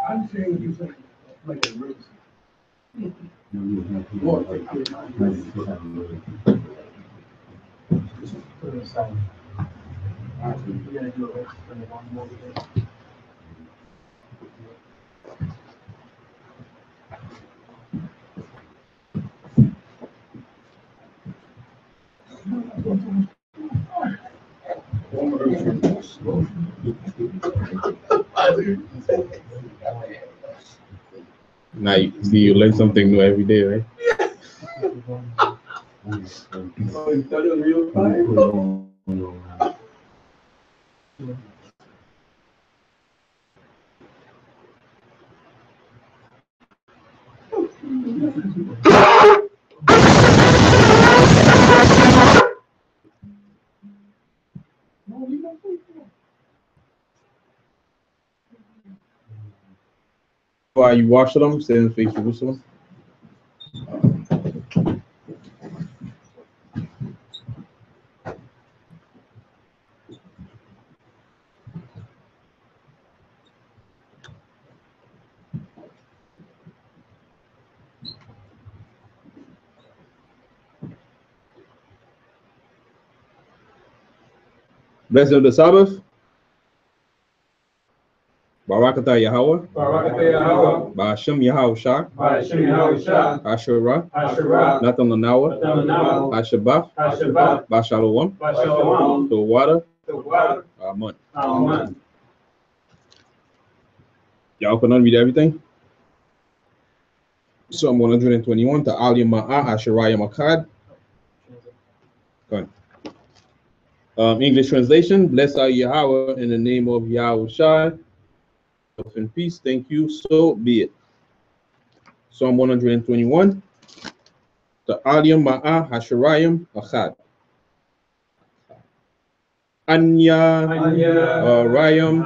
I'm saying you say like a roots. Now, do you learn something new every day, right? While you wash them, stand and face Jerusalem. Blessing of the Sabbath. Barakatah Yahweh. Barakatah Yahweh. Ba'ashem Yahweh Shah. Ba'ashem Yahweh Shah. Asherah. Asherah. Natan Lanawa. Natan Lanawa. Ashabah. Ashabah. Bashalom. Bashalom. To water. To water. Amen. Amen. Y'all can unread everything. Psalm 121 to Aliyah Ma'ah Asherah Makad. Go ahead. English translation. Blessed are Yahweh in the name of Yahweh Shai. In peace, thank you, so be it. Psalm 121. The Aliyah Ma'ah Hasharayim Achad. Anya Rayam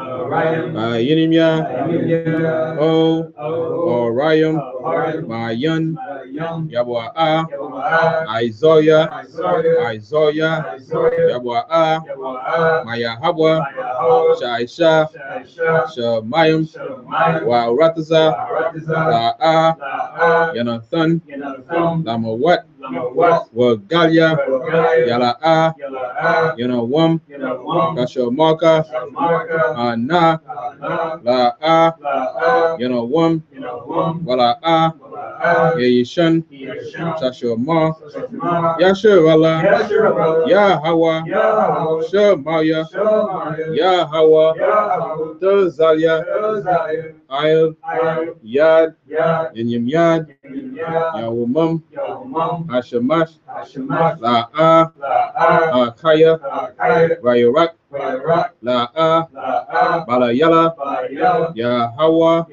Yinimya O Rayam Mayan Yabu'a Isaiah Yabu'a Mayahabwa Shaisha Shamayim Wa Rataza La'a Yanathan Lamawat Wa Galia Yala'a Yanawam Kashamaka Ana La'a Yanawam Wala'a Yayishan Shashama Yasharala Yahawa Shamaya Yahawa Tazalia Ayel Yad Yad Yawumam Hashamash La'a Akaya Rayarak La'a Balayala Yahawa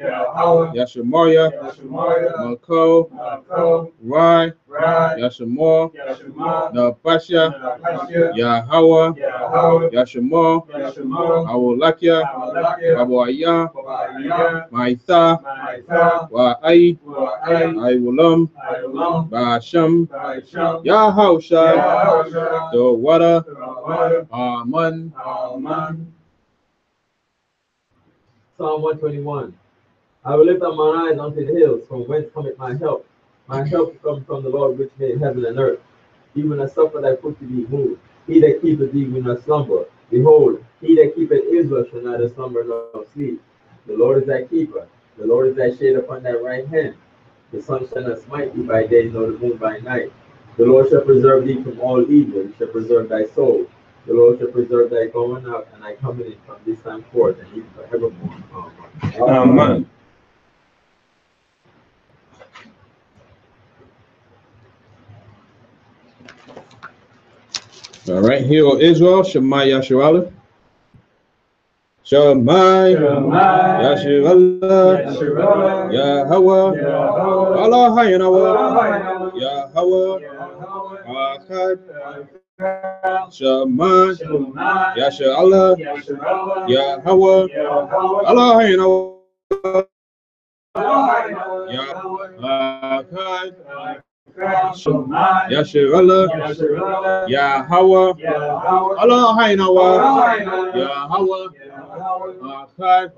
Yashamaya Mako Rai Yashimo, Yashima, Napasha, Napasha, Yahawa, Yahweh, Yashimo, Yashimo, Awolakia, Awalakia, Abwaya, Babaya, Maitha, Maitha, Wa'ai, Wa'ai, Aiwulam, Ayulam, Basham, Baisham, Yahusha, Yahusha, the water, Rawada, Aman. Aman. Psalm 121. I will lift up mine eyes unto the hills, from whence cometh my help. My help comes from the Lord which made heaven and earth. Even I suffer thy foot to be moved. He that keepeth thee will not slumber. Behold, he that keepeth Israel shall neither slumber nor sleep. The Lord is thy keeper. The Lord is thy shade upon thy right hand. The sun shall not smite thee by day, nor the moon by night. The Lord shall preserve thee from all evil. He shall preserve thy soul. The Lord shall preserve thy going out and thy coming in from this time forth and even forevermore. Amen. All right, here, O Israel, Shema Yasharala. Shema Yasharala. Yahweh. Allah Hayanawa. Yahweh. Akkad. Shema Yasharala. Yahweh. Allah Hayanawa. Akkad. Yasharala. Yahweh. Allah Hayanawa. Yahweh. Akkad.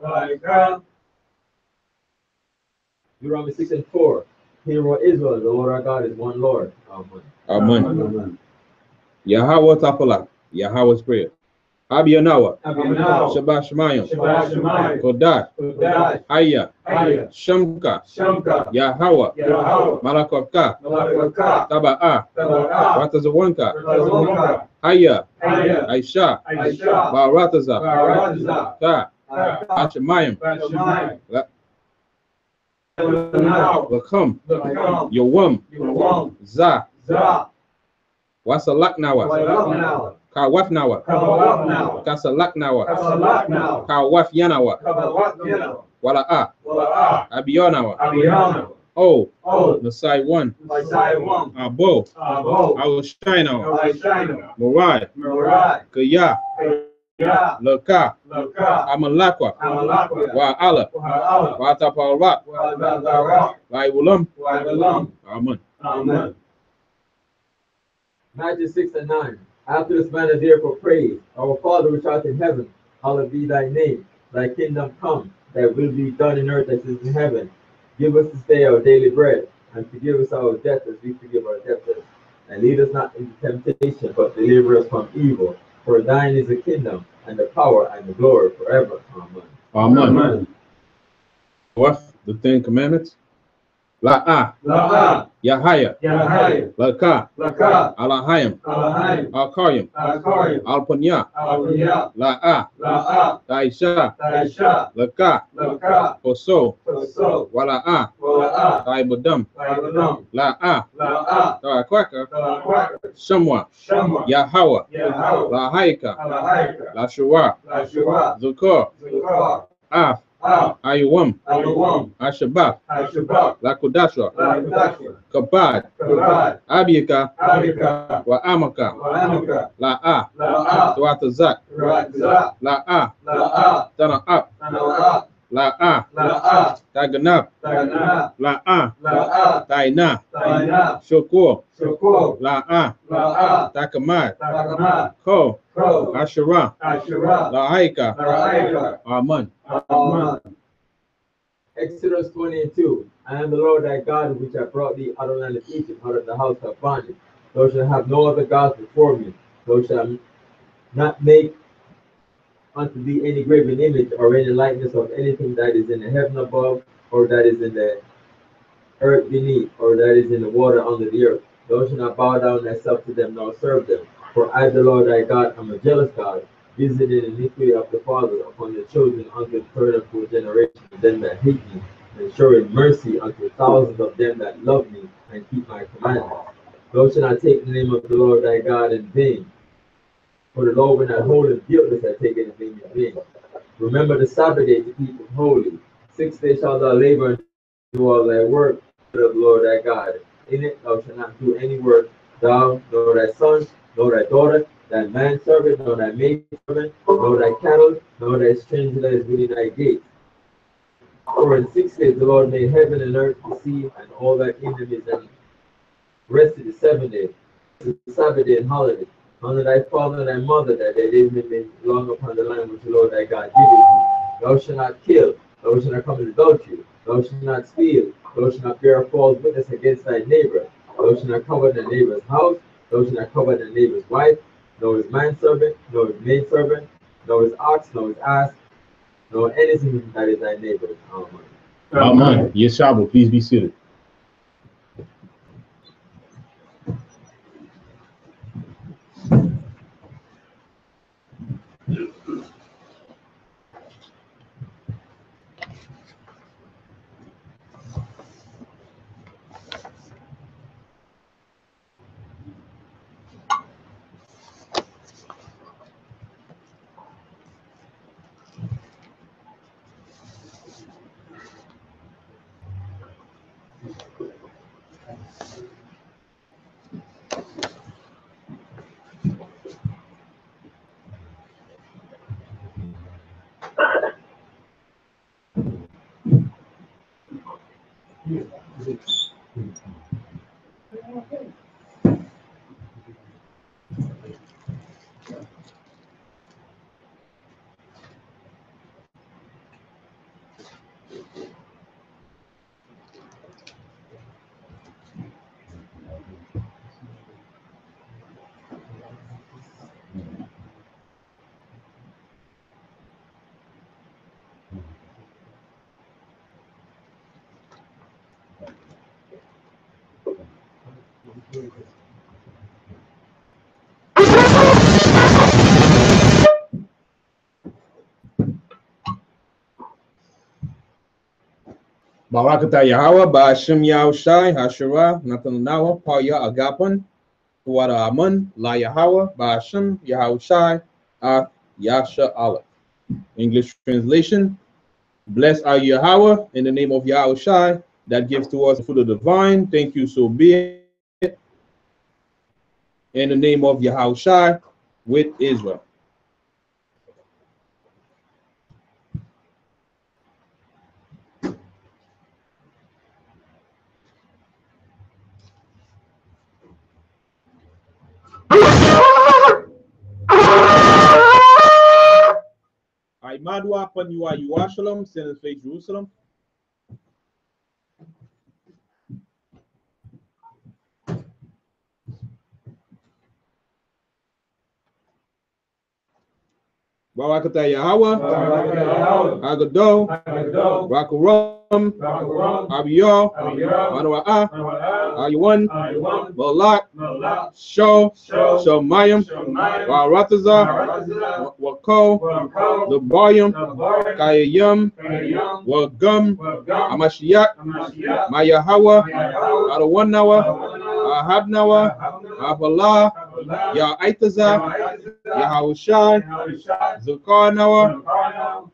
Deuteronomy 6:4. Hear, O Israel, the Lord our God is one Lord. Amen. Amen. Yahweh Tapala. Yahweh's prayer. Abiyanawa. Abiyanawa. Shabbat Shemayim. Shabbat Shemayim. Kodat. Kodat. Haya. Haya. Shamka. Shamka. Yahweh. Yahweh. Malakavka. Malakavka. Taba'a. Taba'a. Ratazawanka. Ratazwanka. Haya. Haya. Aisha. Aisha. Barataza. Barataza. Ka. Hashemayim. Shemayim. Lakam. Lakam. Yawam. Yawam. Za. Za. Wasalaknawa. Walaknawa. Kawafnawa. Kawafnawa. Kasalaknawa. Kasalaknawa. Kawafyanawa. Kawafyanawa. Wala'a. Wala'a. Abiyanawa. Abiyanawa. Oh. Oh. Nasai one. Masai one. Abo. Abo. Awashinawa. Aishana. Murai. Murai. Kaya. Ya. Laka. Laka. Amalakwa. Amalakwa. Wa'ala. Wa'ala. Watapalrat. Wa'ala. Waiwulam. Wa'ala. Amen. Amen. Matthew 6:9. After this manner therefore praise, Our Father which art in heaven, hallowed be thy name. Thy kingdom come, thy will be done in earth as it is in heaven. Give us this day our daily bread, and forgive us our debts as we forgive our debtors. And lead us not into temptation, but deliver us from evil. For thine is the kingdom, and the power, and the glory forever. Amen. Amen. What? The Ten Commandments? La'a. La'a. Yahaya. Yahaya. Laka. Laka. Alahayim. Alahayim. Alkaryim. Alkaryim. Alpunya. Alpunya. La'a. La'a. Taisha. Taisha. Laka. Laka. Oso. Oso. Wala'a. Wala'a. Taibudam. Taibudam. La'a. La'a. Tawakwaka. Tawakwaka. Shamwa. Shamwa. Yahawa. Yahweh. Lahaika. Alahaika. Lashua. Lashua. Zukor. Zukor. Af. Af. Ayuwam. Ayuwam. Ashabak. Ashabak. Lakudashwa. Lakudashwa. Kabad. Kabad. Abiyaka. Abika. Wa Amaka. Wa'amaka. La'a. La'a. Tuatazak. Razak. La'a. La'a. Tana'ap. Tana'a. La'a. La'a. Taganab. Tagana. La'a. La'a. Taina. Taina. Shukur. Shukor. La'a. La'a. Takamad. Takama. Ko. Ko. Ashura. Ashura. La'aika. La'aika. Amen. Amen. Exodus 20:2. I am the Lord thy God, which hath brought thee out of the land of Egypt, out of the house of bondage. Thou shalt have no other gods before me. Thou shalt not make unto thee any graven image or any likeness of anything that is in the heaven above, or that is in the earth beneath, or that is in the water under the earth. Thou shalt not bow down thyself to them nor serve them. For I, the Lord thy God, am a jealous God, visiting iniquity of the fathers upon the children unto the third and fourth generation of them that hate me, and showing mercy unto thousands of them that love me and keep my commandments. Thou shalt not take the name of the Lord thy God in vain, for the Lord will not hold him guiltless that taketh his name in vain. Remember the Sabbath day to keep it holy. 6 days shalt thou labor and do all thy work of the Lord thy God. in it, thou shalt not do any work, thou, nor thy son, nor thy daughter, thy manservant, nor thy maidservant, nor thy cattle, nor thy stranger that is within thy gates. For in 6 days the Lord made heaven and earth, the sea, and all that in them is, and rested the 7th day, the Sabbath day and holiday. Honor thy father and thy mother, that thy days may be long upon the land which the Lord thy God giveth thee. Thou shalt not kill, thou shalt not commit adultery, thou shalt not steal, thou shalt not bear false witness against thy neighbor, thou shalt not covet thy neighbor's house, thou shalt not covet thy neighbor's wife, nor his manservant, nor his maidservant, nor his ox, nor his ass, nor anything that is thy neighbor's. Amen. Amen. Yes, Shabbat, please be seated. Barakata Yahweh, Ba'ashem Yahushai, Hashirah, Nathanawa, Paya Agapan, Tuwada Amun, La Yahweh, Ba'ashem Yahushai, Yasha Allah. English translation: Blessed are you, Yahweh, in the name of Yahushai, that gives to us the fruit of the vine. Thank you, so be it. In the name of Yahushai, with Israel. I madwa upon you are Jerusalem, send us face Jerusalem. Barakata Yahweh, Agado, Rakaram, Abiyah, Manawa'a, Ayuan, Malak, Sho, Shomayim, Warataza, Wako, Lubayim, Kayayim, Wagum, Amashiach, Mayahawa, Adawanawa, Ahabnawa, Abalah, Ya'itaza, Yahushai, Zulkarnawa,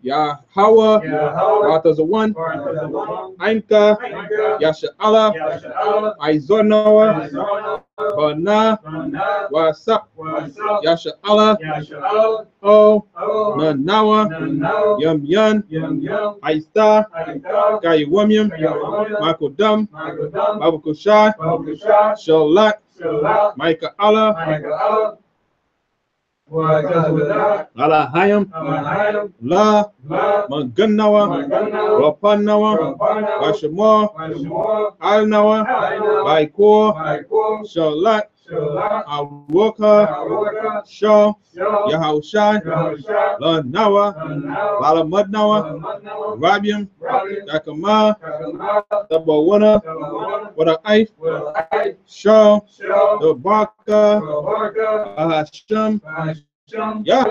Yahweh, Ratazawan, Ainka, Yasha'ala, Aizonawa, Bana, Wasap, Yasha'ala, O, Nanawa, Yum Yun, Aista, Kayawamium, Makodam, Babukushai, Sholat, Micah Allah, Alahayam, La, Maganawa, Rapanawa, Washamor, Alnawa, Baikor, Shalat, Awoka, Shaw, Yahushai, Lanawa, Lalamudnawa, Rabiam, Yakama, Tabawana, Wadaif, Shaw, the Barka, Ahasham, Ya,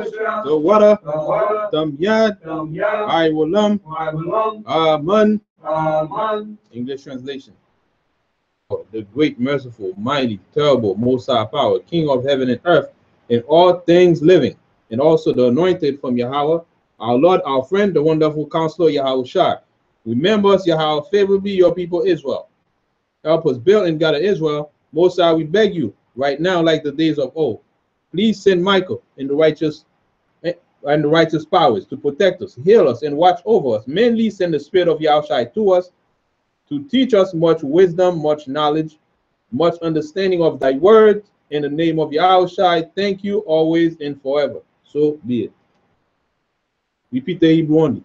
the water, Yad, I will Aman. English translation. The great, merciful, mighty, terrible, most high power, King of heaven and earth, and all things living, and also the anointed from Yahweh, our Lord, our friend, the wonderful counselor, Yahushai. Remember us, Yahweh, favorably your people Israel. Help us build and gather Israel. Most High, we beg you, right now, like the days of old. Please send Michael and the righteous powers to protect us, heal us, and watch over us. Mainly send the spirit of Yahushua to us to teach us much wisdom, much knowledge, much understanding of thy word. In the name of Yahushua, thank you always and forever. So be it. Repeat the Hebrew only.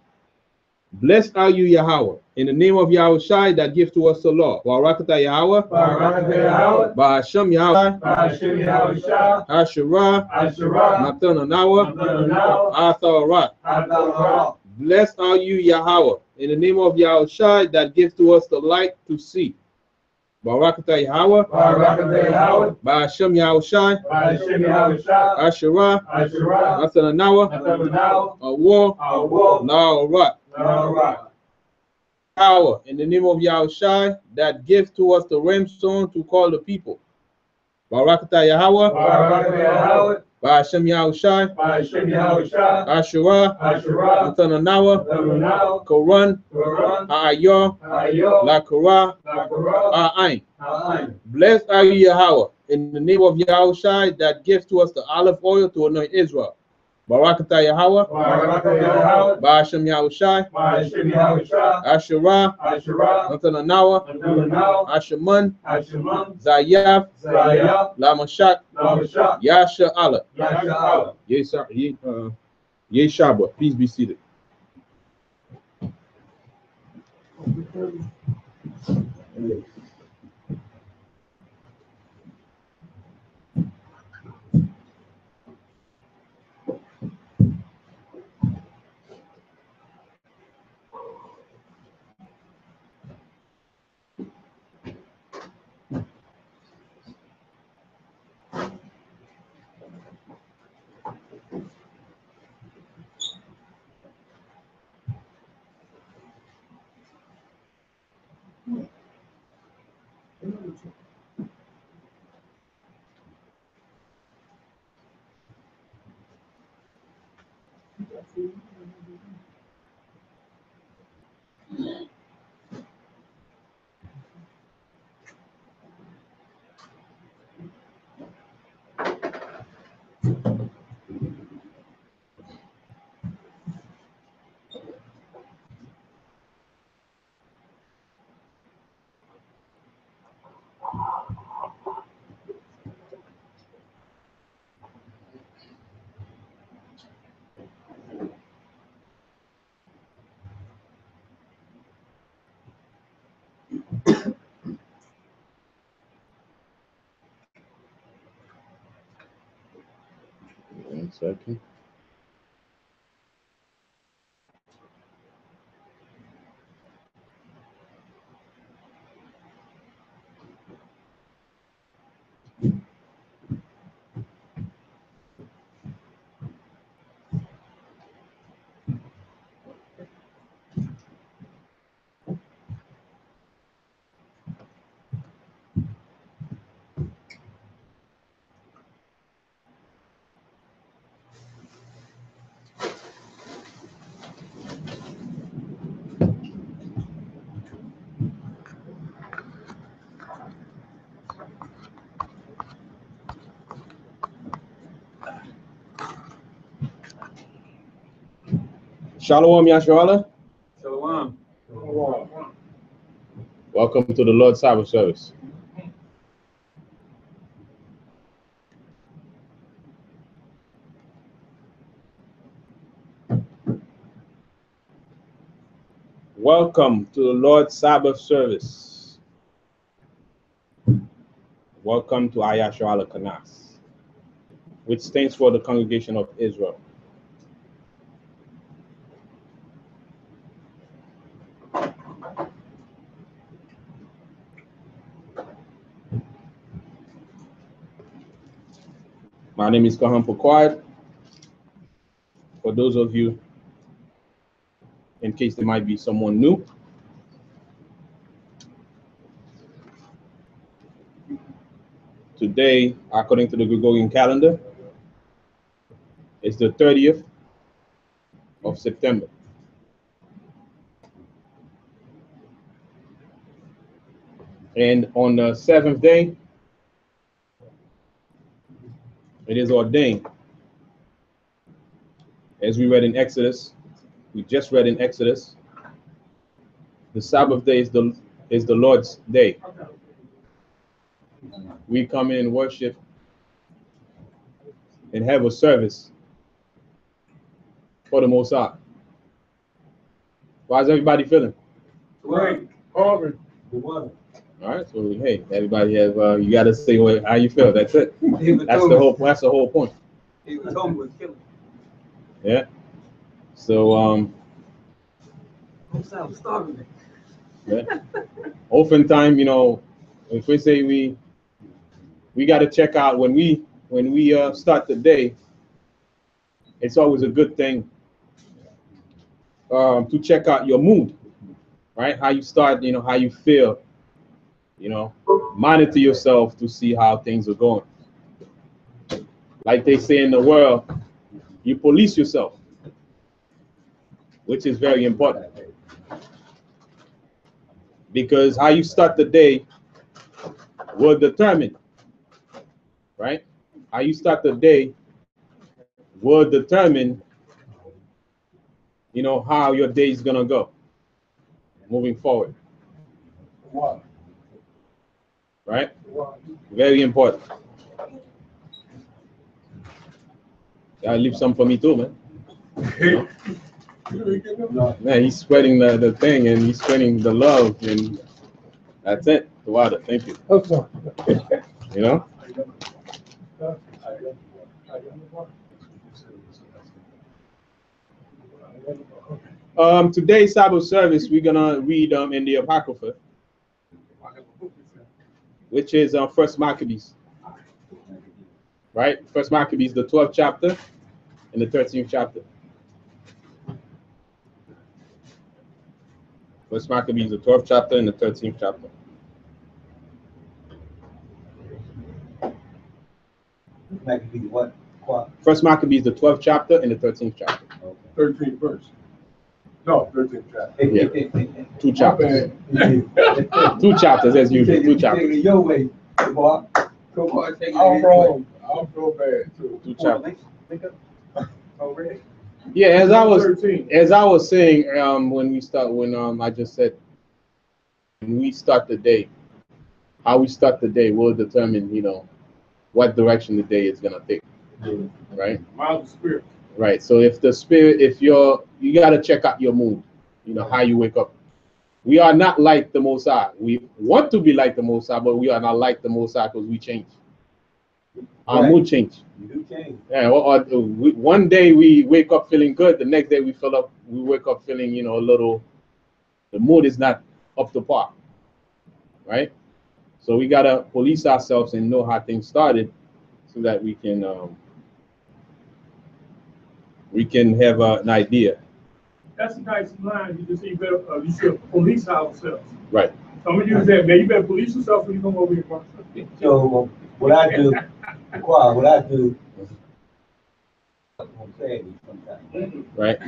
Blessed are you, Yahweh, in the name of Yahushua that give to us the law. Barakatah Yahweh, Barakatah Yahweh, Ba'ashem Yahweh, Ba'ashem Yahushua, Asherah, Asherah, Matan Anawa, Nathanael, Atharat. Atharat. Blessed are you, Yahweh, in the name of Yahushua that give to us the light to see. Barakatah Yahweh, Barakatah Yahweh, Ba'ashem Yahushua, Ba'ashem Yahushua, Asherah, Asherah, Matan Anawa, Nathanael, Awar, Awar, La'arat. Naharat. Power in the name of Yahushua that give to us the ramstone to call the people. Barakatah Yahweh, Barakatah Yahweh, Ba'ashem Yahushua, Ba'ashem Yahushua, Asherah, Asherah, Nathanael, Nathanael, Koran, Quran, Ha'ayah, Ayah, La'Kara, La'Kara, Ha'ain. Ha'ain. Blessed are you, Yahweh, in the name of Yahushua that gives to us the olive oil to anoint Israel. Barakatah Yahweh, Barakatah Yahweh, Ba'ashem Yahushua, Ba'ashem Yahushua, Asherah, Asherah, Nathanael, Nathanael, Asheman, Hasheman, Zayaf, Zayah, Lamashak, Lamashah, Yasha Allah. Yasha'al. Yeshua, please be seated. One second. Shalom, Yasharala. Shalom. Welcome to the Lord's Sabbath Service. Welcome to the Lord's Sabbath Service. Welcome to Ayasharala Kanas, which stands for the Congregation of Israel. My name is Kahan Pokwad. For those of you, in case there might be someone new, today, according to the Gregorian calendar, is the 30th of September. And on the seventh day, it is ordained, as we read in Exodus. We just read in Exodus. The Sabbath day is the Lord's day. We come in and worship and have a service for the Most High. How's everybody feeling? Great. Harvard. All right. So hey, everybody have you got to say how you feel. That's it. That's the whole point. He was home with killing. Yeah. So I'm starving. yeah. Oftentimes, you know, if we say we got to check out when we start the day, it's always a good thing to check out your mood, right? How you start, you know, how you feel, you know, monitor yourself to see how things are going. Like they say in the world, you police yourself, which is very important. Because how you start the day will determine, right? How you start the day will determine, you know, how your day is gonna go moving forward. Wow. Right? Wow. Very important. Gotta leave some for me too, man. You know? Man, he's spreading the thing and he's spreading the love, and that's it. The water. Thank you. You know? Today's Sabbath service, we're gonna read in the Apocrypha, which is First Maccabees. Right? First Maccabees, the 12th chapter and the 13th chapter. First Maccabees, the 12th chapter and the 13th chapter. Maccabees what? First Maccabees, the 12th chapter and the 13th chapter. 13th verse. No, 13th chapter. Yeah. Two chapters. Two Two chapters as usual. Two Take chapters. it your way. Come on, take it I'm your way. wrong. I'm so bad too. Two chapters. Already? Yeah, as I was 13. saying, when I just said, when we start the day, how we start the day will determine, you know, what direction the day is gonna take. Right? Mild spirit. Right. So if the spirit, you gotta check out your mood, you know, how you wake up. We are not like the Most High. We want to be like the Most High, but we are not like the Most High because we change. Our Right. mood change. You do change. Yeah. One day we wake up feeling good. The next day we wake up feeling, you know, the mood is not up to par. Right. So we gotta police ourselves and know how things started, so that we can have an idea. That's a nice line. You just say you should police ourselves. Right. Some of you that, man, you better police yourself when you come over here. So what I do, I'm saying sometimes. Right.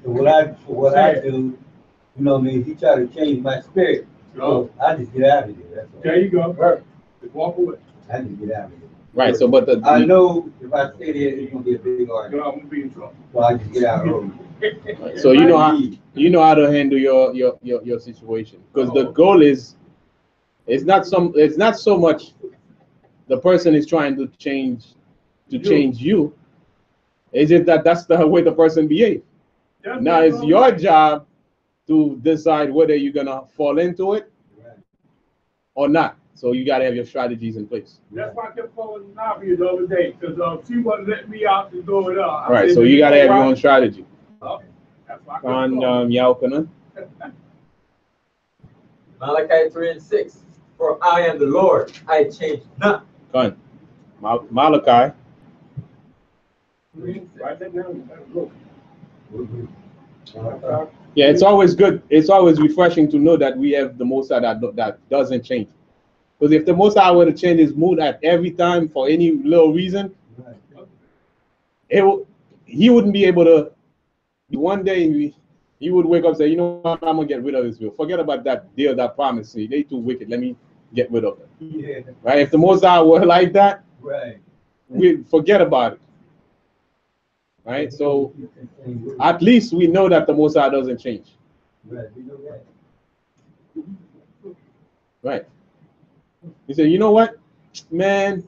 So what I do, you know what I mean, he try to change my spirit. So I just get out of there. That's all. There you go. Right. Just walk away. I just get out of there. Right. So, but I know if I stay there, it's gonna be a big No, argument. I'm gonna be in trouble. So I just get out early. so you know how to handle your situation, because the goal is, it's not so much the person is trying to change you. Is it that's the way the person behaves? Now it's your job to decide whether you're gonna fall into it or not. So you gotta have your strategies in place. That's why I kept calling Navi the other day, because she wasn't letting me out the door. Right. So you gotta have your own strategy. That's why I kept On calling. Yaokana. Malachi 3:6. For I am the Lord, I change not. Con. Malachi. Write that down. Look. Yeah, it's always good. It's always refreshing to know that we have the Most High that doesn't change. Because if the Most High were to change his mood at every time for any little reason, he wouldn't be able to. One day he would wake up and say, you know what, I'm gonna get rid of this bill. Forget about that deal, that promise. They too wicked. Let me get rid of it. Yeah, Right? If the Most High were like that, right. we forget about it. Right? So at least we know that the Most High doesn't change. Right, we know that. Right? He said, you know what, man,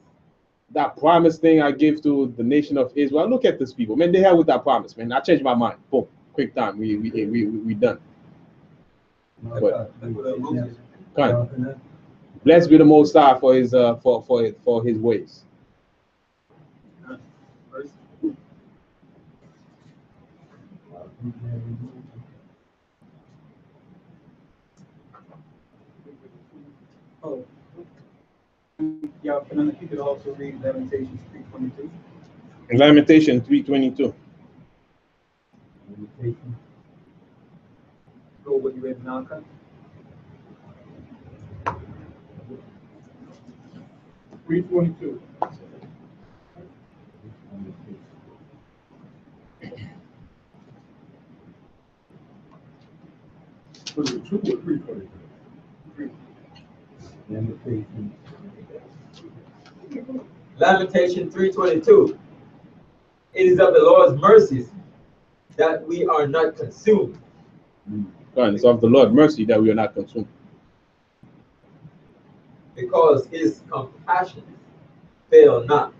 that promise thing I give to the nation of Israel. Look at these people, man. They have with that promise, man. I changed my mind. Boom, quick time. We done. But kind of, blessed be the Most High for his for his ways. Oh, y'all can, you could also read Lamentations 3:22. Lamentation 3:22. Go what you read in Malachi. $3.22. Was it 2 or 3:22? 3. Lamentation 3:22. It is of the Lord's mercies that we are not consumed. It's of the Lord's mercy that we are not consumed. Because his compassion fail not.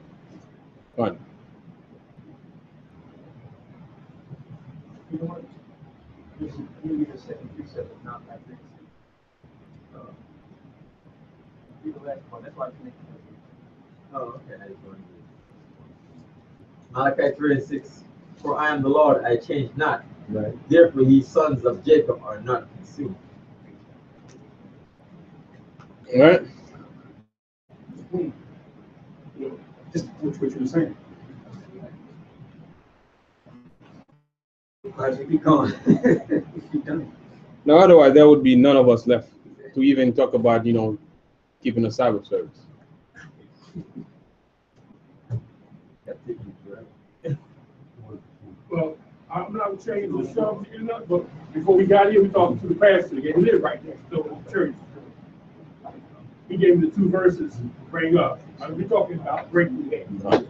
Fine. You know what? This is maybe the second precept, not like this. Read the last one. That's why I connected. Oh, okay. Malachi 3:6. For I am the Lord, I change not. Right. Therefore, ye sons of Jacob are not consumed. All right. Just what you were saying. Glad you keep going. Keep done. Now, otherwise, there would be none of us left to even talk about, keeping a Sabbath service. Well, I'm not changing the subject, but before we got here, we talked to the pastor. He lived right next door to the church. He gave me the 2 verses to bring up. We're talking about breaking that.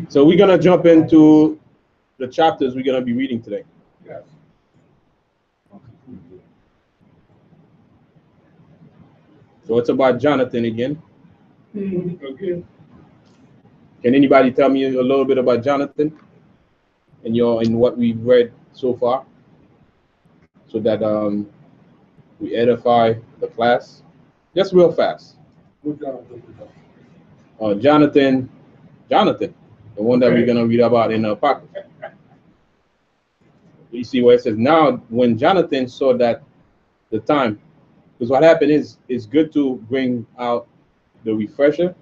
So we're gonna jump into the chapters we're gonna be reading today. Yes. So it's about Jonathan again. Okay. Can anybody tell me a little bit about Jonathan in what we've read so far, so that we edify the class? Just real fast. What Jonathan, the one that we're gonna read about in Apocrypha. You see where it says, now when Jonathan saw that the time, because what happened is it's good to bring out the refresher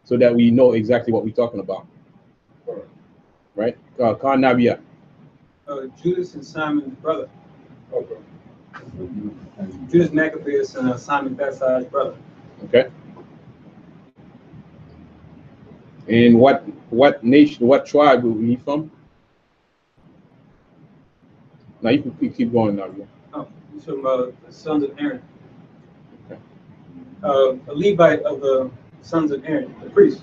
so that we know exactly what we're talking about. Right? Khan Nabia. Judas and Simon's brother. Okay. Judas Maccabeus and Simon Baptist's brother. Okay. And what nation, what tribe were he from? Now you can keep going now. Yeah. Oh, he's from the sons of Aaron. Okay. A Levite of the sons of Aaron, the priest.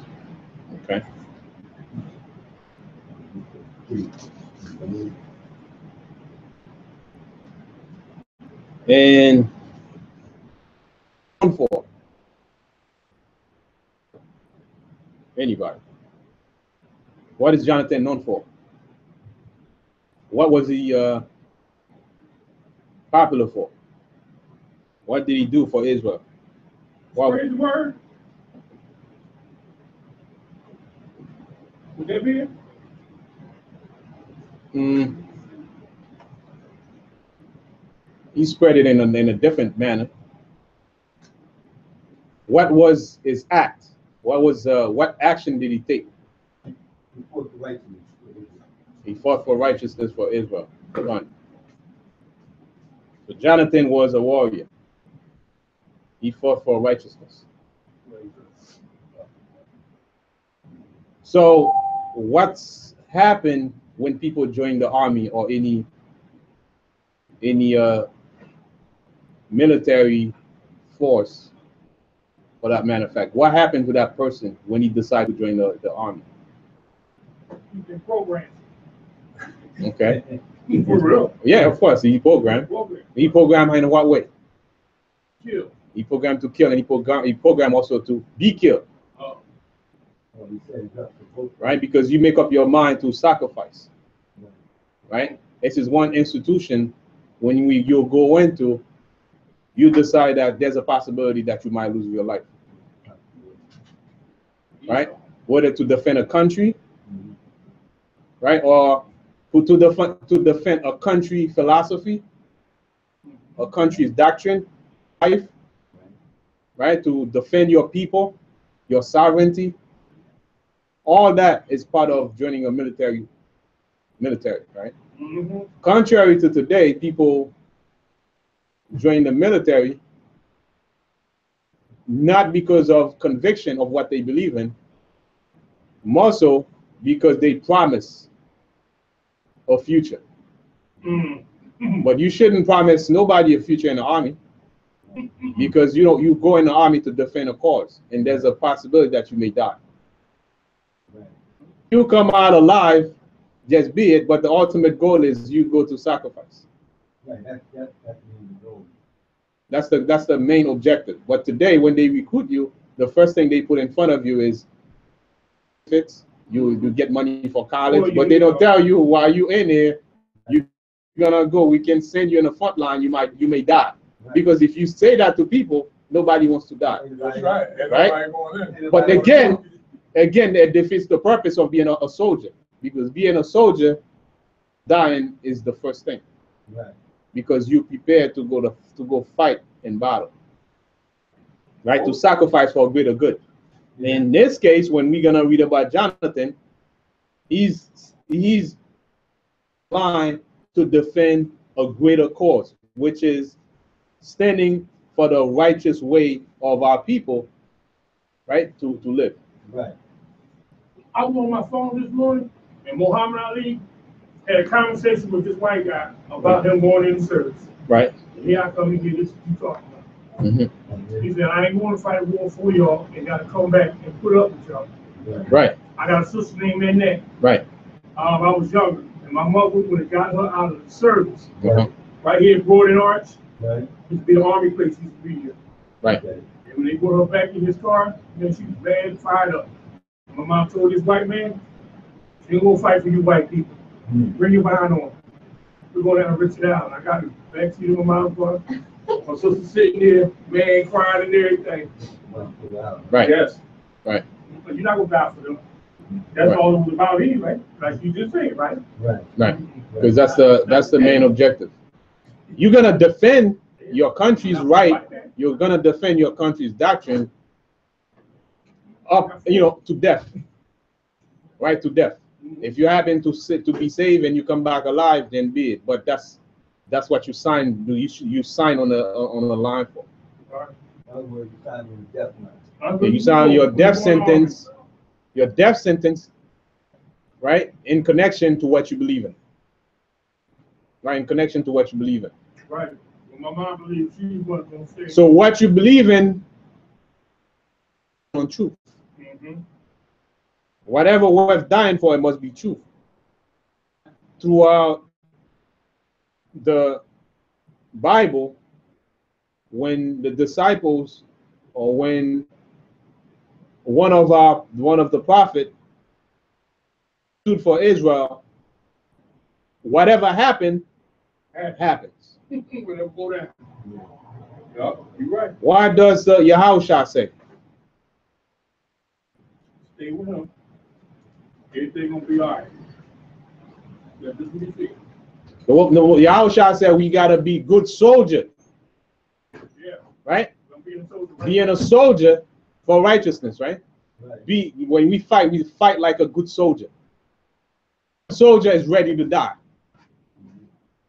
Okay. And for anybody, what is Jonathan known for? What was he popular for? What did he do for Israel? Praise the word. Would that be it? He spread it in a different manner. What was his act? What action did he take? He fought for righteousness for Israel. Come on. So Jonathan was a warrior. He fought for righteousness. So what's happened when people join the army or any military force, for that matter of fact. What happened to that person when he decided to join the army? He's been programmed. Okay. For real. Yeah, of course. He programmed. He programmed in what way? Kill. He programmed to kill, and he programmed also to be killed. Oh. Well, he said he's up to vote. Right? Because you make up your mind to sacrifice. Right? This is one institution when you go into, you decide that there's a possibility that you might lose your life. Right? Whether to defend a country, right? Or to defend a country philosophy, a country's doctrine, life, right? To defend your people, your sovereignty. All that is part of joining a military, right? Mm-hmm. Contrary to today, people join the military not because of conviction of what they believe in, more so because they promise a future. Mm-hmm. But you shouldn't promise nobody a future in the army, because you go in the army to defend a cause, and there's a possibility that you may die. Right. You come out alive, just be it, but the ultimate goal is you go to sacrifice. Right, that's the goal. That's the main objective. But today, when they recruit you, the first thing they put in front of you is fits. You get money for college, but they don't tell you while you in here, you're gonna go. We can send you in the front line. You may die. Right. Because if you say that to people, nobody wants to die. That's right. Right? But again, it defeats the purpose of being a soldier. Because being a soldier, dying is the first thing. Right. Because you prepared to go fight in battle. Right? To sacrifice for a greater good. Yeah. In this case, when we're gonna read about Jonathan, he's line to defend a greater cause, which is standing for the righteous way of our people, right? To live. Right. I was on my phone this morning, and Muhammad Ali had a conversation with this white guy about him going in the service. Right. And here I come to get this you talking about. Mm-hmm. He said, I ain't going to fight a war for y'all and got to come back and put up with y'all. Right. I got a sister named Annette. Right. I was younger, and my mother would have got her out of the service. Uh-huh. Right here in Gordon Arch, Right. used to be the army place, used to be here. Right. Okay. And when they put her back in his car, then she was mad and fired up. My mom told this white man, she ain't gonna fight for you white people. Bring your behind on. We're going down to Richard Allen. I got the backseat of my mom's car. My sister sitting there, man, crying and everything. Right. Yes. Right. But you're not gonna die for them. That's Right. all it was about anyway. Like you just said, right? Right. Right. Because that's the main objective. You're gonna defend your country's right. You're gonna defend your country's doctrine up, to death. Right, to death. If you happen to be saved and you come back alive, then be it. But that's what you sign. You sign on the line for. You signed on the death line. And you sign your death sentence. Your death sentence, right, in connection to what you believe in. Right, in connection to what you believe in. Right. Well, my mom believed she wasn't gonna say. So what you believe in on truth. Mm-hmm. Whatever worth dying for, it must be truth. Throughout the Bible, when the disciples, or when one of the prophet stood for Israel, whatever happened, happens. Whatever go down. Yeah, you're right. Why does Yahushua say? Stay with him. Everything gonna be all right. That's just what he said. Yahushua said we gotta be good soldiers. Yeah. Right? Being a soldier, right? Being a soldier for righteousness, right? Right. When we fight like a good soldier. A soldier is ready to die.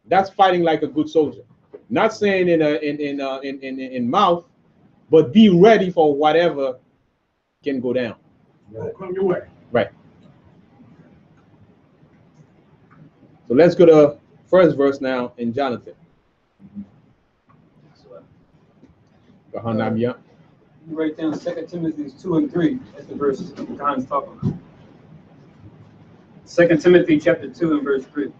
That's fighting like a good soldier. Not saying in mouth, but be ready for whatever can go down. Don't come your way. Right. So let's go to first verse now in Jonathan. Kahanamia. You write down 2 Timothy 2 and 3. That's the verse John's talking about. 2 Timothy chapter 2 and verse 3.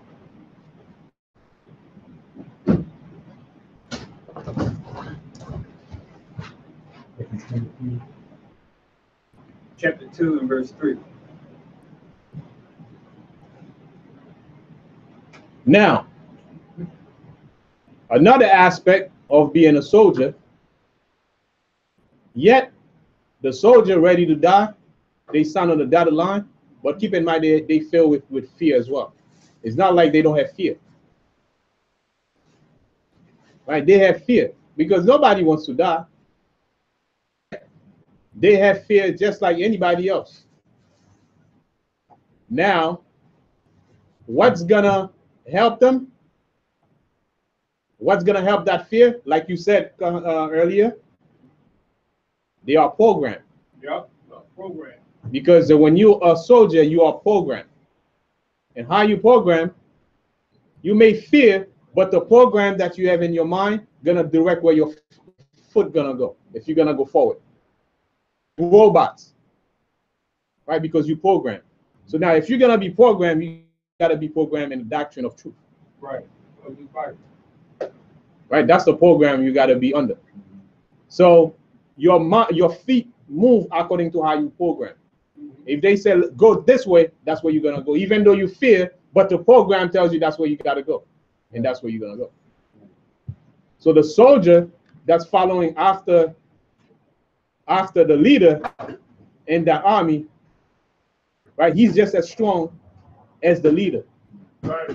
Chapter 2 and verse 3. Now, another aspect of being a soldier, yet the soldier ready to die, they stand on the dotted line, but keep in mind they fill with fear as well. It's not like they don't have fear. Right? They have fear because nobody wants to die. They have fear just like anybody else. Now, what's gonna help them? What's gonna help that fear? Like you said earlier, they are programmed. Yep, program. Because when you are a soldier, you are programmed. And how you program, you may fear, but the program that you have in your mind gonna direct where your foot gonna go if you're gonna go forward. Robots, right? Because you program. So now, if you're gonna be programmed, you gotta be programmed in the doctrine of truth. Right. Right. That's the program you gotta be under. So your feet move according to how you program. If they say go this way, that's where you're gonna go. Even though you fear, but the program tells you that's where you gotta go, and that's where you're gonna go. So the soldier that's following after the leader in the army, right? He's just as strong as the leader. Right.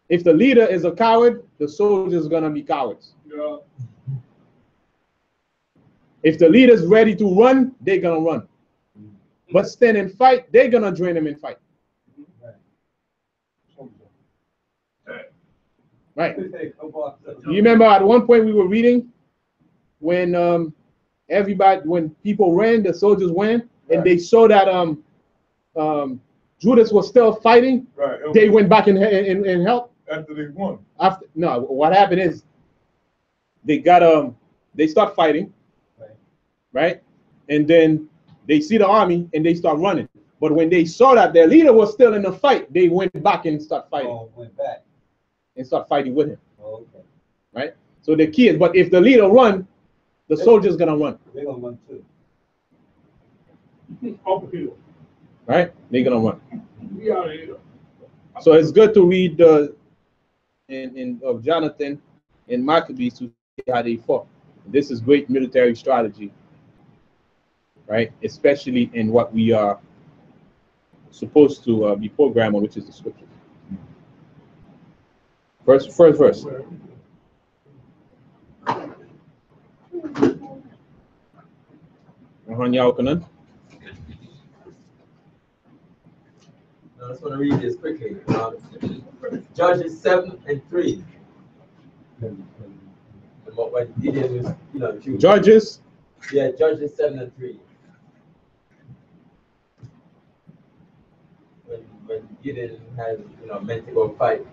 If the leader is a coward, the soldier is gonna be cowards. Yeah. If the leader's ready to run, they're gonna run. But stand and fight, they're gonna join them and fight. Right. You remember at one point we were reading when when people ran, the soldiers ran, and they saw that Judas was still fighting. Right. They went back and helped. After they won. No, what happened is they start fighting, right? And then they see the army and they start running. But when they saw that their leader was still in the fight, they went back and start fighting. Oh, went back. And start fighting with him. Oh, okay. Right? So the key is, but if the leader run, the soldier's gonna run. They're gonna run too. Uphill. Right? They're gonna run. We out of here. So it's good to read of Jonathan and Maccabees to see how they fought. This is great military strategy, right? Especially in what we are supposed to be programmed on, which is the scriptures. First verse. I just want to read this quickly. Judges 7 and 3. When Gideon was, Judges. Yeah, Judges 7 and 3. When Gideon had, meant to go fight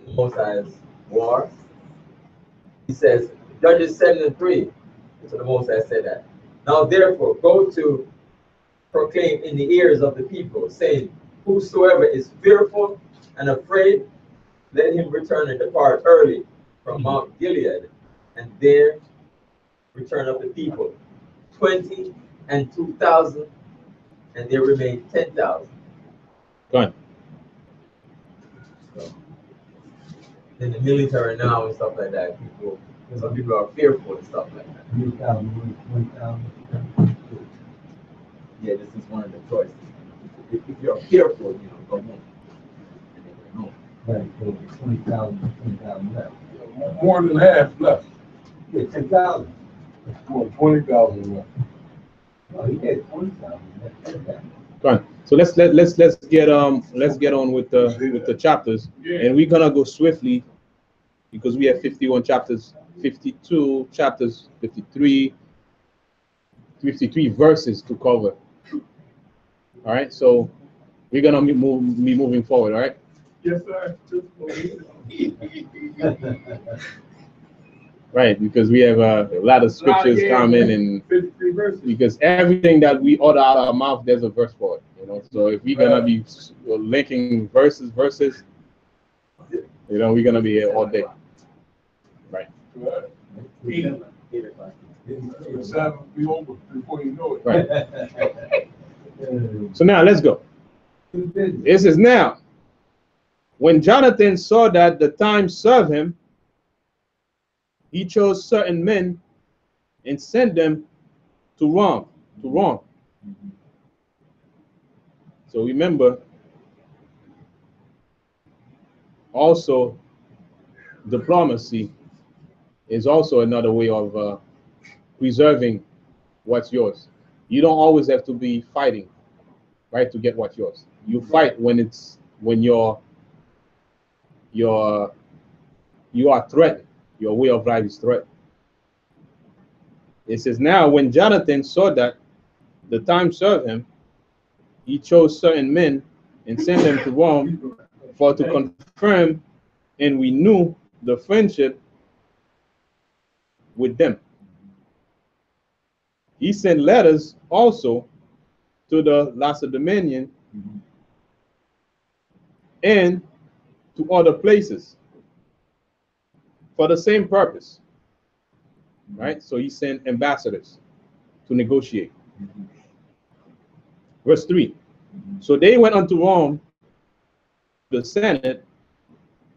in Moses' war, he says, Judges 7 and 3. So the Moses said that. Now therefore, go to proclaim in the ears of the people, saying, whosoever is fearful and afraid, let him return and depart early from Mount Gilead, and there return of the people, 20 and 2,000, and there remain 10,000. Go on. So, in the military now and stuff like that, some people are fearful and stuff like that. 1,000. Yeah, this is one of the choices. If you're fearful, go home. And they go home. Right, so 20,000, 20,000 left. More than half left. Yeah, 10,000. More 20,000 left. Oh, he had 20,000 left. Go on. So let's get on with the chapters, and we're gonna go swiftly because we have 51 chapters, 52 chapters, 53 verses to cover. All right, so we're gonna be moving forward. All right. Yes, sir. Right, because we have a lot of scriptures coming, and 53 verses. because everything that we utter out of our mouth, there's a verse for it. You know, so if we're gonna be linking verses, you know, we're gonna be here all day. Right. The Sabbath be over before you know it. Right. So now let's go. This is now. When Jonathan saw that the time served him, he chose certain men and sent them to Rome. So remember, also diplomacy is also another way of preserving what's yours. You don't always have to be fighting, right, to get what's yours. You fight when you are threatened. Your way of life is threatened. It says, now when Jonathan saw that the time served him, he chose certain men and sent them to Rome for to confirm and renew the friendship with them. He sent letters also to the Lacedaemonian and to other places for the same purpose, right? So he sent ambassadors to negotiate. Verse 3. So they went unto Rome, the Senate,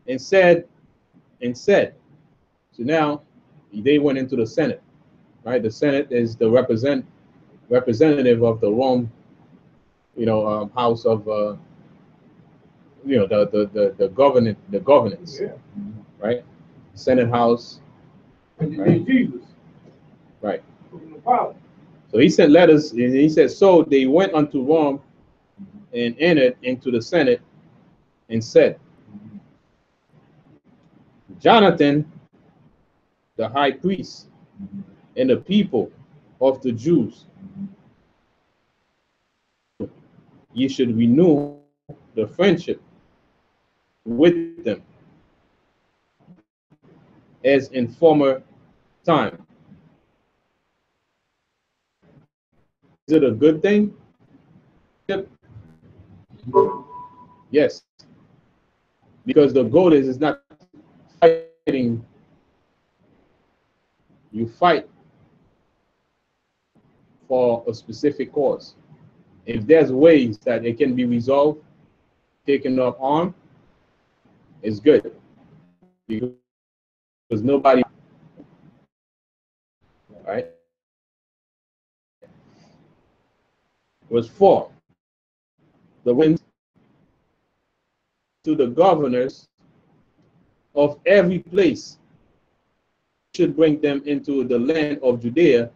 and said, so now they went into the Senate, right? The Senate is the representative of the Rome, house of, the governance, Yeah. right? Senate House. And Right. Jesus. Right. No problem. So he sent letters, and he said, so they went unto Rome and entered into the Senate and said, Jonathan, the high priest, and the people of the Jews, ye should renew the friendship with them as in former time. Is it a good thing? Yes. Because the goal is not fighting. You fight for a specific cause. If there's ways that it can be resolved, taking up arm, it's good. Because nobody, right? Verse 4. The winds to the governors of every place should bring them into the land of Judea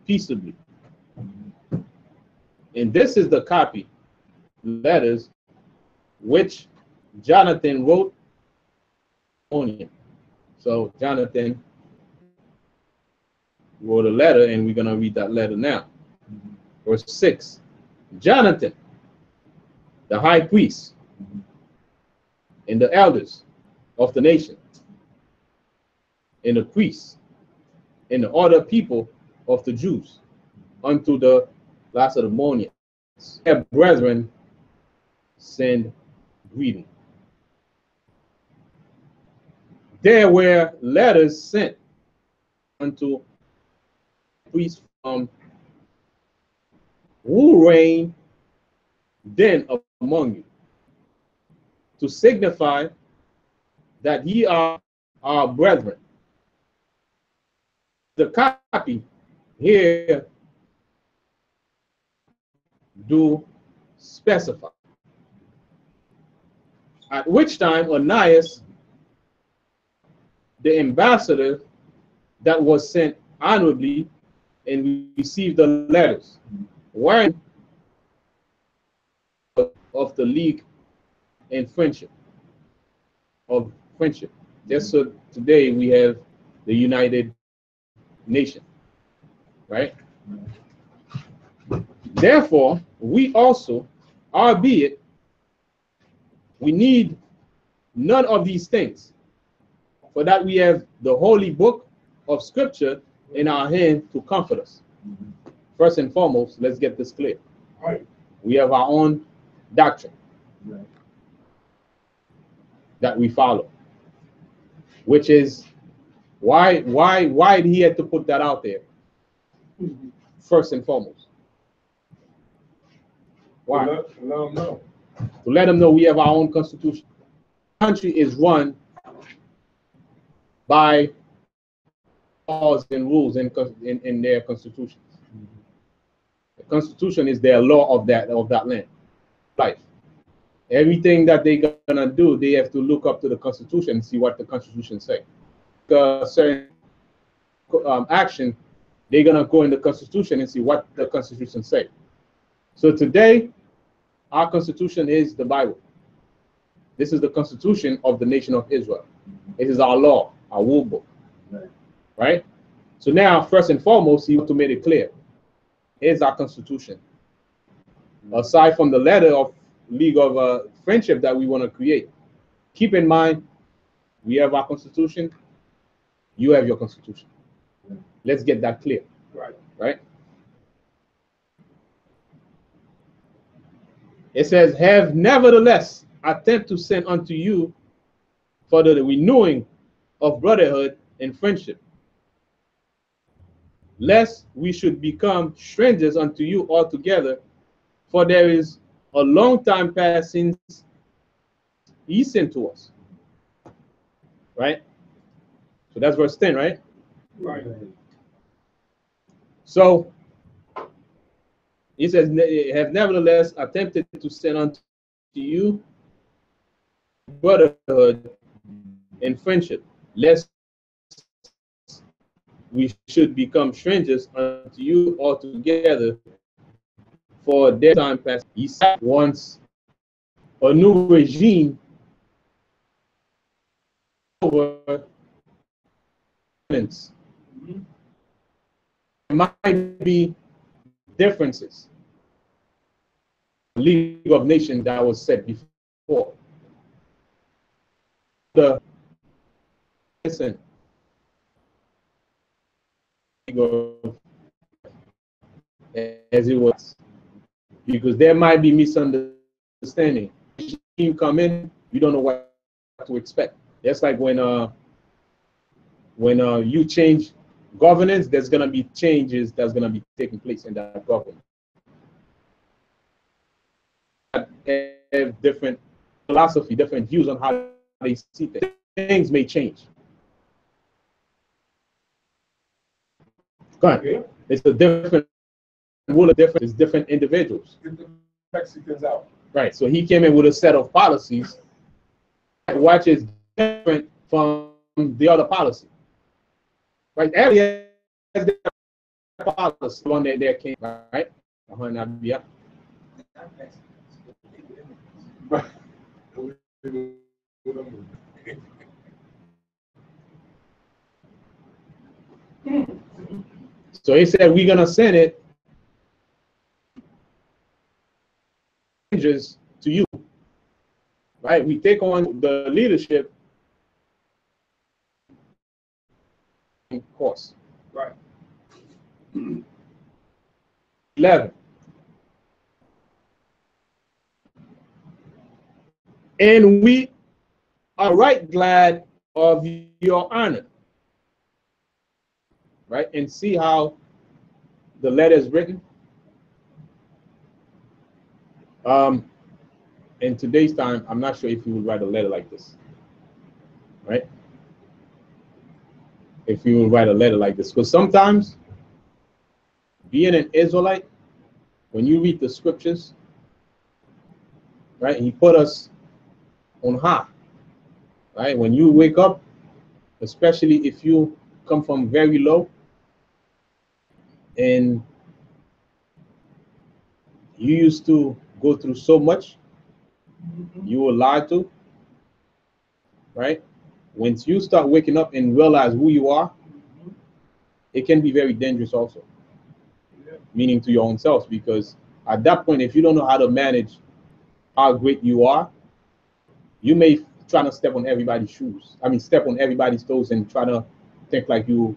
peaceably. And this is the copy letters which Jonathan wrote on him. So Jonathan wrote a letter, and we're going to read that letter now. Verse 6. Jonathan, the high priest, and the elders of the nation, and the priests, and the other people of the Jews, unto the Lacedaemonians, their brethren, send greeting. There were letters sent unto priests from who reigned then among you, to signify that ye are our brethren. The copy here do specify. At which time Onias, the ambassador that was sent honorably and received the letters, wearing of the league and friendship, of friendship. Just so today we have the United Nation, right? Therefore, we also, albeit we need none of these things, For that we have the holy book of scripture in our hand to comfort us. First and foremost, let's get this clear. Right. We have our own doctrine that we follow, which is why did he have to put that out there? First and foremost. Why? Let them know. To let them know we have our own constitution. The country is run by laws and rules in their constitutions. The constitution is their law of that land, life. Everything that they're gonna do, they have to look up to the constitution and see what the constitution say. Certain action, they're gonna go in the constitution and see what the constitution say. So today, our constitution is the Bible. This is the constitution of the nation of Israel. It is our law, our rule book. Right? So now, first and foremost, he wants to make it clear. Here's our constitution. Aside from the letter of League of Friendship that we want to create, keep in mind, we have our constitution, you have your constitution. Let's get that clear. Right? It says, have nevertheless attempt to send unto you for the renewing of brotherhood and friendship, lest we should become strangers unto you altogether, for there is a long time past since he sent to us. Right? So that's verse 10, right? Right. So he says, have nevertheless attempted to send unto you brotherhood and friendship, lest we should become strangers unto you altogether, for their time past. He wants a new regime over governments. There might be differences. The League of Nations that was said before. Listen. As it was, because there might be misunderstanding. Team come in, you don't know what to expect. That's like when you change governance, there's gonna be changes that's gonna be taking place in that government. Have different philosophy, different views on how they see things. Things may change. Go ahead. It's a different rule of different. It's different individuals. Get the Mexicans out. Right. So he came in with a set of policies, which is different from the other policy. Right. Every has their policy. One that there came. Right. Yeah. So he said, we're going to send it to you, right? We take on the leadership course. Right. 11. And we are right glad of your honor. Right? And see how the letter is written. In today's time, I'm not sure if you would write a letter like this. Right? If you would write a letter like this. Because sometimes, being an Israelite, when you read the scriptures, right, he put us on high. Right? When you wake up, especially if you come from very low, and you used to go through so much, you were lied to, right? Once you start waking up and realize who you are, it can be very dangerous also, meaning to your own self, because at that point, if you don't know how to manage how great you are, you may trying to step on everybody's shoes. I mean, step on everybody's toes and try to think like you're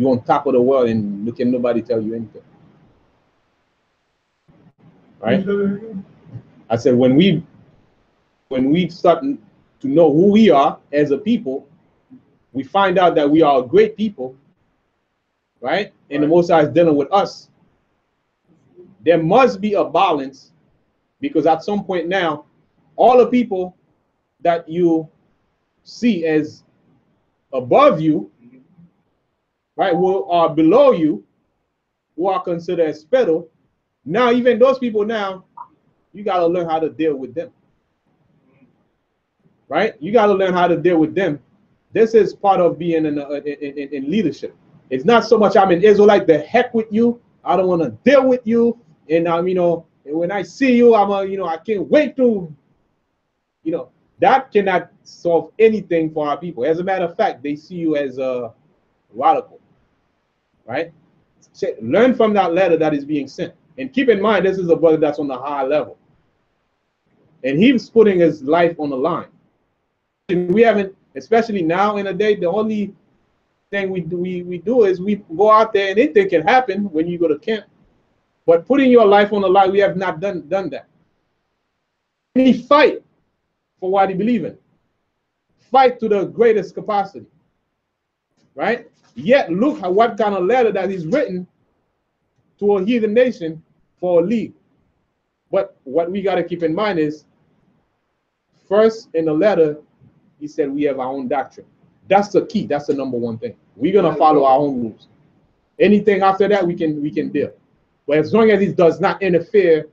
on top of the world and look at nobody tell you anything. Right? I said when we start to know who we are as a people, we find out that we are a great people, right? And the Most High is dealing with us. There must be a balance, because at some point now, all the people that you see as above you, right, who are below you, who are considered as spittle, now even those people now, you got to learn how to deal with them. Right? You got to learn how to deal with them. This is part of being in leadership. It's not so much I'm an Israelite, the heck with you. I don't want to deal with you. And you know, when I see you, I can't wait to, that cannot solve anything for our people. As a matter of fact, they see you as a radical, right? Learn from that letter that is being sent. And keep in mind, this is a brother that's on the high level. And he's putting his life on the line. And we haven't, especially now in a day, the only thing we do is we go out there and anything can happen when you go to camp. But putting your life on the line, we have not done that. And he fight for what he believes in. Fight to the greatest capacity. Right? Yet look at what kind of letter that he's written to a heathen nation for a league. But what we got to keep in mind is, first in the letter, he said we have our own doctrine. That's the key. That's the number one thing. We're gonna follow our own rules. Anything after that, we can deal. But as long as it does not interfere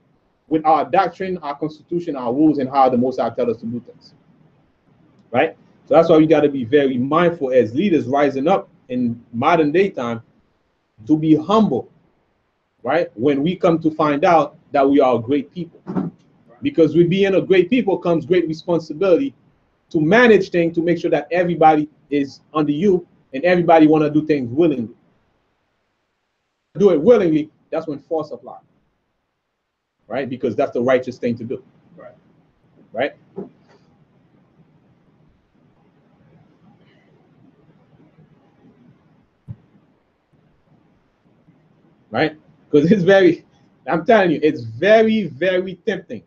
with our doctrine, our constitution, our rules, and how the Most High tells us to do things. Right? So that's why we got to be very mindful as leaders rising up in modern day time to be humble. Right? When we come to find out that we are a great people. Because with being a great people comes great responsibility to manage things, to make sure that everybody is under you and everybody want to do things willingly. Do it willingly, that's when force applies. Right? Because that's the righteous thing to do. Right? Right? Right? Because it's very, I'm telling you, it's very, very tempting.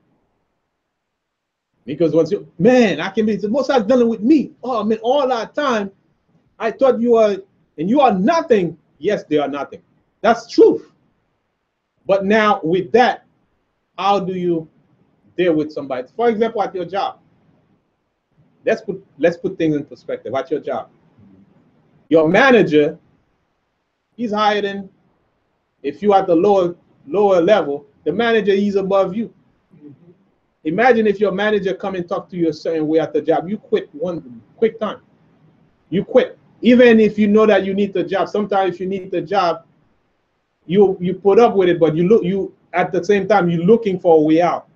Because once you, man, I can be, the Most High done it with me. Oh, man, all that time, I thought you are, and you are nothing. Yes, they are nothing. That's truth. But now with that, how do you deal with somebody? For example, at your job. Let's put things in perspective. At your job, your manager, he's higher than, if you at the lower level, the manager, he's above you. Imagine if your manager come and talk to you a certain way at the job, you quit one quick time. You quit. Even if you know that you need the job, sometimes if you need the job, you put up with it, but you at the same time you're looking for a way out.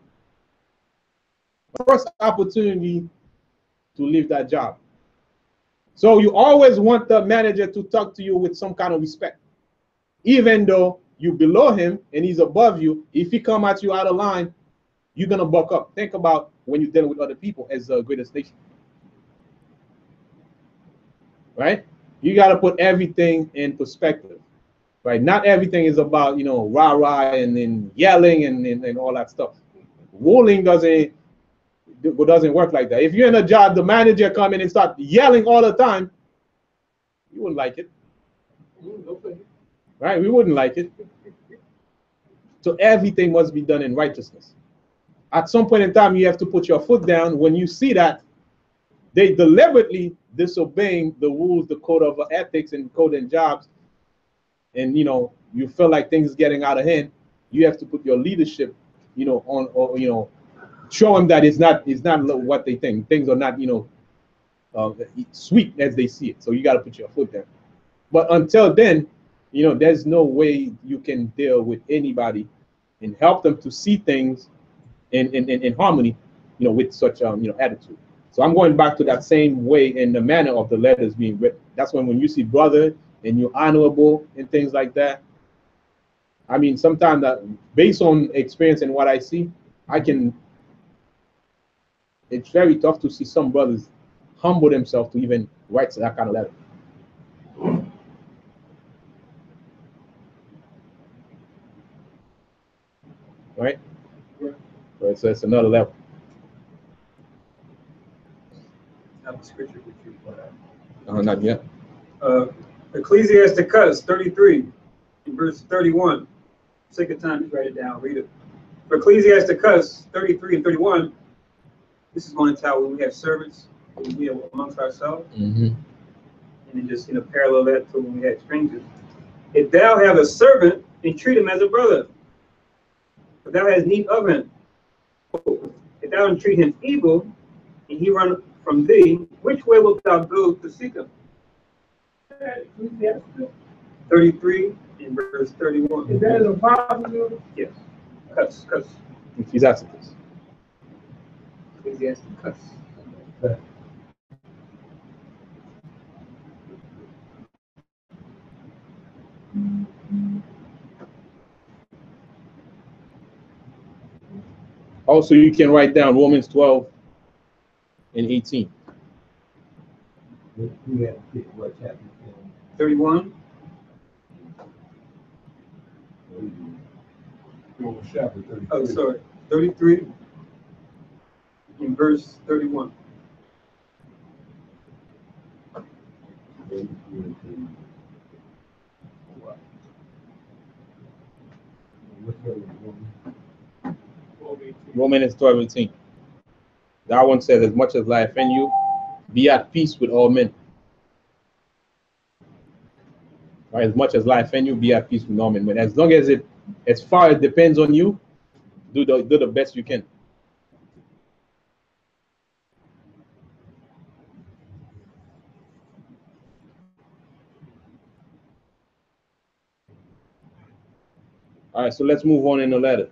First opportunity to leave that job. So you always want the manager to talk to you with some kind of respect. Even though you below him and he's above you, if he come at you out of line, you're gonna buck up. Think about when you're dealing with other people as the greatest nation. Right? You gotta put everything in perspective. Right? Not everything is about, rah-rah and yelling and all that stuff. Ruling doesn't work like that. If you're in a job, the manager come in and start yelling all the time, you wouldn't like it. Right? We wouldn't like it. So everything must be done in righteousness. At some point in time, you have to put your foot down when you see that they deliberately disobeying the rules, the code of ethics and code and jobs, and you feel like things getting out of hand. You have to put your leadership, on, or show them that it's not what they think. Things are not, sweet as they see it. So you got to put your foot down. But until then, there's no way you can deal with anybody and help them to see things in harmony, with such attitude. So I'm going back to that same way in the manner of the letters being written. That's when you see brother and you're honorable and things like that. I mean, sometimes that based on experience and what I see, I can it's very tough to see some brothers humble themselves to even write that kind of letter. Right? Right, so it's another level. I have a scripture with you. Not yet. Ecclesiasticus 33, in verse 31. Take your time to write it down, read it. For Ecclesiasticus 33 and 31, this is going to tell when we have servants, when we are amongst ourselves, and then just parallel that to when we had strangers. If thou have a servant, entreat him as a brother, but thou hast need of him. If thou entreat him evil, and he run from thee, which way wilt thou go to seek him? 33 and verse 31. Is that a positive? Yes. Cuss. Ecclesiasticus. Ecclesiasticus. Also, you can write down Romans 12 and 18. We have to pick what chapter. 31. Chapter 33. Oh, sorry. 33 in verse 31. Romans 12 and 18. That one says, as much as life in you, be at peace with all men. Right? As much as life in you, be at peace with all men. But as long as as far as it depends on you, do the best you can. All right, so let's move on in the letter.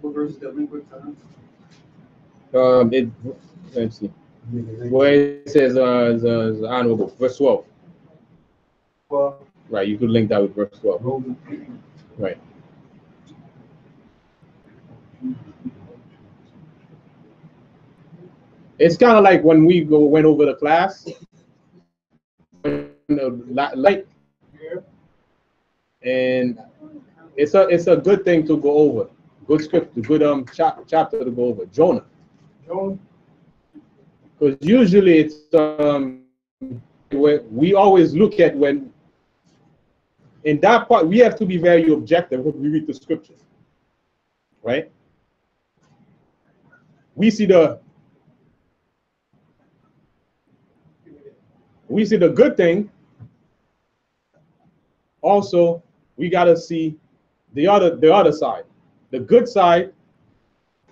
What verse is that link with? Let's see. Where it says is honorable, verse 12. Well, Right, you could link that with verse 12. Right. It's kind of like when we went over the class, like, and it's a good thing to go over. Good script, good chapter to go over. Jonah. Because usually it's where we always look at when in that part we have to be very objective when we read the scriptures, right? We see the good thing. Also, we gotta see the other side, the good side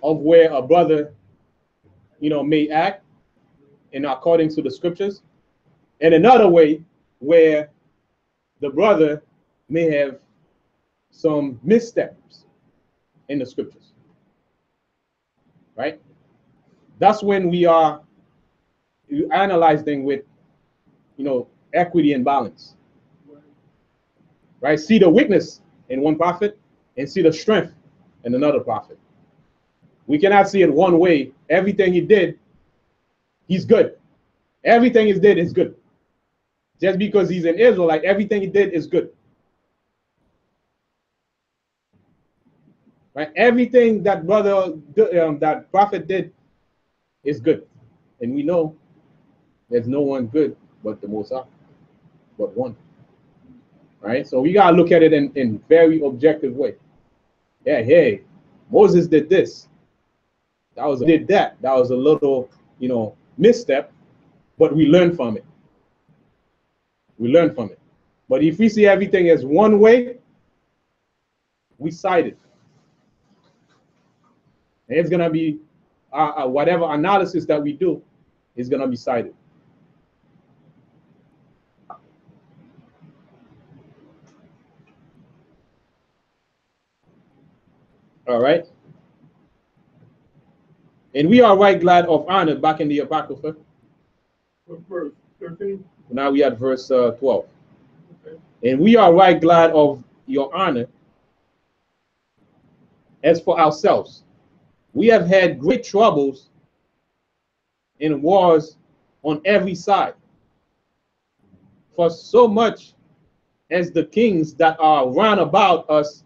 of where a brother, may act in according to the scriptures, and another way where the brother may have some missteps in the scriptures, right? That's when we analyze things with, equity and balance, right? See the weakness in one prophet and see the strength in another prophet. We cannot see it one way. Everything he did, he's good. Everything he did is good. Just because he's an Israelite, everything he did is good. Right? Everything that that prophet did is good. And we know there's no one good but the Most High, but one. Right? So we gotta look at it in very objective way. Yeah, hey, Moses did this. Did that. That was a little, misstep, but we learn from it. We learn from it. But if we see everything as one way, we side it. And it's gonna be whatever analysis that we do is gonna be sided. All right. And we are right glad of honor back in the Apocrypha. What verse? 13? Now we at verse 12. Okay. And we are right glad of your honor. As for ourselves, we have had great troubles in wars on every side. For so much as the kings that are round about us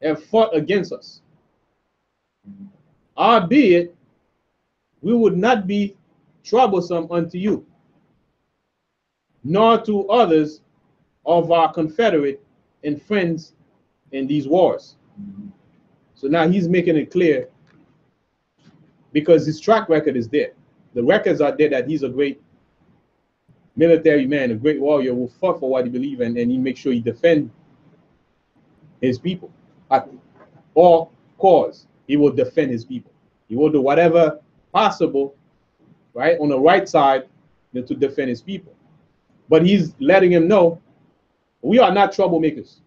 have fought against us. Albeit, we would not be troublesome unto you, nor to others of our confederate and friends in these wars. So now he's making it clear, because his track record is there. The records are there that he's a great military man, a great warrior who fought for what he believed in, and he makes sure he defend his people at all costs. He will defend his people. He will do whatever possible, right, on the right side, to defend his people. But he's letting him know, we are not troublemakers,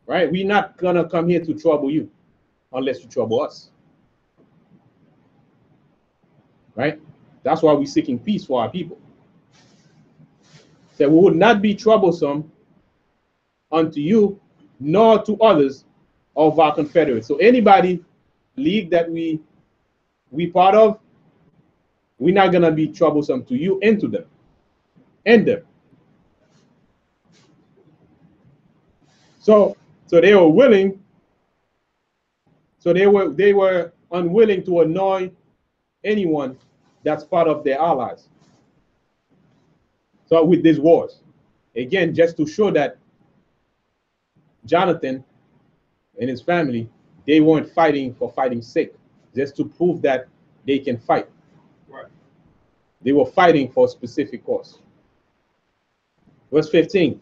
right? We're not gonna come here to trouble you unless you trouble us, right? That's why we're seeking peace for our people. That we would not be troublesome unto you, nor to others of our confederates. So anybody league that we part of, we're not gonna be troublesome to you and to them, and them. So they were willing. So they were unwilling to annoy anyone that's part of their allies. So with these wars, again, just to show that Jonathan and his family, they weren't fighting for fighting's sake, just to prove that they can fight. Right. They were fighting for a specific cause. Verse 15.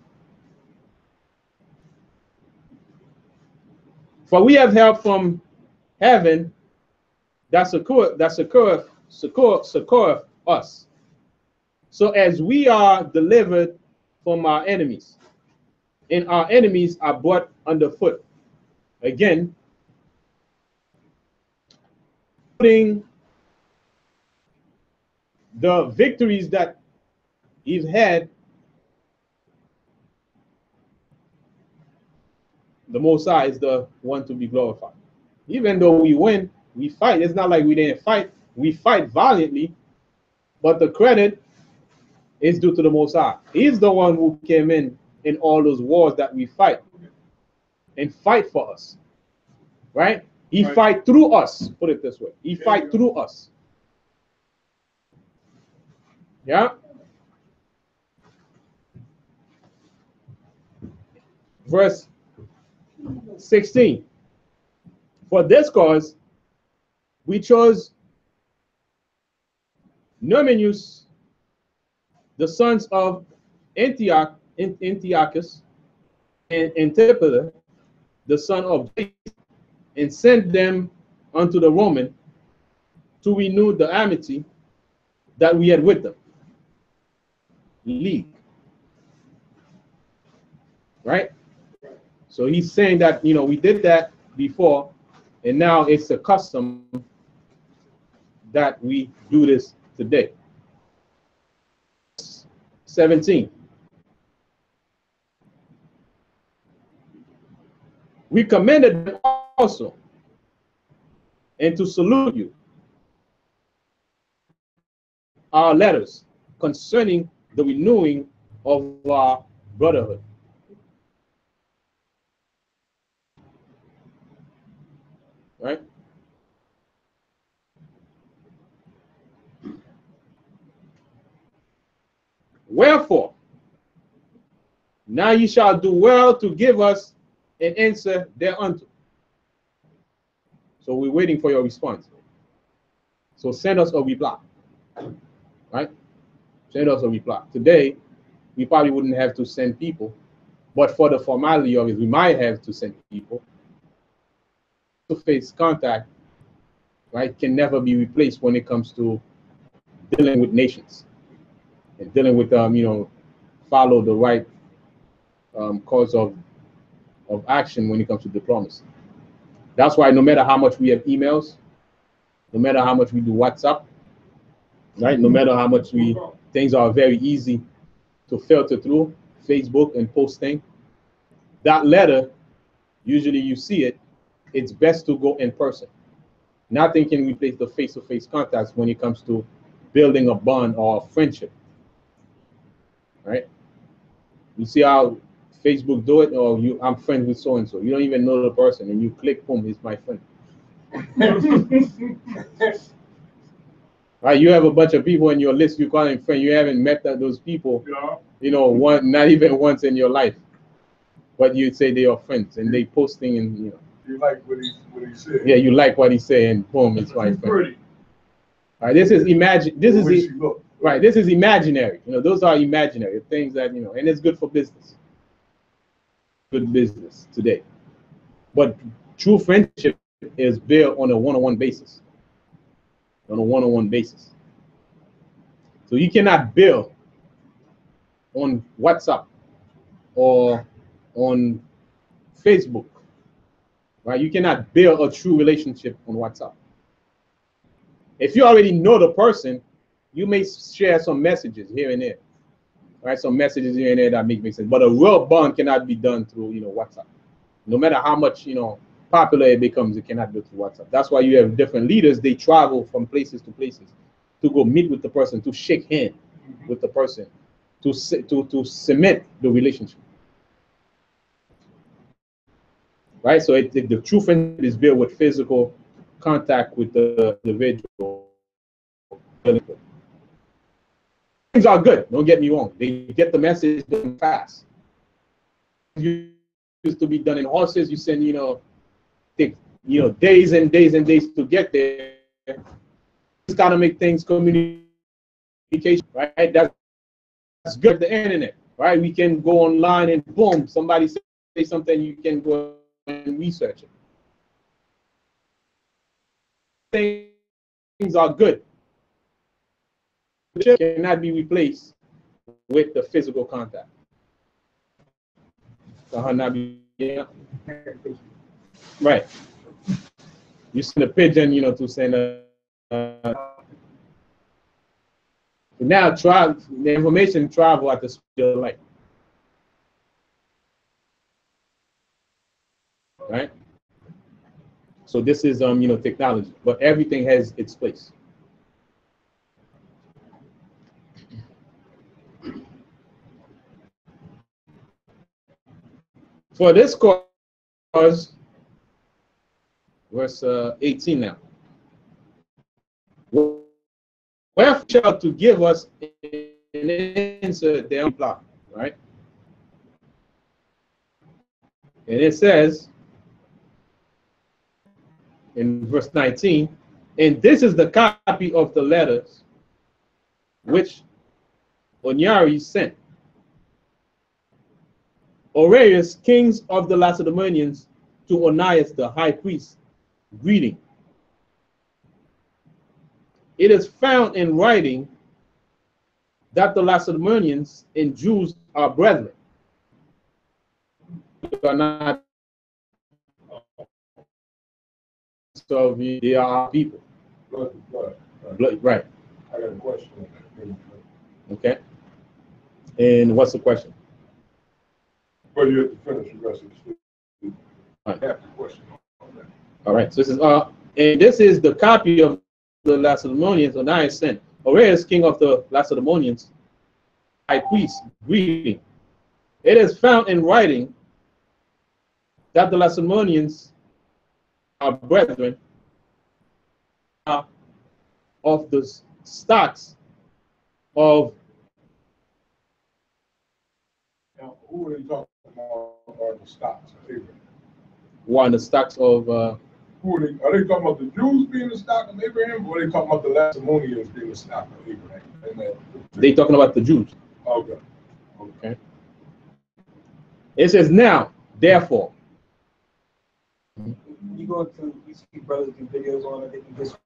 For we have help from heaven that succoureth us, so as we are delivered from our enemies, and our enemies are brought underfoot. Again, putting the victories that he's had, the Most High is the one to be glorified. Even though we win, we fight. It's not like we didn't fight. We fight valiantly, but the credit is due to the Most High. He's the one who came in all those wars that we fight and fight for us, right? He Right. fight through us. Put it this way: he fight through us. Yeah. Verse 16. For this cause we chose Numinus, the sons of Antiochus, and Antipater, the son of Jason, and sent them unto the Roman to renew the amity that we had with them. League. Right? So he's saying that, we did that before, and now it's a custom that we do this today. 17. We commended them also, and to salute you, our letters concerning the renewing of our brotherhood. Right? Wherefore, now ye shall do well to give us an answer thereunto. So we're waiting for your response. So send us a reply. Right? Send us a reply. Today, we probably wouldn't have to send people, but for the formality of it, we might have to send people. Face-to-face contact, right, can never be replaced when it comes to dealing with nations and dealing with follow the right course of action when it comes to diplomacy. That's why no matter how much we have emails, no matter how much we do WhatsApp, right, no matter how much things are very easy to filter through. Facebook and posting, that letter, usually you see it, it's best to go in person. Nothing can replace the face-to-face contacts when it comes to building a bond or a friendship, right? You see how Facebook do it, or I'm friends with so-and-so. You don't even know the person, and you click, boom, he's my friend. Right? You have a bunch of people in your list, you call them friend. You haven't met those people, you know, not even once in your life. But you say they are friends, and they posting, and you know. You like what he said. Yeah, you like what he's saying, boom, it's my friend. Pretty. All right, this is The way she look. right. This is imaginary. You know, those are imaginary things that, you know, and it's good for business. Good business today. But true friendship is built on a one-on-one basis. On a one-on-one basis. So you cannot build on WhatsApp or on Facebook. Right? You cannot build a true relationship on WhatsApp. If you already know the person, you may share some messages here and there. Right? Some messages here and there that make sense. But a real bond cannot be done through, you know, WhatsApp. No matter how much, you know, popular it becomes, it cannot go through WhatsApp. That's why you have different leaders. They travel from places to places to go meet with the person, to shake hands with the person, to cement the relationship. Right? So the true friendship is built with physical contact with the individual. Things are good, don't get me wrong. They get the message done fast. You used to be done in horses, you send, you know, take, you know, days and days and days to get there. Just gotta make things communication, right? That's good. The internet, right? We can go online and boom, somebody say something, you can go and research it. Things are good. It cannot be replaced with the physical contact. Yeah. Right. You send a pigeon, you know, to send a. Now, the information travel at the speed of light. Right. So this is you know, technology, but everything has its place. For this cause, verse 18 now. Wherefore to give us an answer their plot, right? And it says in verse 19, and this is the copy of the letters which Onyari sent. Arius, kings of the Lacedaemonians, to Onias the high priest, greeting. It is found in writing that the Lacedaemonians and Jews are brethren. They are not, so they are people. Right. I got a question. Okay. And what's the question? Well, you have to finish the rest of the story. All right. I have the question on that. All right. So this is and this is the copy of the Lacedaemonians Onias sent. Arius, king of the Lacedaemonians, high priest, greeting. It is found in writing that the Lacedaemonians are brethren of the stocks of. Now, who are they talking about are the stocks of Abraham? One, the stocks of. Who are they talking about the Jews being the stock of Abraham, or are they talking about the Lacedaemonians being the stock of Abraham? Amen. They talking about the Jews. Okay. Okay. It says now, therefore. You go to, you see brothers do videos on it, they can just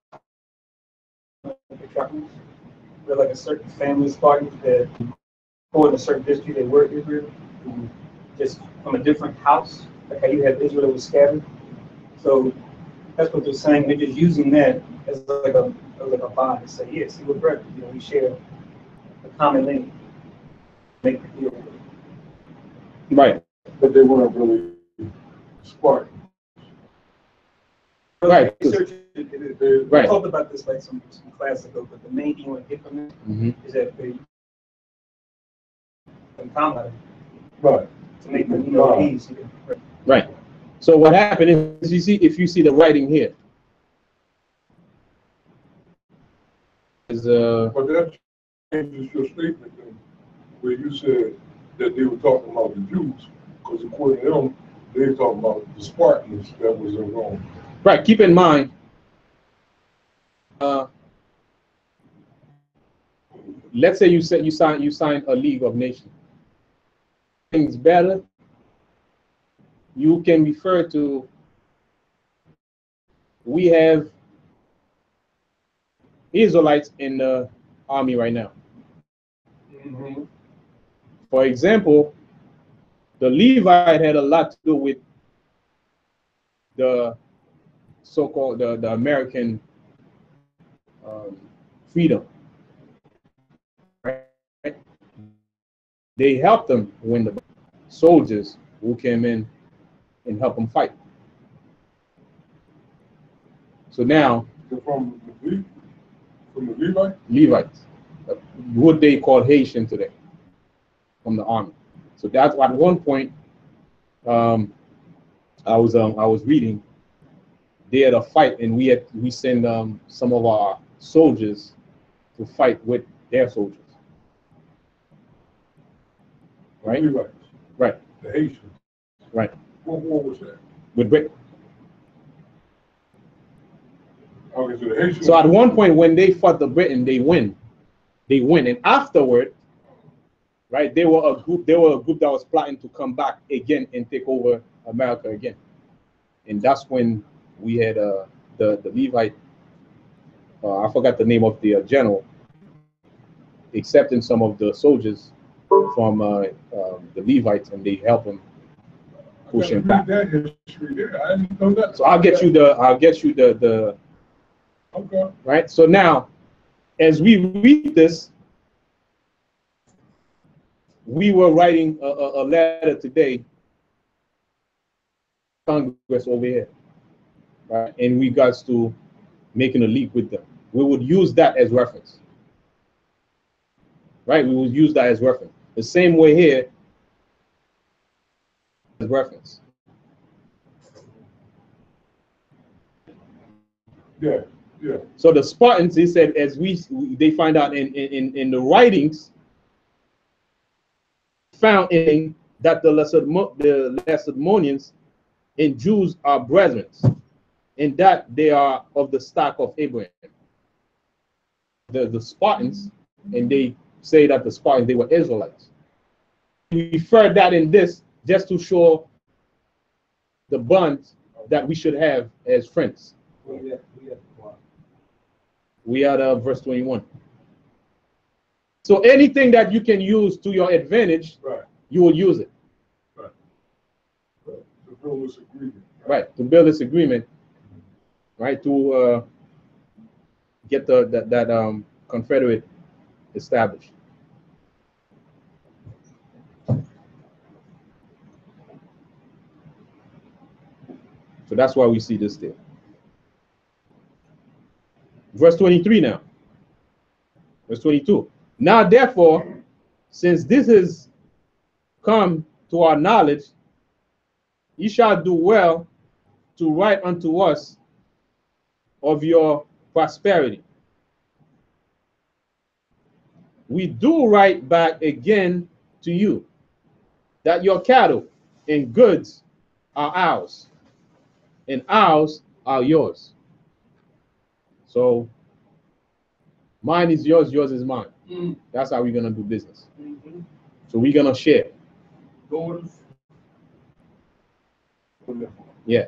they're like a certain family starting that go in a certain district they were Israel, just from a different house, like how you have Israel that was scattered. So that's what they're saying. They're just using that as like a bond to say, yeah, see, we're brothers. You know, we share a common name. Make the deal with it. Right. but they weren't really Spartans. Right. Research it. Right. I talked about this like some class ago, but the main thing you want to get from it is that they combat Right. to make them easy. Right. So what happened is, you see, if you see the writing here, is But that changes your statement then, where you said that they were talking about the Jews, because according to them, they were talking about the Spartans that was in Rome. right. Keep in mind, let's say you sign a League of Nations. Things better, you can refer to, we have Israelites in the army right now. For example, the Levite had a lot to do with the so-called the American freedom. Right? They helped them when the soldiers who came in and helped them fight. So now, From the Levite? Levites, what they call Haitian today, from the army. So that's at one point, I was reading, they had a fight, and we send some of our soldiers to fight with their soldiers. Right? The Levites. Right. The Haitians. Right. What war was that? With Britain. Okay, so the Haitians. So at one point when they fought the Britain, they win. They win. And afterward, right, they were a group that was plotting to come back again and take over America again. And that's when we had the Levite, I forgot the name of the general, accepting some of the soldiers from the Levites, and they help him push him back. That history there. I didn't know that. So I'll get you the Okay. right. So now, as we read this, we were writing a letter today, Congress over here, right? In regards to making a league with them, we would use that as reference, right? We would use that as reference. The same way here, as reference. Yeah, yeah. So the Spartans, he said, as they find out in the writings, found in that the Lacedaemonians and Jews are brethren, and that they are of the stock of Abraham. The Spartans, and they say that the Spartans, they were Israelites. We refer that in this just to show the bond that we should have as friends. We are verse 21. So anything that you can use to your advantage, Right. you will use it. Right. To build this agreement. Right. To build this agreement, right? To get that Confederate established. So that's why we see this there. Verse 23 now. Verse 22. Now therefore, since this is come to our knowledge, ye shall do well to write unto us of your prosperity. We do write back again to you that your cattle and goods are ours, and ours are yours. So mine is yours, yours is mine. That's how we're gonna do business. So we're gonna share. Daughters. Yeah.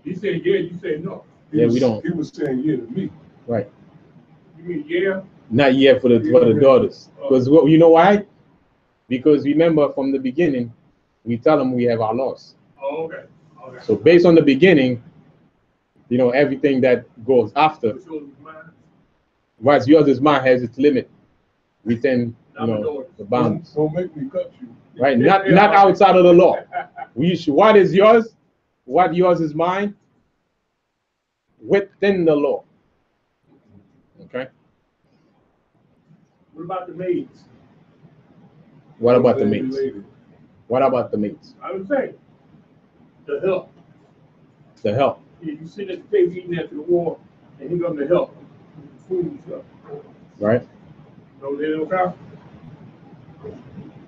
He said yeah, you said no. Yeah, we don't. He was saying yeah to me. Right. You mean yeah? Not yet for the daughters. Because you know why? Because remember from the beginning, we tell them we have our laws. Oh, okay. Okay. So based on the beginning, you know, everything that goes after, Which one was mine? what's yours is mine has its limit. within, the bounds. Don't make me cut you. Right? Not outside of the law. What is yours? What yours is mine? Within the law. Okay? What about the maids? What about the maids? What about the maids? I was saying, the help. The help. Yeah, you sit at the table eating after the war, and he comes to help. Food and stuff. Right? No, they don't count.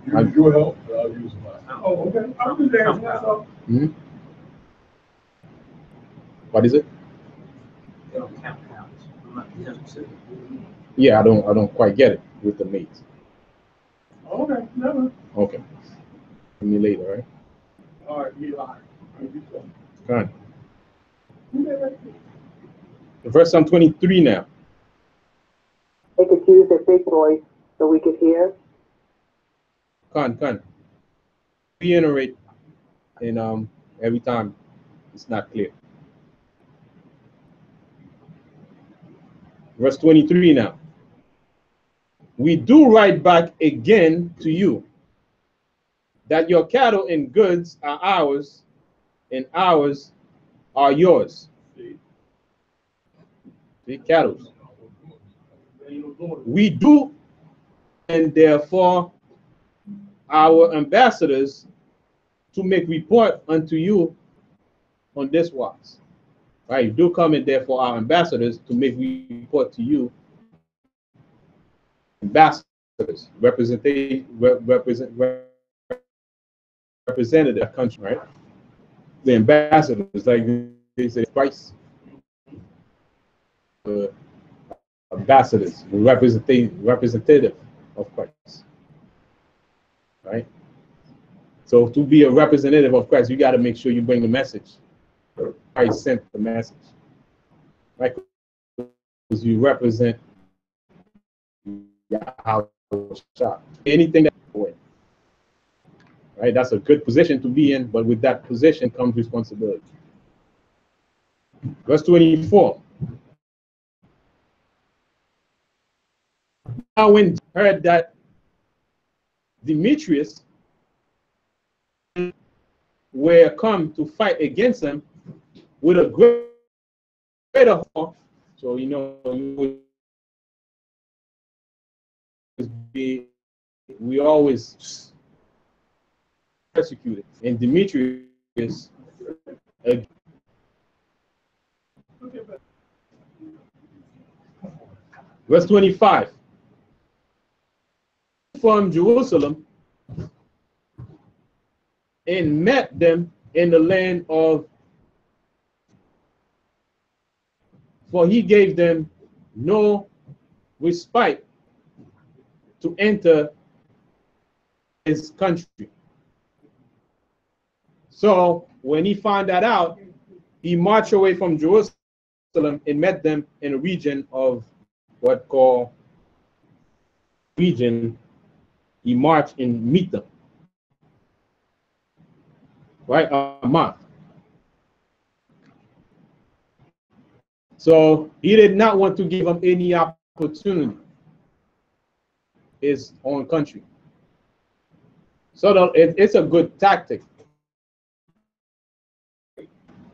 Use your help, and I'll use mine. Oh, okay. I'm just asking, that's all. Hmm? What is it? They don't count pounds. I'm not being specific. Yeah, I don't quite get it with the maids. Okay, never. Okay. See me later, right? All right, be live. Go on. Verse 23 now. They could use their big voice so we could hear. Con. Reiterate, and every time it's not clear. Verse 23 now. We do write back again to you that your cattle and goods are ours, and ours are yours. The cattle. We do, and therefore our ambassadors to make report unto you on this wise. Right? You do come, and therefore our ambassadors to make report to you. Ambassadors, representative country, right? The ambassadors, like they say, Christ. The ambassadors, the representative of Christ, right? So to be a representative of Christ, you got to make sure you bring the message. Christ sent the message, right? Because you represent Yahweh. Anything that way, right? That's a good position to be in, but with that position comes responsibility. Verse 24. Now when heard that Demetrius were come to fight against him with a greater force, so we always persecuted, and Demetrius verse 25. From Jerusalem and met them in the land of, for he gave them no respite to enter his country. So when he found that out, he marched away from Jerusalem and met them in a region of what called region. He marched and meet them. Right? A month. So he did not want to give them any opportunity. His own country. So it's a good tactic.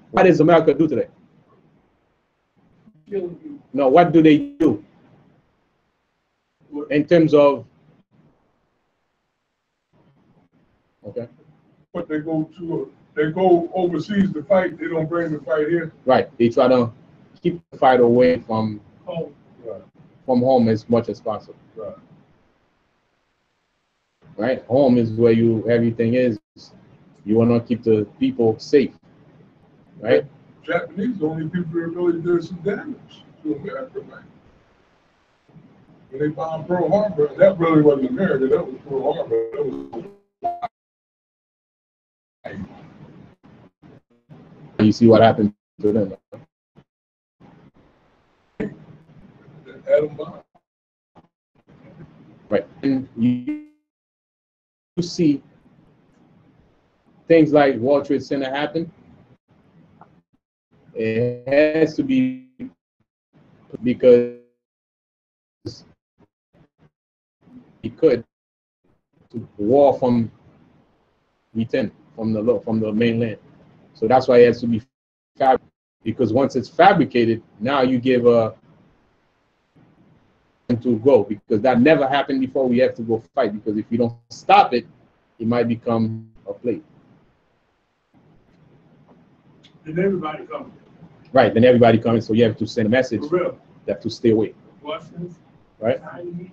What does America do today? No, what do they do? In terms of, okay. But they go overseas to fight, they don't bring the fight here. Right. They try to keep the fight away from home. Right. From home as much as possible. Right. Right? Home is where everything is. You want to keep the people safe. Right? Japanese, the only people that really did some damage to America, man. When they bombed Pearl Harbor, that really wasn't America, that was Pearl Harbor. That was... You see what happened to them. Atom bomb. Right. And you see things like World Trade Center happen. It has to be because could to war from return from the mainland. So that's why it has to be fabricated, because once it's fabricated, now you give a to go, because that never happened before. We have to go fight, because if you don't stop it, it might become a plague. And everybody comes. Right, then everybody comes, so you have to send a message For real. that to stay away. Russians, Right. Chinese.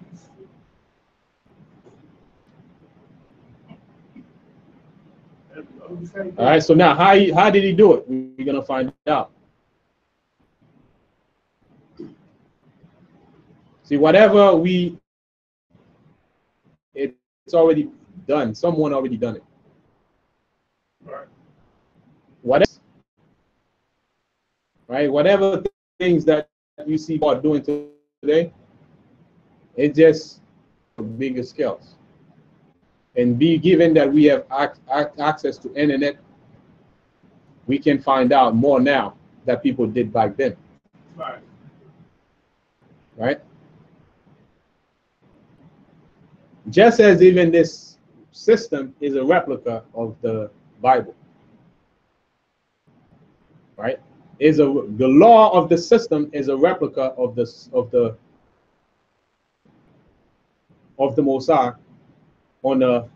All right, so now how did he do it? We're gonna find out. See, whatever it's already done. Someone already done it. Right. Whatever things that you see God doing today, it's just bigger scales. And be given that we have access to internet, we can find out more now that people did back then. Right. Right? Just as even this system is a replica of the Bible. Right? The law of the system is a replica of the Mosai on the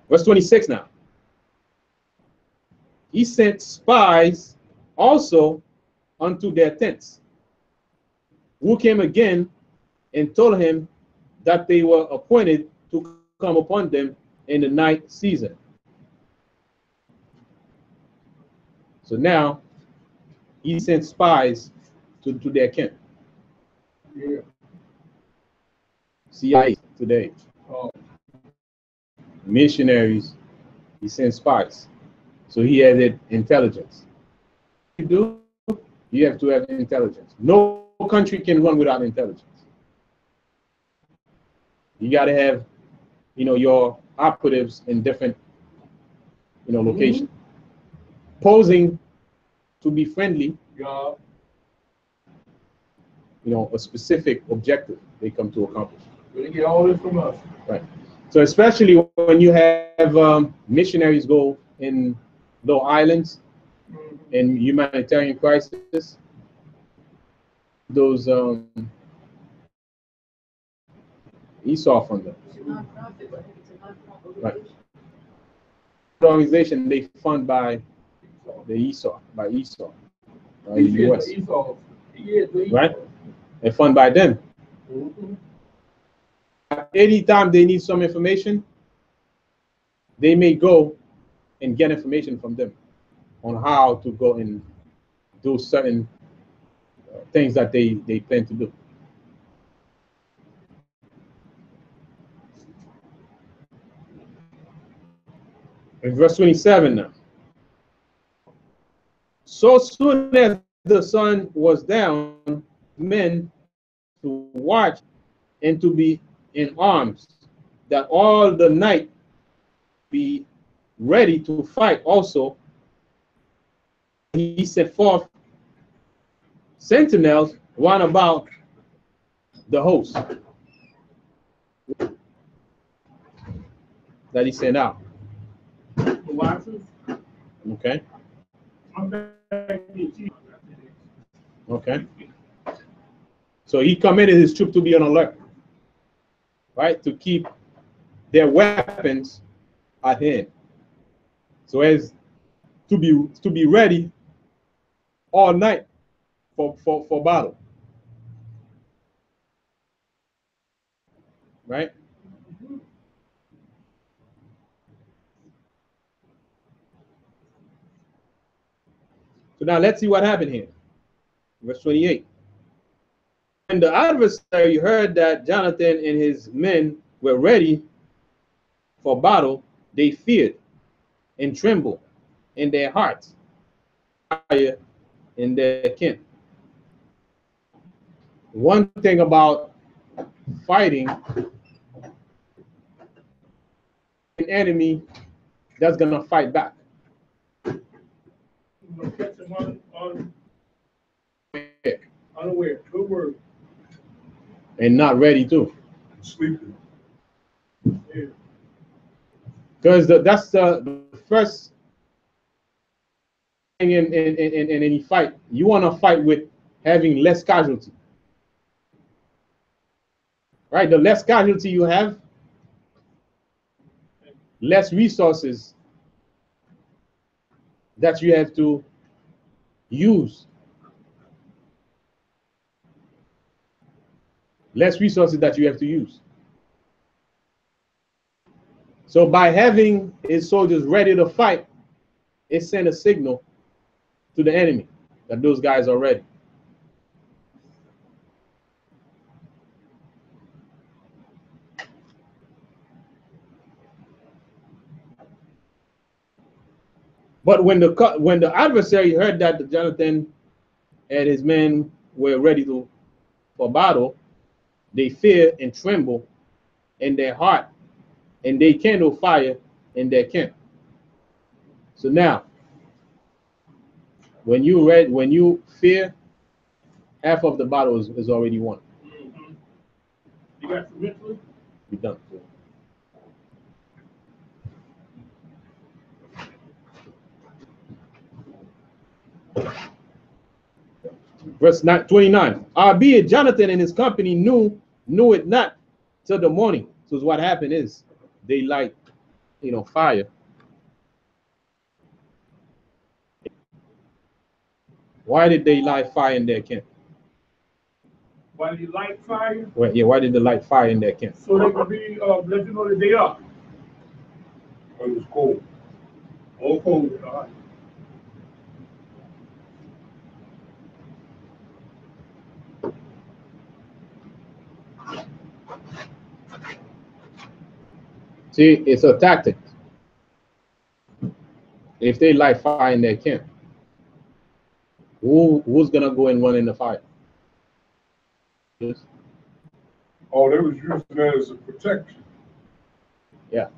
verse 26 now. He sent spies also unto their tents, who came again and told him that they were appointed to come upon them in the night season. So now he sent spies to their camp. Yeah. CIA today. Oh. Missionaries, he sent spies. So he added intelligence. You have to have intelligence. No country can run without intelligence. You got to have, your operatives in different, locations. Posing to be friendly, Yeah. A specific objective they come to accomplish. They get all this from us. Right. So especially when you have missionaries go in low islands in humanitarian crisis, those Esau funding. Right. The organization they fund by the Esau, by the US. Right? They fund by them. Anytime they need some information, they may go and get information from them on how to go and do certain things that they plan to do. In verse 27 now. So soon as the sun was down, men to watch and to be in arms, that all the night be ready to fight also. He set forth sentinels round about the host that he sent out. The watchers. Okay. Okay. So he commanded his troop to be on alert, right? To keep their weapons at hand, so as to be ready all night for battle, right? So now let's see what happened here. Verse 28. When the adversary heard that Jonathan and his men were ready for battle, they feared and trembled in their hearts, in their camp. One thing about fighting an enemy that's gonna fight back. We're gonna catch them unaware. Good word. And not ready to. Sleeping. Yeah. Because that's the first thing in any fight. You want to fight with having less casualty. Right? The less casualty you have, less resources that you have to use. Less resources that you have to use. So by having his soldiers ready to fight, it sent a signal to the enemy that those guys are ready. But when the adversary heard that Jonathan and his men were ready for battle, they fear and tremble in their heart, and they kindle fire in their camp. So now, when you fear, half of the battle is already won. Mm-hmm. You got some mentally? We're done. Verse 29. Albeit Jonathan and his company knew it not till the morning. So what happened is they light, fire. Why did they light fire in their camp? Why do you light fire? Well, yeah, why did they light fire in their camp? So they can be let you know that they are. It was cold. All cold. All right. See, it's a tactic. If they light fire in their camp, who's gonna go and run in the fire? Oh, they was using that as a protection. Yeah.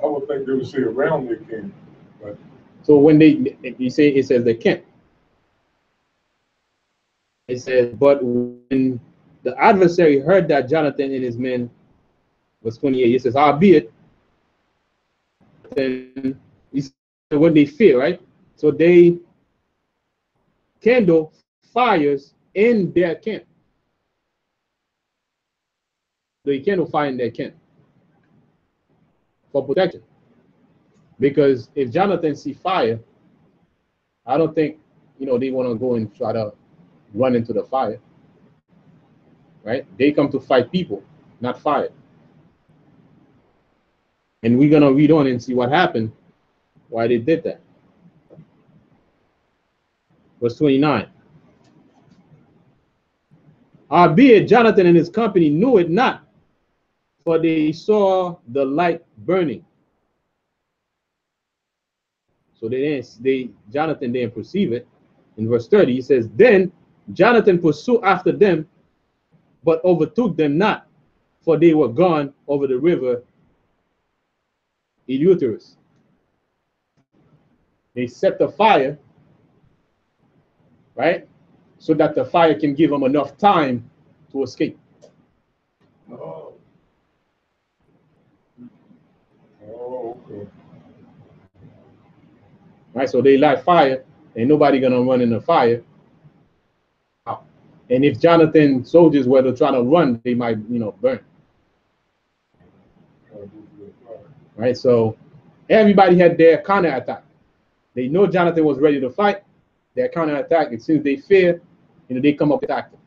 I would think they would say around their camp, but So when you say it says they can't. It says, but when the adversary heard that Jonathan and his men, verse 28, it says, albeit, then he said, when they fear, right? So they kindle fires in their camp. They kindle fire in their camp for protection. Because if Jonathan see fire, I don't think, they want to go and try to run into the fire. Right? They come to fight people, not fire. And we're going to read on and see what happened, why they did that. Verse 29. Albeit Jonathan and his company knew it not, for they saw the light burning. So Jonathan didn't perceive it. In verse 30, he says, then Jonathan pursued after them, but overtook them not, for they were gone over the river Eleuterus. They set the fire, right, so that the fire can give them enough time to escape. oh, okay. Right, so they light fire, ain't nobody gonna run in the fire. And if Jonathan soldiers were to try to run, they might, burn. Right, so everybody had their counterattack. They know Jonathan was ready to fight. Their counterattack, as soon as they fear, they come up with tactics.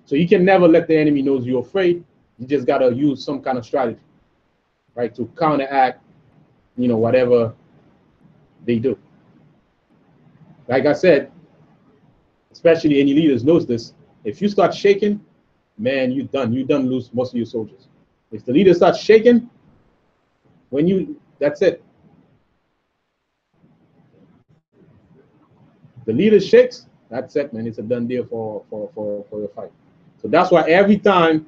So you can never let the enemy know you're afraid. You just gotta use some kind of strategy, right, to counteract, whatever they do. Like I said, especially any leaders knows this. If you start shaking, man, you done lose most of your soldiers. If the leader starts shaking, that's it. The leader shakes, that's it, man. It's a done deal for your fight. So that's why every time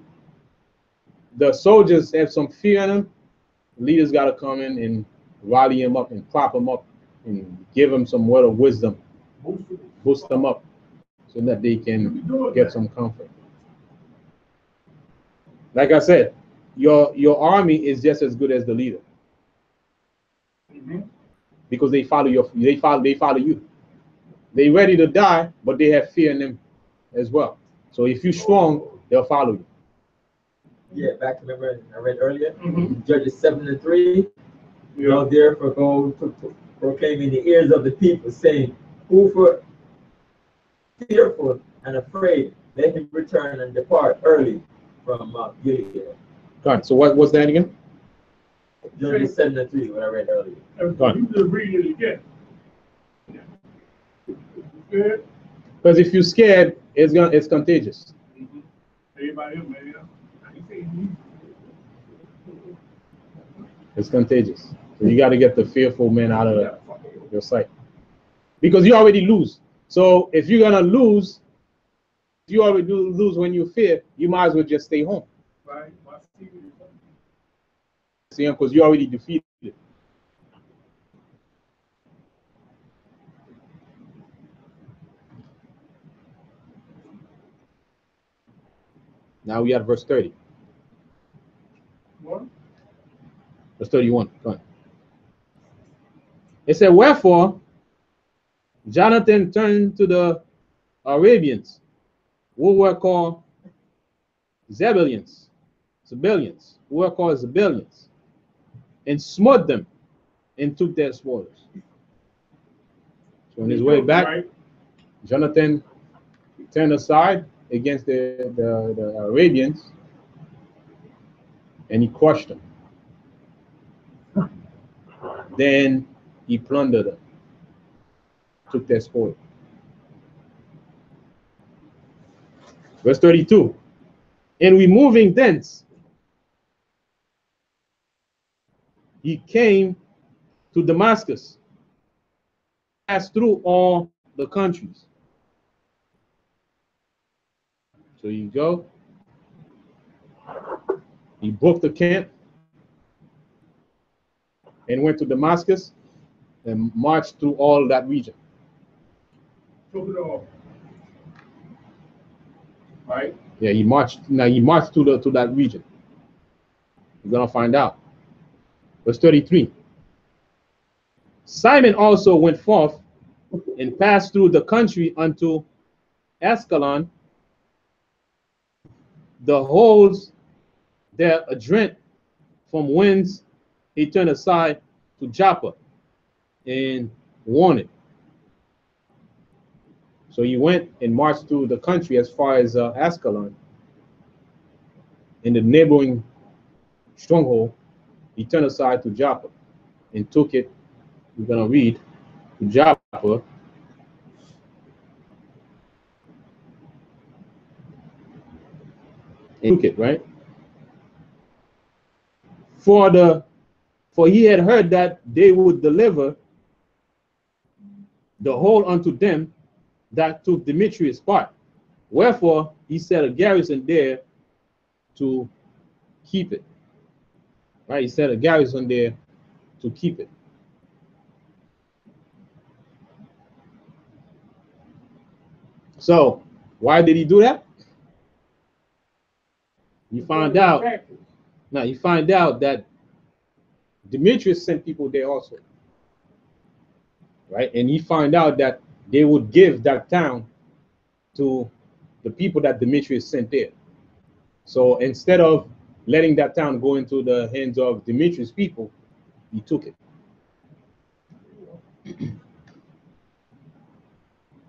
the soldiers have some fear in them, the leaders got to come in and rally them up and prop them up and give them some word of wisdom, boost them up so that they can get some comfort. Like I said, your army is just as good as the leader. Because they follow you. They ready to die, but they have fear in them as well. So if you're strong, they'll follow you. Yeah, back to remember I read earlier, Judges 7:3. Now therefore go to proclaim in the ears of the people, saying, who for fearful and afraid, let him return and depart early from Mount Gilead. God, so what was that again? Judges 7:3, what I read earlier. You just read it again. Good. Because if you're scared, it's contagious. Everybody else, man. It's contagious. So you got to get the fearful man out of your sight. Because you already lose. So if you're gonna lose, you already lose when you fear, you might as well just stay home. Right. See, because you already defeated. Now we are at verse 30. What? Verse 31. Go on. It said, wherefore Jonathan turned to the Arabians, who were called Zebullians, who were called Zebullians, and smote them and took their spoils. So on his way back, Jonathan turned aside against the Arabians, and he crushed them. Then he plundered them, took their spoil. Verse 32. And removing thence, he came to Damascus, passed through all the countries. So you go, he booked the camp and went to Damascus and marched through all that region. Took it all. Right? Yeah, he marched. Now he marched to that region. You're gonna find out. Verse 33. Simon also went forth and passed through the country unto Ascalon, the holes there adrent, from whence he turned aside to Joppa and warned it. So he went and marched through the country as far as Ascalon. In the neighboring stronghold, he turned aside to Joppa and took it. We're going to read to Joppa. And took it, right? For he had heard that they would deliver the whole unto them that took Demetrius' part. Wherefore he set a garrison there to keep it. Right? He set a garrison there to keep it. So why did he do that? You find out. Now you find out that Demetrius sent people there also. Right? And he found out that they would give that town to the people that Demetrius sent there. So instead of letting that town go into the hands of Demetrius' people, he took it.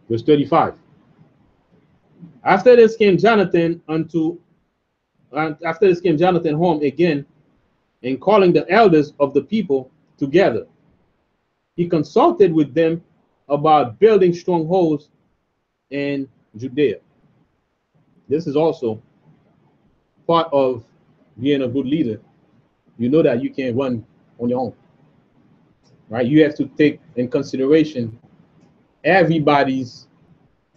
Verse 35. After this came Jonathan home again, and calling the elders of the people together, he consulted with them about building strongholds in Judea. This is also part of being a good leader. You know that you can't run on your own, right? You have to take in consideration everybody's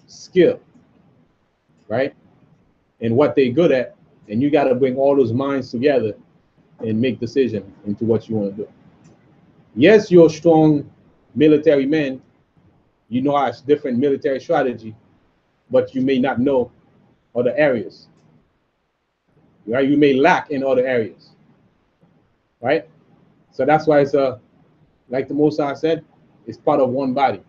skill, right? And what they're good at, and you got to bring all those minds together and make decisions into what you want to do. Yes, you're strong military men, you know how it's different military strategy, but you may not know other areas. Right? You may lack in other areas. Right? So that's why it's like the Mosai said, it's part of one body.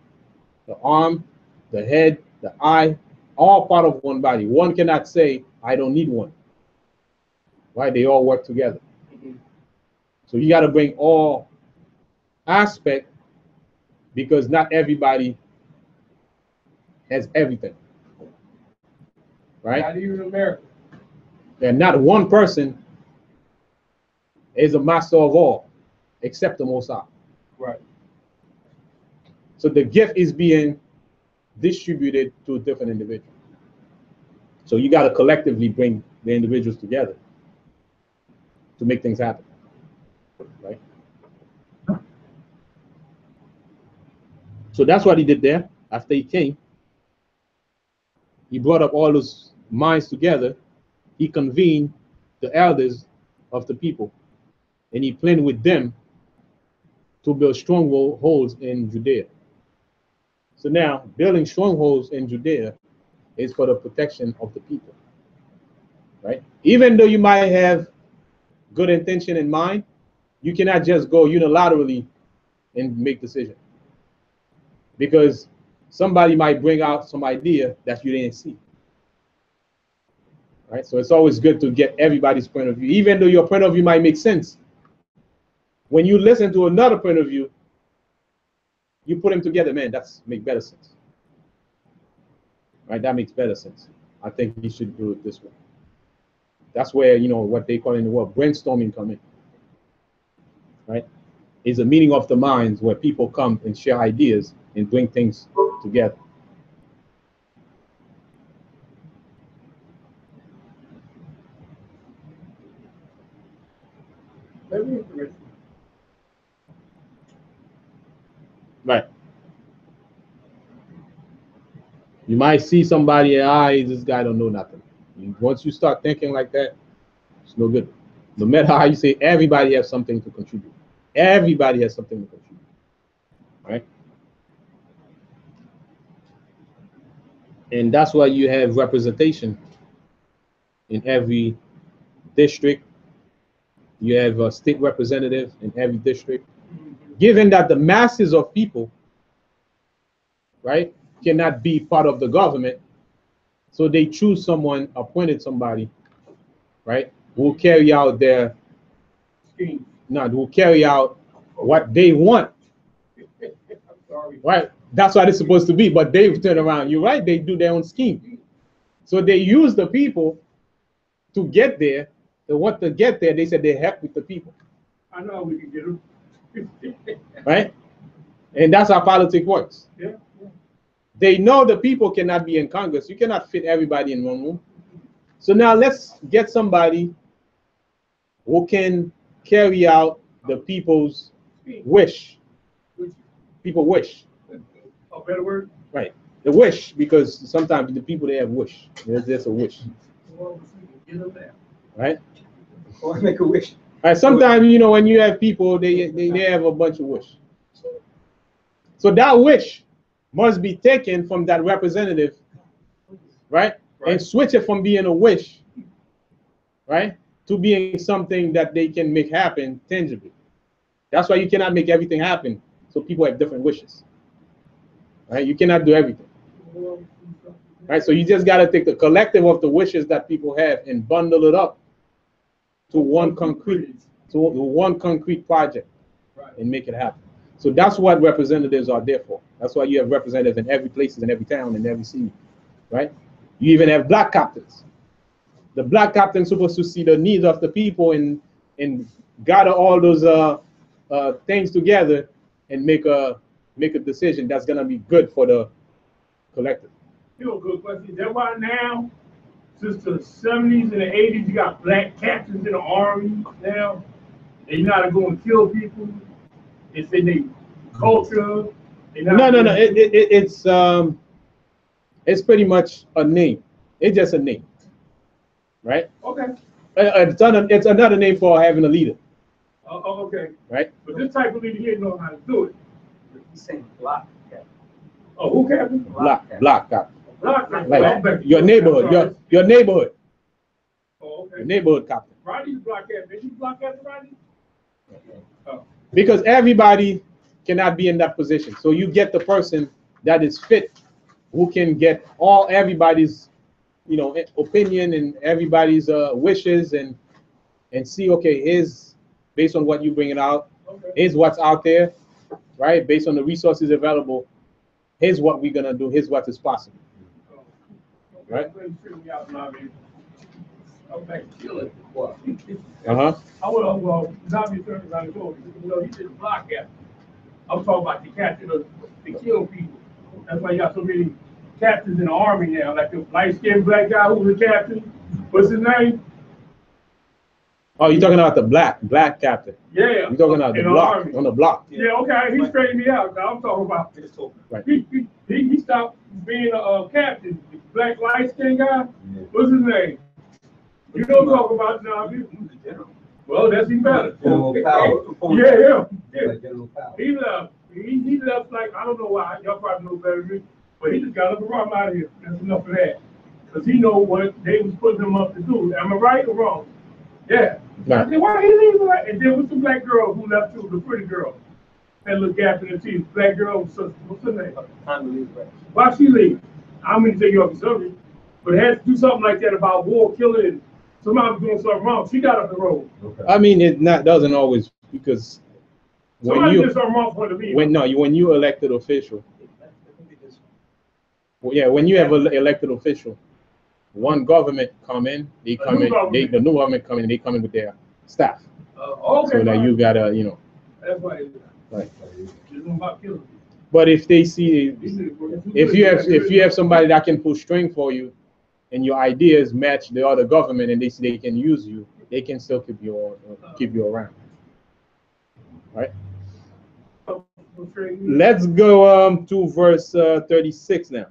The arm, the head, the eye, all part of one body. One cannot say, I don't need one. Right? They all work together. So you got to bring all aspect, because not everybody has everything. Right? Not even America. And not one person is a master of all, except the Most High. Right. So the gift is being distributed to different individuals. So you got to collectively bring the individuals together to make things happen. Right? So that's what he did there. After he came, he brought up all those minds together. He convened the elders of the people, and he planned with them to build strongholds in Judea. So now, building strongholds in Judea is for the protection of the people, right? Even though you might have good intention in mind, you cannot just go unilaterally and make decisions, because somebody might bring out some idea that you didn't see. Right? So it's always good to get everybody's point of view, even though your point of view might make sense. When you listen to another point of view, you put them together, man, that's make better sense. Right? That makes better sense. I think we should do it this way. That's where, you know, what they call in the world brainstorming come in. Right? Is a meeting of the minds where people come and share ideas and bring things together. Very interesting. Right. You might see somebody, this guy don't know nothing. Once you start thinking like that, it's no good. No matter how you say, everybody has something to contribute. Everybody has something to contribute. Right? And that's why you have representation in every district. You have a state representative in every district. Given that the masses of people, right, cannot be part of the government, so they choose someone, appointed somebody, right, who will carry out their Scheme. no, who will carry out what they want. I'm sorry. Right? That's what it's supposed to be, but they turn around. You're right, they do their own scheme. So they use the people to get there. They want to get there, they said they help with the people. I know we can get them. Right? And that's how politics works. Yeah. They know the people cannot be in Congress. You cannot fit everybody in one room. So now let's get somebody who can carry out the people's wish. People wish. A better word? Right. The wish, because sometimes the people, they have wish. There's just a wish. Well, get them there. Right? Or make a wish. Right. Sometimes, you know, when you have people, they have a bunch of wish. So that wish must be taken from that representative, right? And switch it from being a wish, right, to being something that they can make happen tangibly. That's why you cannot make everything happen. So people have different wishes, right? You cannot do everything, right? So you just got to take the collective of the wishes that people have and bundle it up to one concrete project and make it happen. So that's what representatives are there for. That's why you have representatives in every place, in every town, in every city, right? You even have black captains. The black captain's supposed to see the needs of the people and gather all those things together and make a decision that's gonna be good for the collective. You know, good question. Is that why now, since the 70s and the 80s, you got black captains in the army now? They know how to go and kill people. It's in their culture. No. It's pretty much a name. It's just a name, right? Okay. It's another name for having a leader. Okay. Right? But this type of leader here knows how to do it. He's saying block. Oh, who captain? Block captain. Block captain. Like your neighborhood, your neighborhood, Oh, okay. your neighborhood captain. Rodney's block captain. Is he block captain, Rodney? Oh. Because everybody cannot be in that position. So you get the person that is fit, who can get everybody's, opinion and everybody's wishes and see, okay, here's based on what you bringing out, here's what's out there, right? Based on the resources available, here's what we're gonna do, here's what is possible. Right? I'm back to killing. Uh-huh. I would well, zombie service I told you, he did block captain. I'm talking about the captain of to kill people. That's why you got so many captains in the army now, like the light-skinned black guy who was a captain. What's his name? Oh, you're talking about the black captain. Yeah. You're talking about the block, army. on the block. Yeah, okay, he straightened me out. Now I'm talking about this. Right. He stopped being a captain. The black light-skinned guy. What's his name? You don't talk about now. Well, that's even better. General Power. Yeah. General Power. He left. He left like, I don't know why. Y'all probably know better than me. But he just got up and run out of here. That's enough of that. Because he know what they was putting him up to do. Am I right or wrong? Yeah. Right. I said, why he leaving? And then with the black girl who left too, the pretty girl. That little gap in the teeth. Black girl, what's her name? Why she leave? I'm going to take you off the subject. But it had to do something like that about war, killing, and somebody was doing something wrong. She got up the road. Okay. I mean, it doesn't always, because when you elected official, when you have an elected official, one government come in, the new government come in, they come in with their staff. Okay. So that you gotta, That's why it is. right. It's about killing people. But if they see, if you have somebody that can pull string for you, and your ideas match the other government, and they see they can use you, they can still keep you around. Right? Let's go to verse 36 now.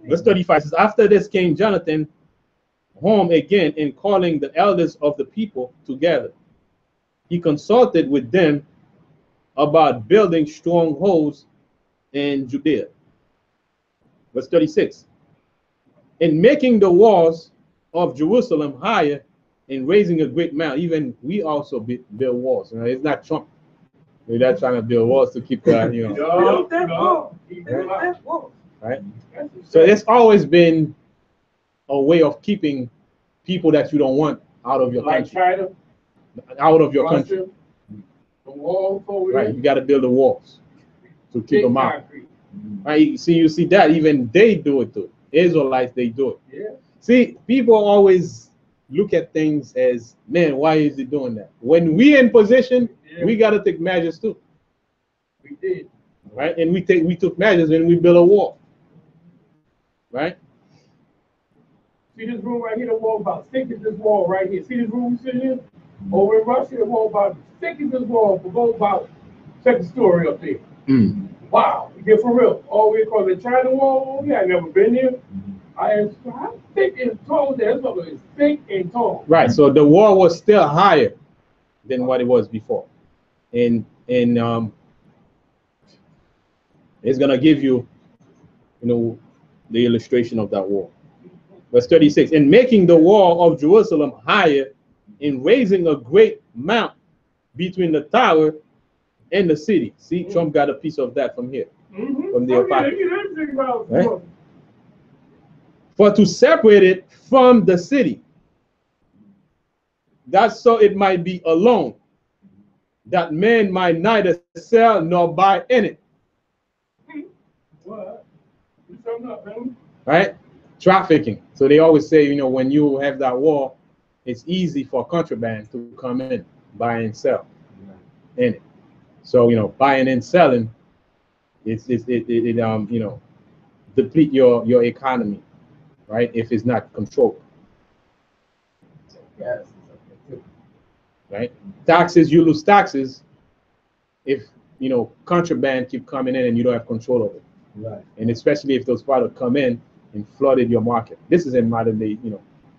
Verse 35 says, after this came Jonathan home again, and calling the elders of the people together, he consulted with them about building strongholds in Judea. Verse 36. In making the walls of Jerusalem higher and raising a great mountain. Even we also build walls. It's not Trump. We're not trying to build walls to keep that, Build that wall. Build that wall. Right? So it's always been a way of keeping people that you don't want out of your country. China, out of your Russia, country. the walls over Right? You got to build the walls to keep them out. concrete. Right? You see that even they do it too. Israelites, they do it. Yeah. See, people always look at things as, man, why is he doing that? When we in position, we got to take measures too. We did. Right? And we took measures when we built a wall. Right? See this room right here, the wall about thick as this wall right here. See this room we sit in? Over in Russia, the wall about thick as this wall, about second story up there. Mm. Wow. Yeah, for real. All the way across the China wall. Yeah, I never been there. I asked, how thick and tall is that? That something is thick and tall. Right. So the wall was still higher than what it was before. And it's gonna give you, the illustration of that wall. Verse 36. In making the wall of Jerusalem higher, in raising a great mount between the tower and the city. See, Trump got a piece of that from here. From their pocket. Right? For to separate it from the city, that so it might be alone, that men might neither sell nor buy in it. What? You something up, man? Right? Trafficking. So they always say, when you have that wall, it's easy for contraband to come in, buy and sell in it. So, buying and selling, it deplete your economy, right? If it's not controlled. Yes. Right? Taxes, you lose taxes if, contraband keep coming in and you don't have control of it. Right. And especially if those products come in and flooded your market. This is in modern day,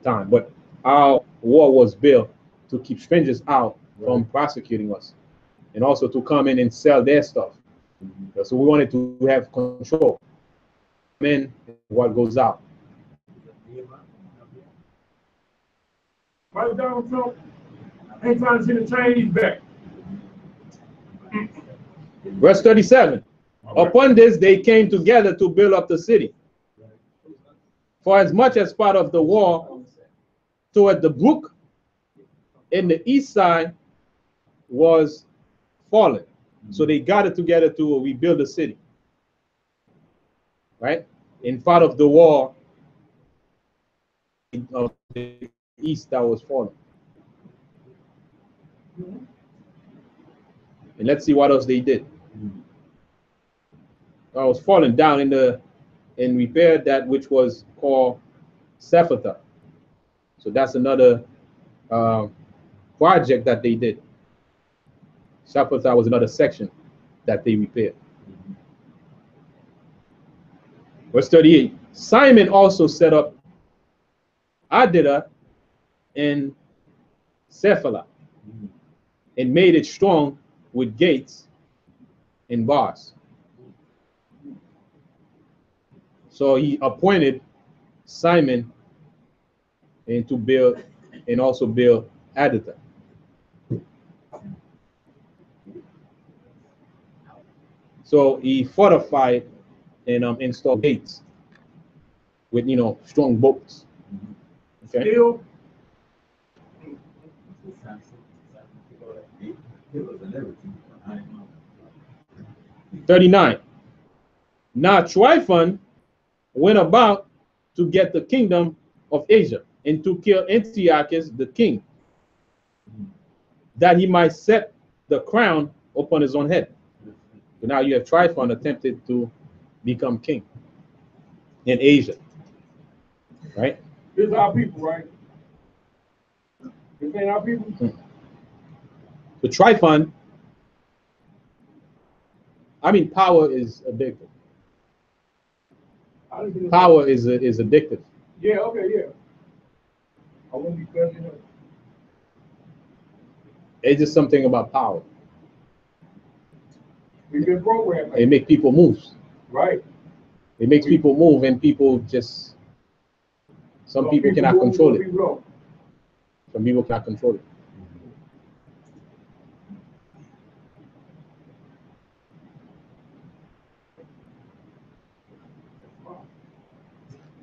time. But our war was built to keep strangers out from prosecuting us and also to come in and sell their stuff. So we wanted to have control in what goes out. Right, Donald Trump ain't trying to see the change back. Verse 37. Upon this, they came together to build up the city. For as much as part of the wall toward the brook in the east side was fallen. So they gathered together to rebuild the city. Right? In part of the wall of the east that was fallen. And let's see what else they did. I was falling down and repaired that which was called Sabbath. So that's another project that they did. Sabbath was another section that they repaired. Verse 38. Simon also set up Adida and Cephala and made it strong with gates and bars. So he appointed Simon and to build and also build Adida. So he fortified and installed gates with strong bolts. Okay. Still, 39. Now Tryphon went about to get the kingdom of Asia and to kill Antiochus the king, that he might set the crown upon his own head. So now you have Tryphon attempted to become king in Asia, right? this is our people, right? This ain't our people. So Tryphon, power is addictive. Power is addictive. Yeah, okay, yeah. I wouldn't be questioning it. It's just something about power. We've been programmed. It makes people move. Right. It makes people move, and people just some people cannot control it. Some people cannot control it.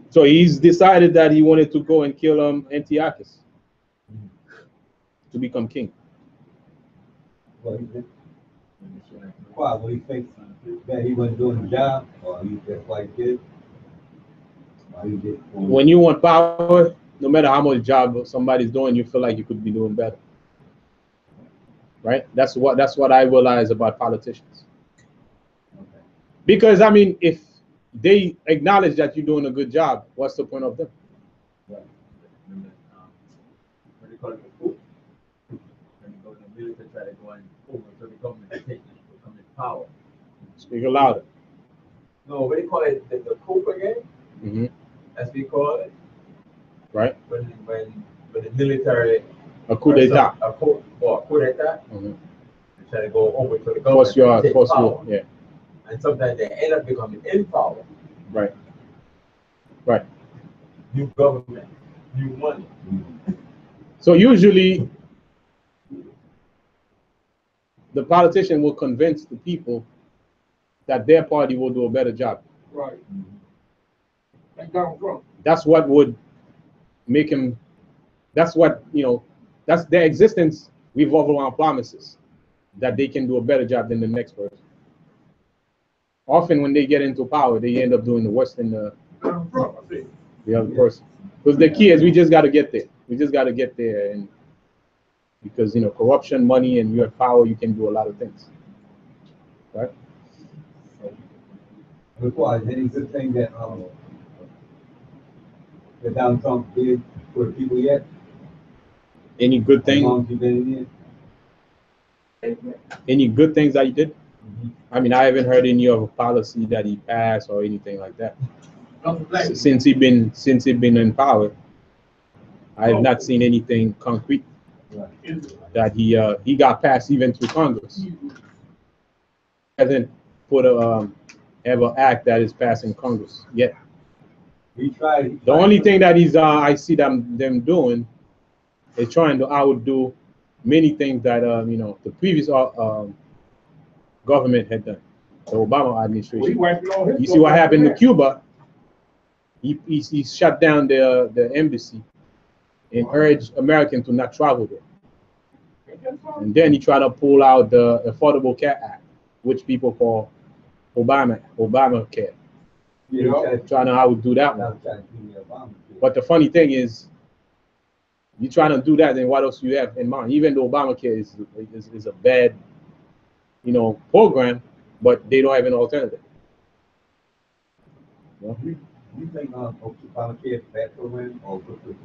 So he's decided that he wanted to go and kill Antiochus to become king. Well, he did. Why? Well, he thinks that he wasn't doing the job, or that's why he did. Why he did. When you want power, no matter how much job somebody's doing, you feel like you could be doing better. Right? That's what I realize about politicians. Okay. Because if they acknowledge that you're doing a good job, what's the point of them? Right. What they call it, a coup. When you go to the military, try to go and overthrow the government, to take power. Speak louder. No, what do you call it? The coup again? Mm-hmm. As we call it. Right. When the military. A coup d'etat. A coup d'etat. Mm-hmm. They try to go over to the government. Force you, yeah. And sometimes they end up becoming in power. Right. Right. New government, new money. So usually the politician will convince the people that their party will do a better job. Right. Like Donald Trump. That's what would make him, that's what, that's their existence revolves around promises that they can do a better job than the next person. Often when they get into power, they end up doing the worse than the other person. Because the key is we just got to get there. We just got to get there. And because, corruption, money, and you have power, you can do a lot of things. Right? Before, is any good thing that Donald Trump did for the people yet? Any good As thing? long as you've been in Any good things that he did? Mm-hmm. I haven't heard any of a policy that he passed or anything like that. Since he been in power, I have not seen anything concrete that he got passed even through Congress. Hasn't put a ever act that is passed in Congress yet. He tried. The only thing that is I see them doing is trying to outdo many things that you know, the previous government had done, the Obama administration. You see what happened to Cuba? He shut down the embassy and urged Americans to not travel there. And then he tried to pull out the Affordable Care Act, which people call Obamacare. Yeah. Trying to outdo that one. But the funny thing is, you're trying to do that, then what else you have in mind? Even though Obamacare is a bad, you know, program, but they don't have an alternative. You think Obamacare is a bad program or good for people?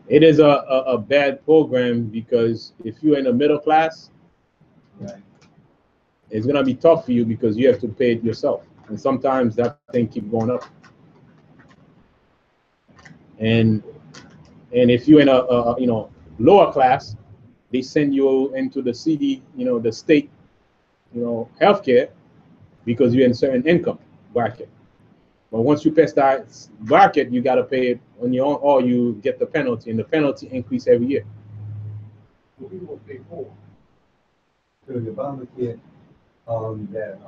It is a bad program because if you're in the middle class, Right. it's gonna be tough for you because you have to pay it yourself, and sometimes that thing keep going up. And if you're in a you know, lower class, they send you into the city, you know, the state, you know, healthcare because you're in a certain income bracket. But once you pass that bracket, you got to pay it on your own, or you get the penalty, and the penalty increase every year. So the Obamacare, that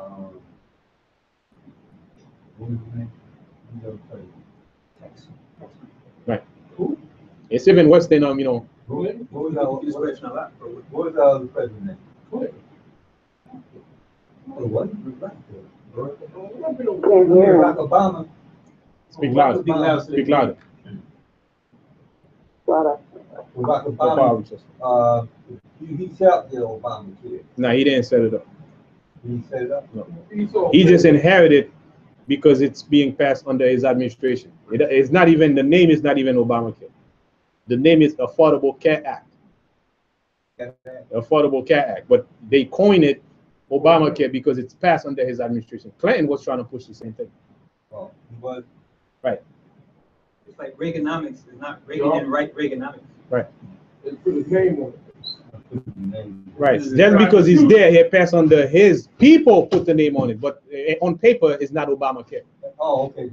what was his name? Right. It's even worse than you know. What was our This question a lot. president name? What? Can't hear Barack him. Obama. Speak louder. Speak louder. Speak louder. Louder. Barack No problem. Obama. He set up the Obamacare. No, he didn't set it up. He set it up. No. He just inherited because it's being passed under his administration. It's not even, the name is not even Obamacare. The name is Affordable Care Act. Affordable Care Act, but they coined it Obamacare because it's passed under his administration. Clinton was trying to push the same thing. Oh, but Right. It's like Reaganomics. It's not Reagan and right Reaganomics. Right. They put his name on it. Right. Just because he's there, he passed under his people put the name on it, but on paper it's not Obamacare. oh, okay.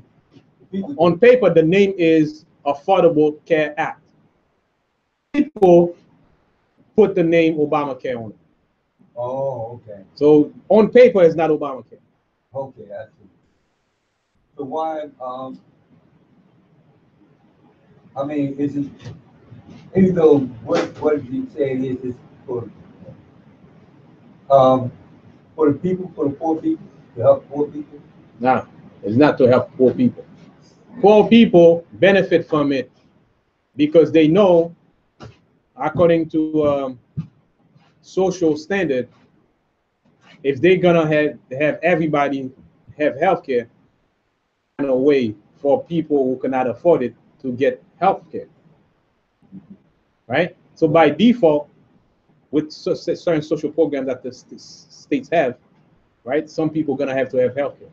On paper, the name is Affordable Care Act. People put the name Obamacare on it. Oh, okay. So on paper, it's not Obamacare. Okay, I see. So why? I mean, is it? Even though what did you say it is for the people, for the poor people, to help poor people? No, it's not to help poor people. Poor people benefit from it because they know, according to social standard, if they're gonna have everybody have healthcare, in a way for people who cannot afford it to get healthcare, right? So by default, with certain social programs that the states have, right, some people are gonna have to have healthcare,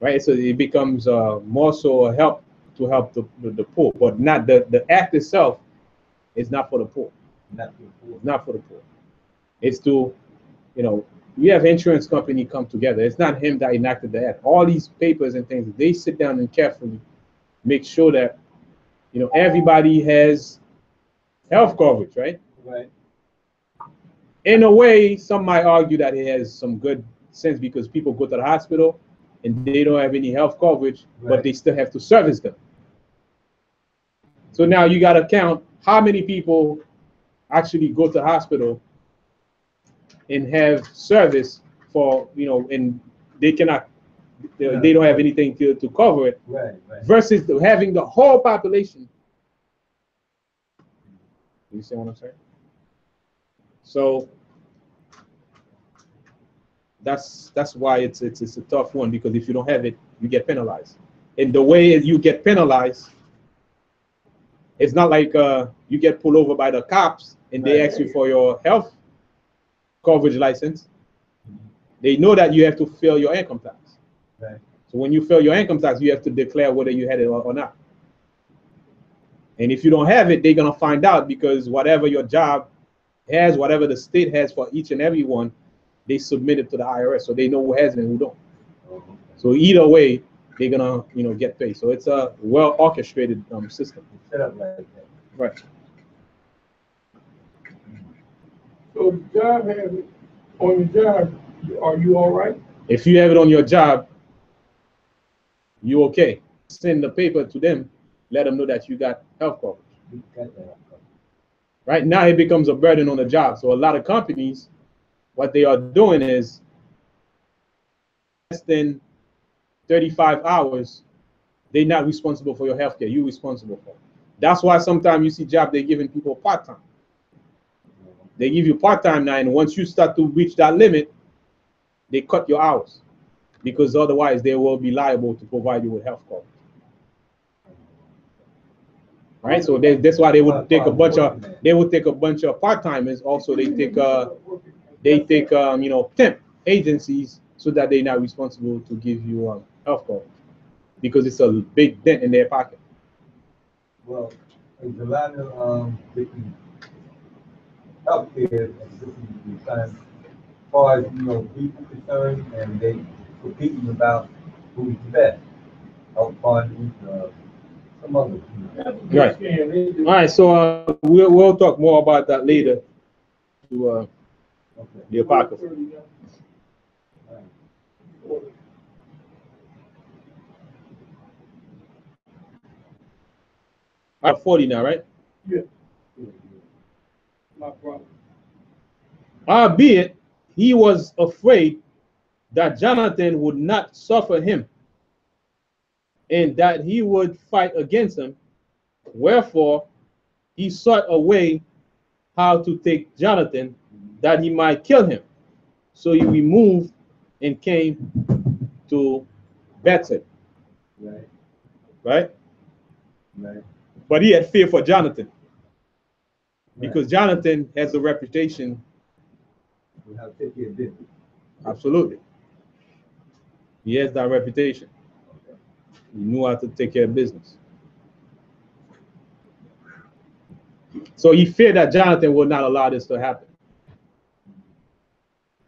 right? So it becomes more so a help to help the poor, but not the act itself is not for the poor. Not for the poor. It's not for the poor. It's to, you know, you have insurance company come together. It's not him that enacted the act. All these papers and things, they sit down and carefully make sure that, you know, everybody has health coverage, right? Right. In a way, some might argue that it has some good sense because people go to the hospital and they don't have any health coverage, Right. but they still have to service them. So now you got to count how many people actually go to the hospital and have service for, you know, and they cannot, they don't have anything to cover it, Right. Right. versus having the whole population. You see what I'm saying? So that's why it's a tough one, because if you don't have it, you get penalized. And the way you get penalized, it's not like you get pulled over by the cops and they ask you for your health coverage license. They know that you have to fill your income tax. Right. So when you fill your income tax, you have to declare whether you had it or not. And if you don't have it, they're gonna find out, because whatever your job has, whatever the state has for each and every one, they submit it to the IRS, so they know who has it and who don't. So either way, they're gonna, get paid. So it's a well orchestrated system. Set up like that. Right. So the job has it on your job, are you all right? If you have it on your job, you okay. Send the paper to them, let them know that you got health coverage. We got that. Right now, it becomes a burden on the job. So a lot of companies, what they are doing is less than 35 hours, they're not responsible for your health care. You're responsible for it. That's why sometimes you see jobs they're giving people part-time. They give you part-time now, and once you start to reach that limit, they cut your hours, because otherwise they will be liable to provide you with health coverage. Right, so that's why they would take a bunch of part-timers. Also, they take temp agencies, so that they're not responsible to give you health coverage, because it's a big dent in their pocket. Well, there's a lot of different healthcare assistance as far as people concerned, and they competing about who's the best. Health partners, some others. Right. All right. So we'll talk more about that later. To the Apocrypha. All right, 40 now, right? Yeah. My problem. Albeit he was afraid that Jonathan would not suffer him, and that he would fight against him. Wherefore he sought a way how to take Jonathan, that he might kill him. So he removed and came to Bethel. Right. Right? Right. But he had fear for Jonathan, because Jonathan has a reputation. We have to take care of business. Absolutely. He has that reputation. He knew how to take care of business. So he feared that Jonathan would not allow this to happen.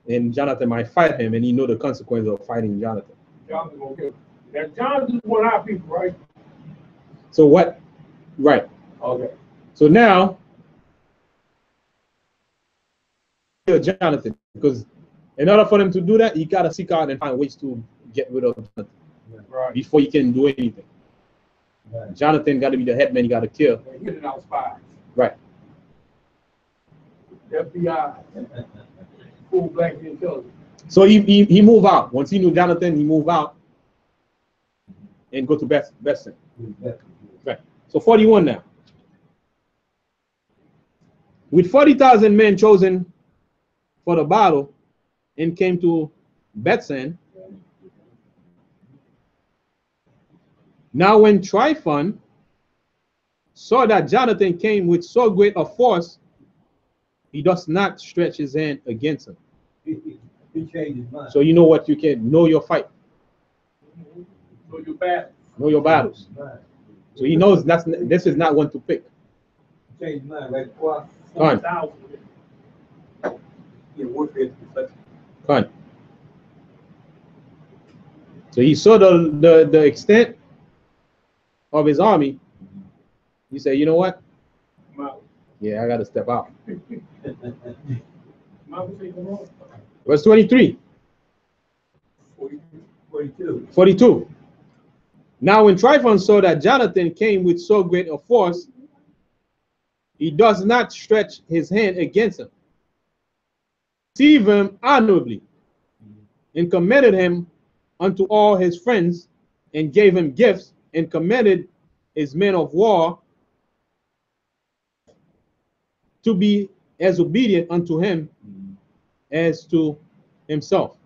And Jonathan might fight him, and he knew the consequence of fighting Jonathan. Jonathan gonna kill him. Now Jonathan's one of our people, right? So what? Right. Okay. So now, kill Jonathan, because in order for them to do that, you gotta seek out and find ways to get rid of Jonathan, Right. before you can do anything. Right. Jonathan got to be the head man. You got to kill. They're hitting out spies. Right. FBI, full black intelligence. So he moved out. Once he knew Jonathan, he moved out and go to Bethlehem. Right. So 41 now. With 40,000 men chosen for the battle, and came to Bethlehem. Now when Tryphon saw that Jonathan came with so great a force, he does not stretch his hand against him. He changed his mind. So you know what you can know your fight. So you're bad. Know your battles. Right. So he knows this is not one to pick. Changed his mind, right? Well, Come on. 1,000. Yeah, warfare is reflection. Come on. So he saw the extent of his army. He said, you know what? Yeah, I got to step out. Verse 23. 42. Now when Tryphon saw that Jonathan came with so great a force, he does not stretch his hand against him. Received him honorably, and commended him unto all his friends, and gave him gifts, and commended his men of war to be as obedient unto him as to himself.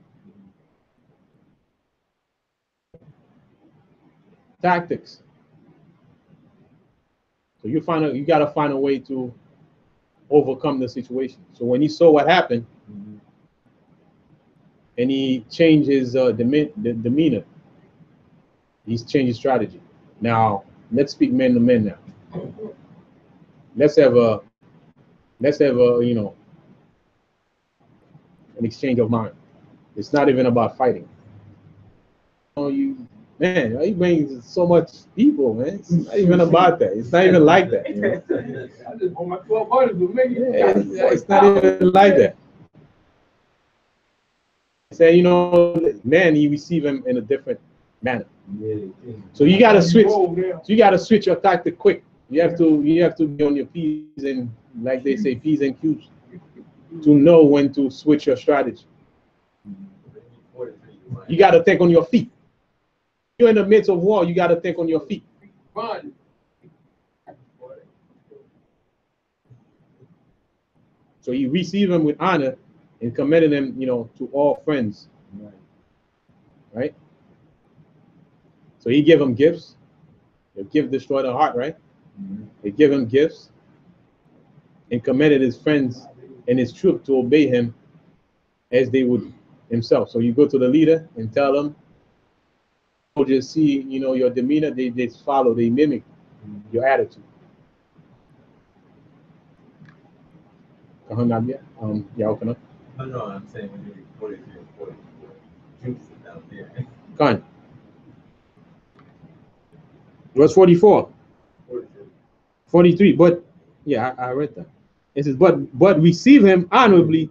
Tactics. So you got to find a way to overcome the situation. So when he saw what happened, and he changed his demeanor, he's changed his strategy. Now let's speak men to men now. let's have a you know, an exchange of mind. It's not even about fighting. Oh, man, you bring so much people, man. It's not even about that. It's not even like that. You know? I just want my 12 buddies to make it. Yeah, it's not even like that. Say, you know, man, you receive him in a different manner. So you gotta switch. So you gotta switch your tactic quick. You have to be on your P's and, like they say, P's and Q's, to know when to switch your strategy. You gotta think on your feet. You're in the midst of war. You gotta think on your feet. So you receive him with honor and commended him, you know, to all friends. Right? So he gave him gifts. The gift destroyed the heart, right? They give him gifts and commended his friends and his troop to obey him as they would himself. So you go to the leader and tell them, just see, you know, your demeanor, they follow, they mimic your attitude. Yeah, okay. No, I'm saying we need 43 and 44. Juice is down there. Con. Verse 44. 43. But yeah, I read that. It says, but receive him honorably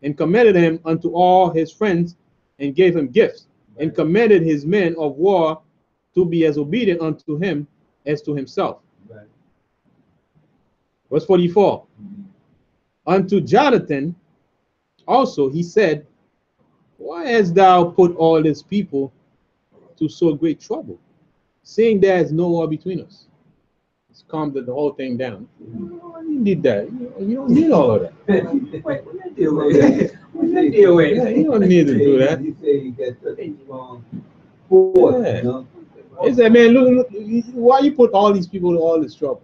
and commended him unto all his friends and gave him gifts and commended his men of war to be as obedient unto him as to himself. Verse 44. Unto Jonathan also he said, why hast thou put all this people to so great trouble, seeing there is no war between us? It's calmed the whole thing down. You need that. You don't need all of that. Wait, what that deal with? What that deal with? You don't need to do that. You say you got such a strong force, Yeah. you know? He said, man, look, why you put all these people to all this trouble?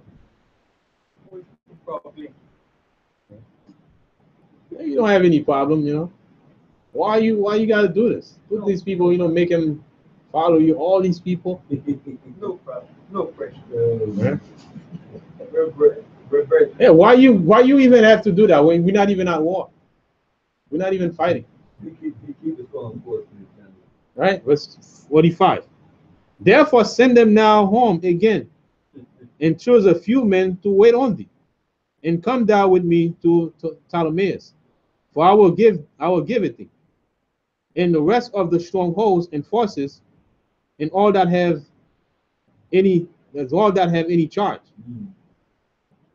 You don't have any problem, you know. Why you gotta do this? Put these people, you know, make them follow you. All these people. No problem. No pressure. Yeah. We're Yeah, why you even have to do that when we're not even at war? We're not even fighting. You keep a strong force in this family. Right? Verse 45. Therefore send them now home again, and choose a few men to wait on thee, and come down with me to Ptolemais, for I will give it thee, and the rest of the strongholds and forces, and all that have any charge.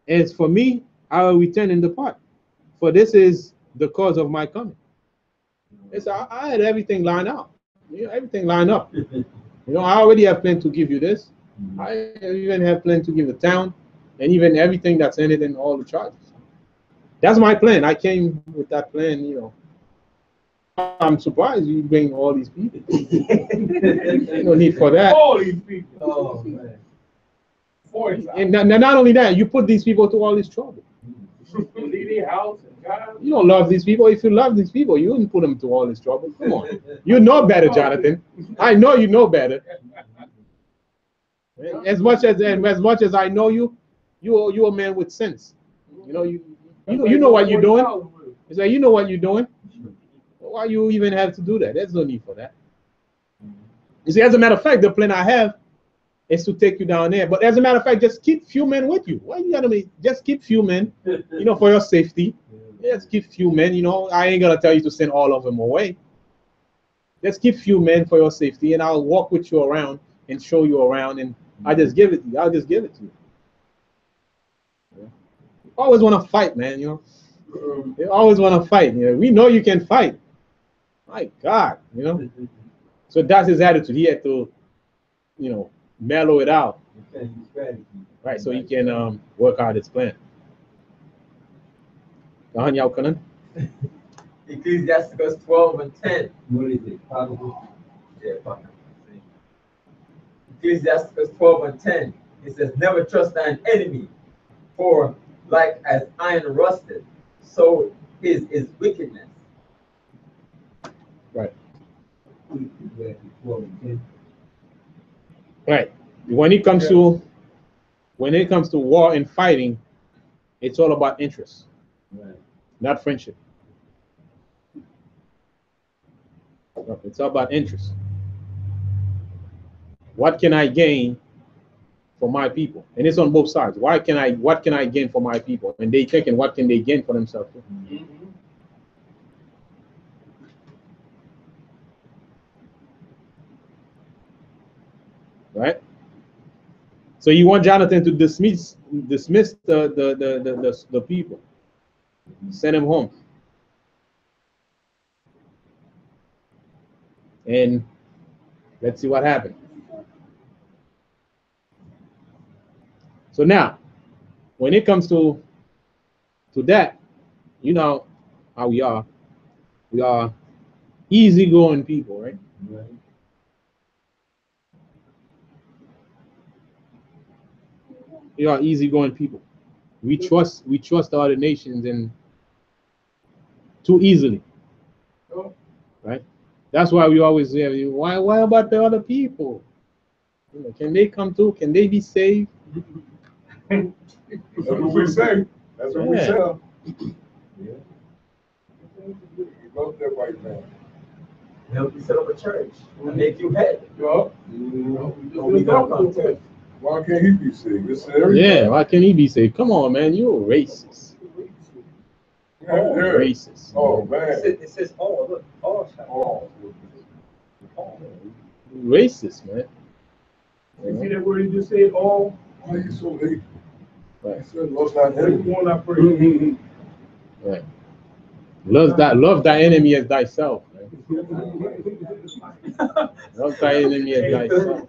As for me, I will return and depart, for this is the cause of my coming. I had everything lined out. You know, everything lined up. You know, I already have planned to give you this. I even have planned to give the town and even everything that's in it and all the charges. That's my plan. I came with that plan, you know. I'm surprised you bring all these people. There's no need for that. All these people. Oh, man. 40. And not only that, you put these people to all this trouble. Leave their house and God. You don't love these people. If you love these people, you wouldn't put them to all this trouble. Come on. You know better, Jonathan. I know you know better. As much as I know you, you're a man with sense. You know, you know what you're doing. It's like you know what you're doing. Why you even have to do that? There's no need for that. You see, as a matter of fact, the plan I have is to take you down there. But as a matter of fact, just keep few men with you. Why you gotta be? Just keep few men, you know, for your safety. Just keep few men. You know, I ain't gonna tell you to send all of them away. Just keep few men for your safety, and I'll walk with you around and show you around, and I just give it to you. I'll just give it to you. You always want to fight, man. You know, you always want to fight. You know, we know you can fight. My God, you know. So that's his attitude. He had to, you know, mellow it out, right? So he can work out his plan. Ecclesiasticus 12 and 10. What is it? Probably. Yeah, fine. Ecclesiasticus 12 and 10. It says, never trust thine enemy, for like as iron rusted, so is wickedness. Right. Right. When it comes to war and fighting, It's all about interest, Right. not friendship. It's all about interest. What can I gain for my people? And it's on both sides. What can I gain for my people? And they thinking, what can they gain for themselves? Right? So you want Jonathan to dismiss the people, send him home, and let's see what happened. So now, when it comes to that, you know how we are. We are easygoing people, right? Right. We are easygoing people. We trust other nations and too easily, right? That's why we always say, why about the other people? You know, can they come too? Can they be saved? That's what we say. That's what we Yeah. say. Yeah. You love that right now. Help you set up a church and make you head. Yeah. We don't come to. Why can't he be saved? It's everybody. Yeah, why can't he be saved? Come on, man, you're a racist. Yeah, yeah. Racist. Oh man. It says all, look, all shall. Oh. Racist, man. You see that word he just said, all? Why you so hateful? Right. He said, "Lost not him." One I pray. Right. Love thy enemy as thyself. Right? Love thy enemy as thyself.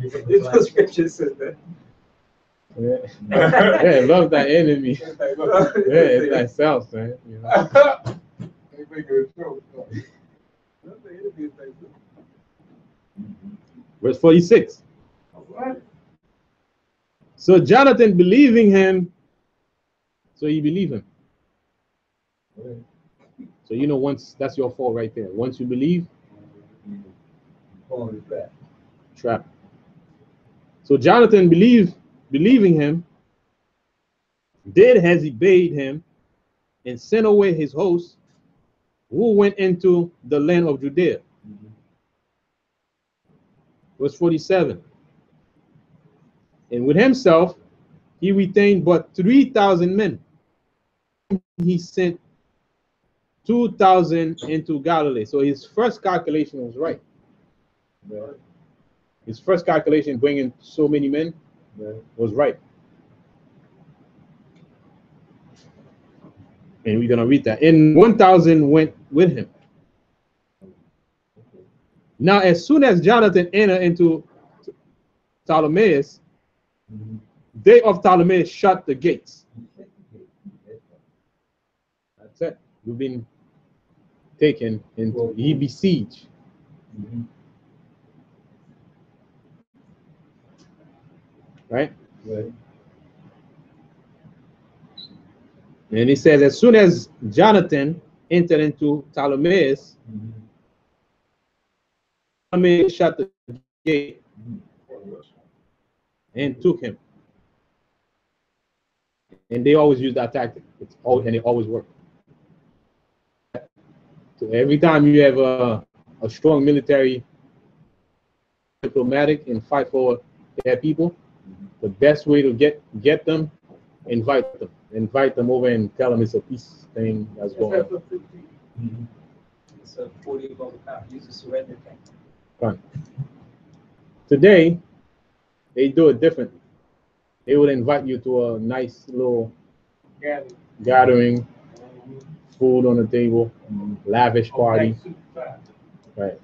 It's the scripture says that. Yeah. Yeah, love thy enemy. Yeah, as thyself, man. You know? They make a joke. Verse 46. So Jonathan believing him, so he believed him. So you know, once that's your fault right there. Once you believe, trap. So Jonathan believing him, did as he bade him, and sent away his hosts, who went into the land of Judea. Verse 47. And with himself he retained but 3,000 men. He sent 2,000 into Galilee. So his first calculation was right. His first calculation, bringing so many men, was right. And we're going to read that. And 1,000 went with him. Now, as soon as Jonathan entered into Ptolemais, they of Ptolemais shut the gates. That's it. You've been taken into, he besieged. Right? And he says, as soon as Jonathan entered into Ptolemais, Ptolemais shut the gate and took him. And they always use that tactic. And it always worked. So every time you have a strong military, diplomatic, and fight for their people, the best way to get them, invite them over and tell them it's a peace thing that's going on. It's a 40 above the power. Use a surrender tank. Fine. Today, they do it differently. They would invite you to a nice little gathering, food on the table, lavish party. Right.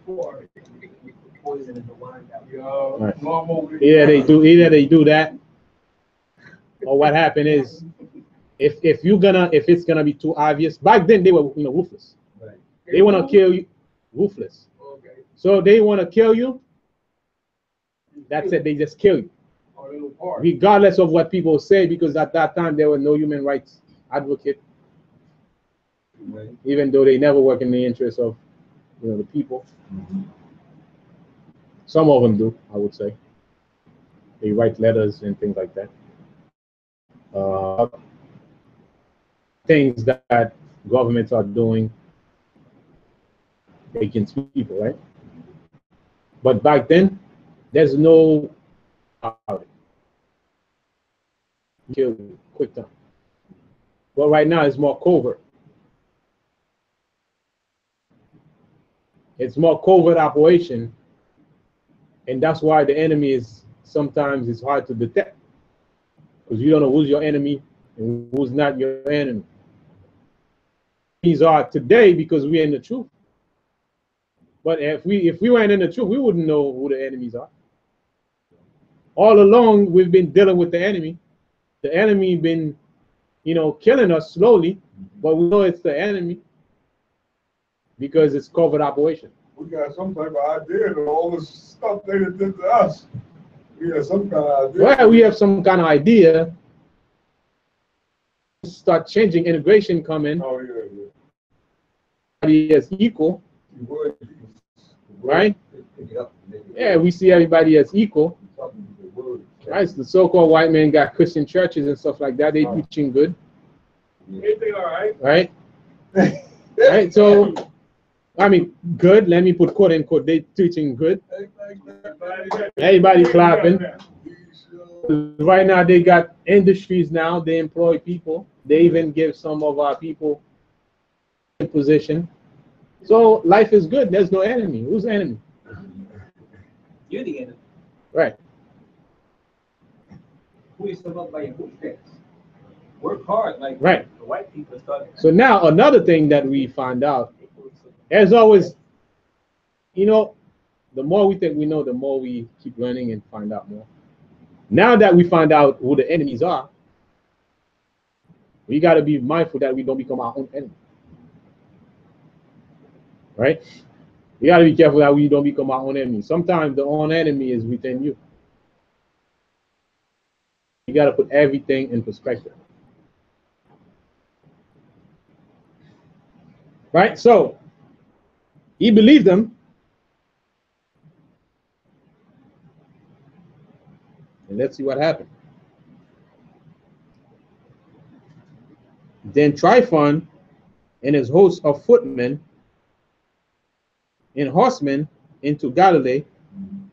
Poison in the wine. Right. Either they do that, or what happened is, if it's gonna be too obvious. Back then they were ruthless. Right. They want to kill you, ruthless. Okay. So they want to kill you. That's it. They just kill you, regardless of what people say, because at that time there were no human rights advocate. Right. Even though they never work in the interest of the people. Some of them do, I would say. They write letters and things like that. things that governments are doing against people, right? But back then, there's no kill quick time. But right now, it's more covert. It's more covert operation, and that's why the enemy is sometimes it's hard to detect, because you don't know who's your enemy and who's not your enemy. These are today because we're in the truth. But if we weren't in the truth, we wouldn't know who the enemies are. All along, we've been dealing with the enemy. The enemy been, killing us slowly, but we know it's the enemy because it's covert operation. We got some type of idea of all this stuff they did to us. We got some kind of idea. Well, we have some kind of idea. Start changing, integration coming. Oh, yeah, yeah. Everybody as equal, right? Yeah, we see everybody as equal. Right? So the so-called white man got Christian churches and stuff like that. They teaching good. Everything all right? Right? Right? So, I mean, good. Let me put quote unquote. They teaching good. Everybody clapping. Right now, they got industries now. They employ people. They even give some of our people in position. So life is good. There's no enemy. Who's the enemy? You're the enemy. Right. Who is about by your bootstraps? Work hard, like Right. the white people started. So now another thing that we find out, as always, the more we think we know, the more we keep learning and find out more. Now that we find out who the enemies are, we got to be mindful that we don't become our own enemy. Right? We got to be careful that we don't become our own enemy. Sometimes the own enemy is within you. You got to put everything in perspective. Right? So, he believed them. And let's see what happened. Then Tryphon and his host of footmen and horsemen into Galilee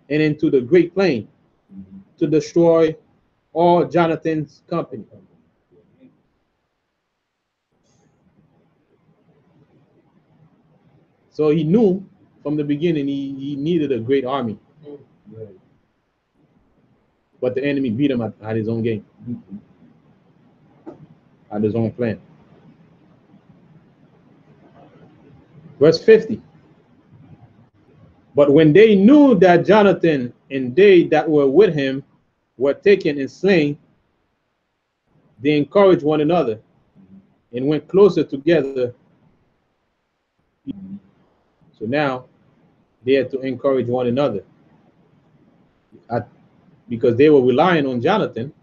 and into the great plain to destroy all Jonathan's company. So he knew from the beginning he needed a great army. But the enemy beat him at his own game, at his own plan. Verse 50. But when they knew that Jonathan and they that were with him were taken and slain, they encouraged one another and went closer together. So now they had to encourage one another because they were relying on Jonathan.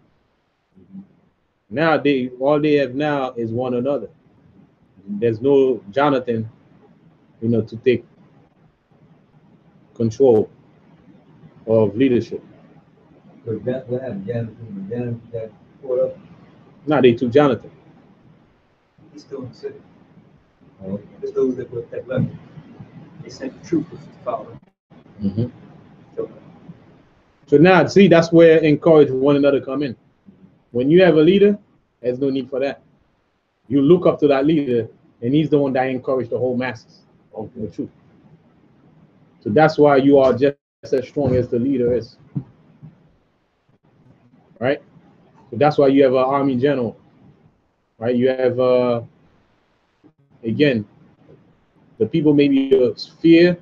Now all they have now is one another. There's no Jonathan, to take control of leadership. So that what happened, Jonathan got caught up. Now they took Jonathan. He's still in the city. Oh, There's those that left. They sent the troopers to follow him. So now, see, that's where encourage one another come in. When you have a leader, there's no need for that. You look up to that leader, and he's the one that encouraged the whole masses of the truth. So that's why you are just as strong as the leader is. Right? So that's why you have an army general. Right? You have, again, the people maybe fear,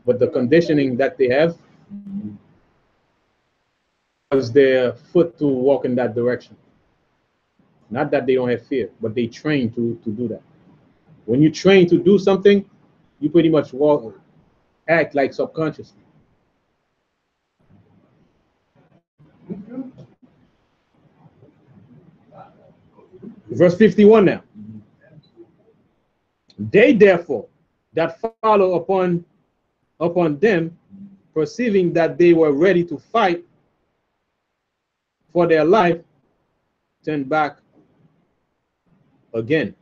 but the conditioning that they have is their foot to walk in that direction. Not that they don't have fear, but they train to do that. When you train to do something, you pretty much act like subconsciously. Verse 51 now. They therefore that follow upon them, perceiving that they were ready to fight for their life, turned back again.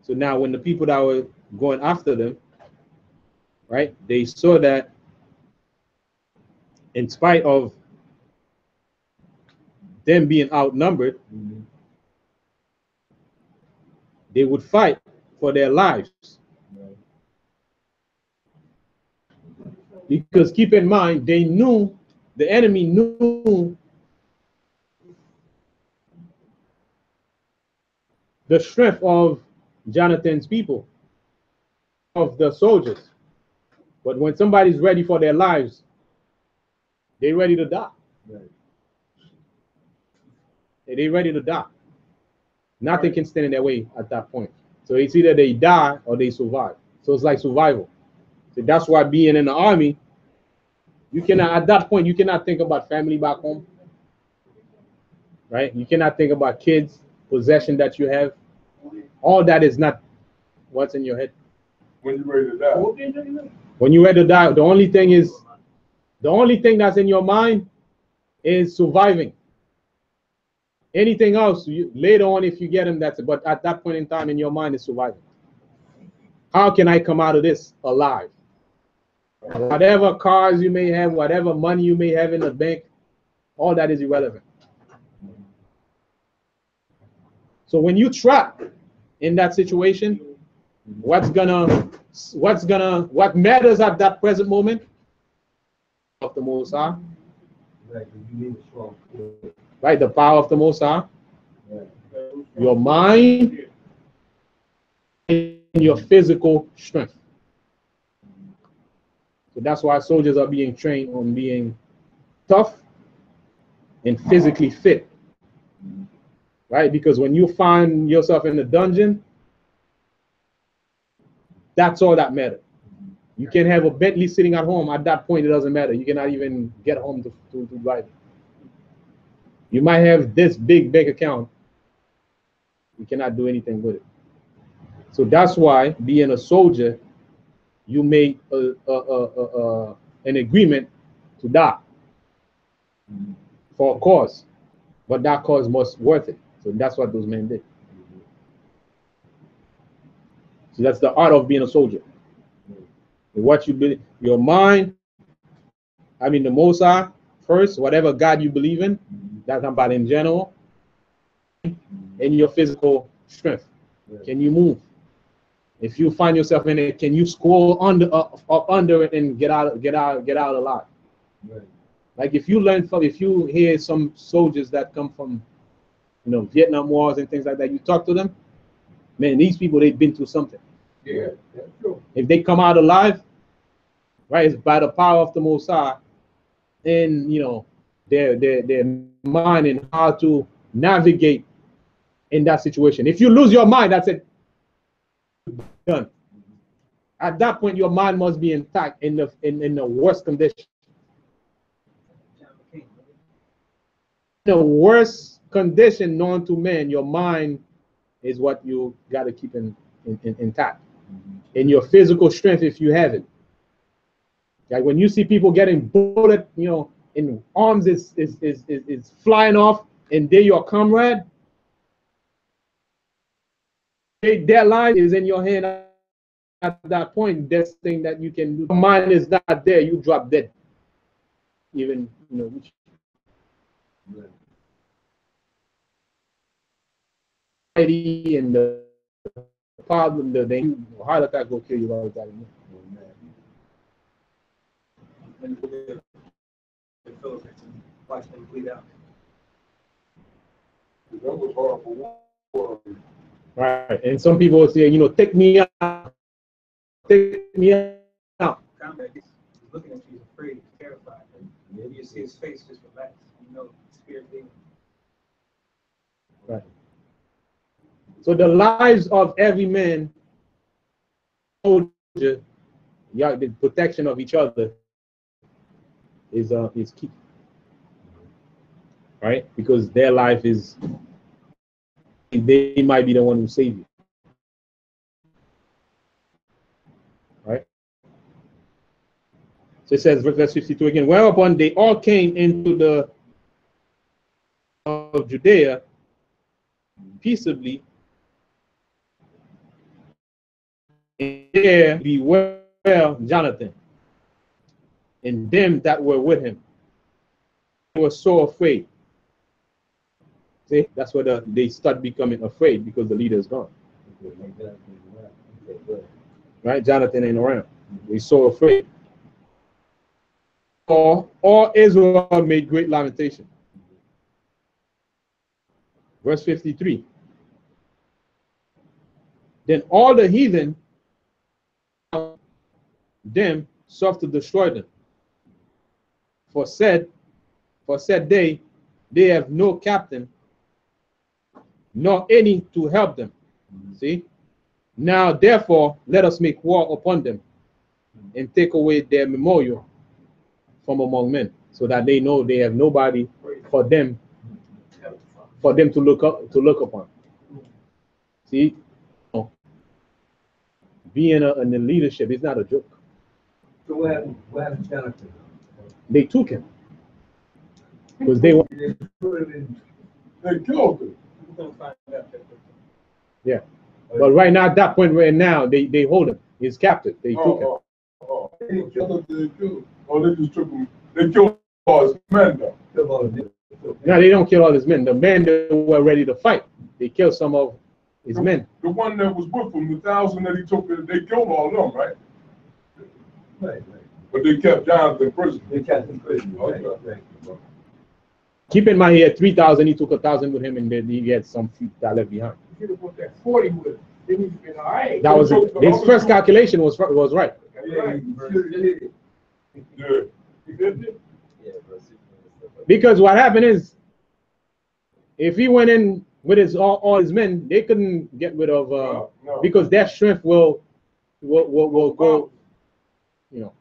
So now when the people that were going after them, right, they saw that in spite of them being outnumbered, they would fight for their lives. Because keep in mind, they knew, the enemy knew the strength of Jonathan's people, of the soldiers. But when somebody's ready for their lives, they're ready to die. They're ready to die. Nothing can stand in their way at that point. So it's either they die or they survive. So it's like survival. So that's why being in the army, you cannot, at that point, you cannot think about family back home. Right? You cannot think about kids, possession that you have. All that is not what's in your head. When you're ready to die. When you're ready to die, the only thing that's in your mind is surviving. Anything else, later on, if you get them, that's it. But at that point in time, in your mind, is surviving. How can I come out of this alive? Whatever cars you may have, whatever money you may have in the bank, all that is irrelevant. So when you trap in that situation, what matters at that present moment? Of the Most High. Right, the power of the Most High. Your mind and your physical strength. So that's why soldiers are being trained on being tough and physically fit. Right? Because when you find yourself in the dungeon, that's all that matters. You can have a Bentley sitting at home. At that point, it doesn't matter. You cannot even get home to drive it. You might have this big bank account. You cannot do anything with it. So that's why, being a soldier, you make an agreement to die for a cause, but that cause must be worth it. So that's what those men did. So that's the art of being a soldier. What you believe, your mind, the Most High first, whatever God you believe in, that's about in general, and your physical strength. Can you move? If you find yourself in it, can you scroll up under it and get out alive? Right. Like if you hear some soldiers that come from, Vietnam Wars and things like that, you talk to them, man, these people, they've been through something. Yeah, that's true. If they come out alive, right, it's by the power of the Most High, and their mind and how to navigate in that situation. If you lose your mind, that's it. Done. At that point, your mind must be intact in the worst condition. The worst condition known to man, your mind is what you got to keep intact. In your physical strength, if you have it. Like when you see people getting bullet, in arms is flying off, and they're your comrade. Their life is in your hand at that point. Best thing that you can do. Your mind is not there, you drop dead. Even and the problem, the heart attack will kill you all the time. Watch them bleed out. That was hard for war. Right, and some people will say, take me out. Take me out. He's looking at you, he's afraid, he's terrified. And maybe you see his face just relax. Spirit being. Right. So the lives of every man, soldier, the protection of each other is key. Right? Because their life is, they might be the one who save you. Right? So it says, verse 52 again, whereupon they all came into the of Judea peaceably And there beware Jonathan and them that were with him. They were so afraid. See, that's where they start becoming afraid because the leader is gone. Right? Jonathan ain't around. They so afraid. All Israel made great lamentation. Verse 53. Then all the heathen them sought to destroy them. For said they have no captain, nor any to help them. See? Now therefore let us make war upon them and take away their memorial from among men, so that they know they have nobody for them to look upon. See, being in the leadership is not a joke. So what happened to Jonathan? They took him because they were. They killed him. Yeah, but right now at that point right now they hold him. He's captive. They took him. They didn't kill him. They killed him. Oh, they just took him. They killed all his men though. No, they don't kill all his men. The men that were ready to fight, they killed some of his men. The one that was with him, the 1,000 that he took, they killed all of them, right? Right. But they kept Jonathan in prison. They kept him in prison. Right. Keep in mind he had 3,000. He took 1,000 with him, and then he had some few that left behind. You should have put that 40 with it. Then he'd have been all right. That was it. His first calculation was right. Yeah, he should have did it. Yeah. You did it? Because what happened is, if he went in with all his men, they couldn't get rid of No. because their strength will go. You know,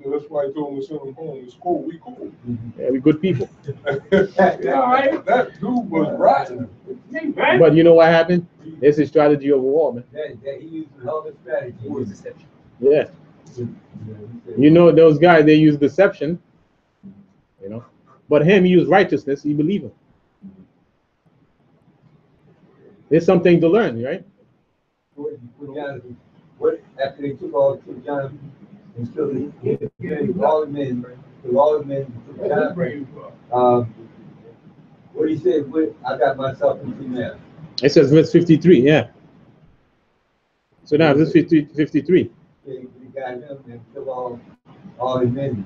So that's why I told him to send him home. It's cool. We cool. yeah, we good people. That dude was rotten. Right? But you know what happened? It's a strategy of war, man. That he used a hell of a strategy. War is deception. Yeah. You know, those guys, they use deception, you know. But him, he used righteousness, he believed him. There's something to learn, right? What after they took Jonathan and killed all the men, took Jonathan, what he said, I got myself into now. It says verse 53, yeah. So now this 53. He got him and killed all his men.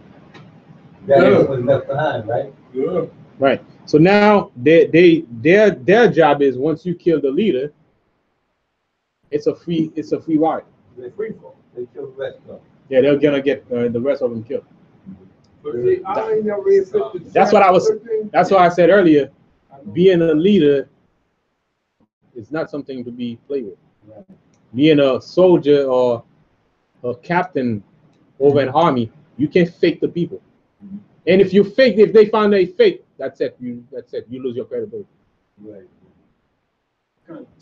That was left behind, right? Yeah. Right. So now their job is, once you kill the leader, it's a free ride. They free fall. They killed the rest of them. Yeah, they're gonna get the rest of them killed. But see, I ain't never read 50. That's why I said earlier, being a leader is not something to be played with. Right. Being a soldier or a captain over an army, you can't fake the people. And if they find they fake, that's it. You lose your credibility. Right.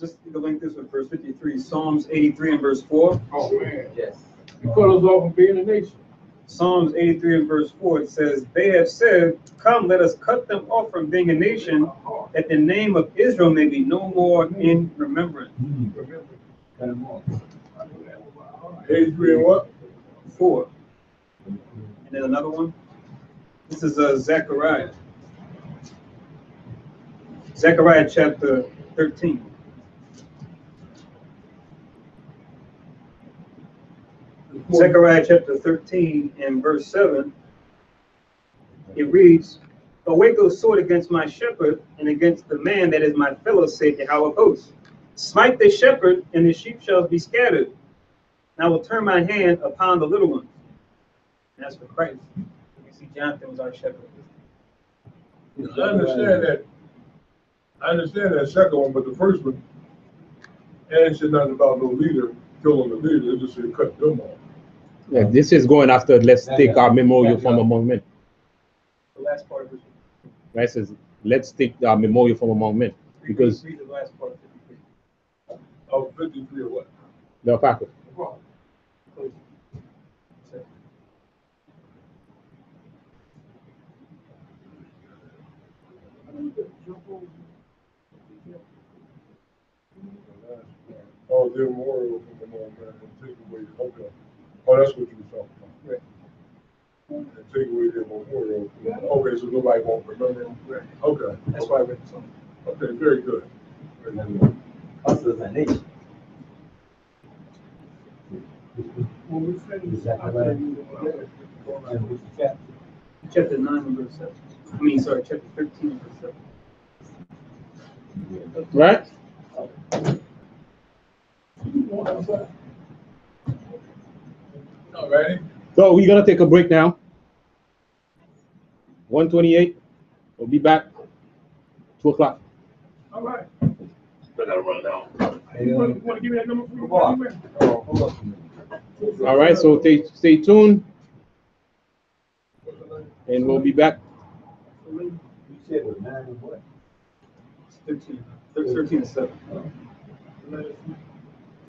Just to link this with verse 53, Psalms 83 and verse 4. Oh, man. Yes. You cut us off from being a nation. Psalms 83 and verse 4, it says, they have said, come, let us cut them off from being a nation, that the name of Israel may be no more in remembrance. Cut him off. 83 and what? 4. And then another one. This is Zechariah. Zechariah chapter 13. Zechariah chapter 13 and verse 7, it reads, awake, O sword, against my shepherd, and against the man that is my fellow, saith Yahweh of hosts. Smite the shepherd, and the sheep shall be scattered. And I will turn my hand upon the little ones. And that's for Christ. You see, Jonathan was our shepherd. I understand that second one, but the first one, and said nothing about no leader killing the leader. It just said cut them off. Yeah, this is going after, let's take our memorial from among men. The last part of it. Right? It says, let's take our memorial from among men. Because Read the last part of 53. Oh, 53 or what? the alpaca. Oh, their memorial from the moment and take away, okay. Oh, that's what you were talking about. Right. And take away their memorial. Okay, so nobody won't remember them? Right. Okay. That's why I read the song. Okay, very good. Very good. Also, as a nation. When we finish, Is that I'll the way? tell you what. And what's the chapter? Chapter 9, verse 7. I mean, sorry, chapter 13, verse 7. Right? All righty. So we're gonna take a break now. 1:28. We'll be back 2 o'clock. All right. I gotta run now. You want to give me that number for Come on. you? Oh, hold up a minute. All right, so stay tuned, and we'll be back. You said it was 9 and what? 13 and 7. Let us know.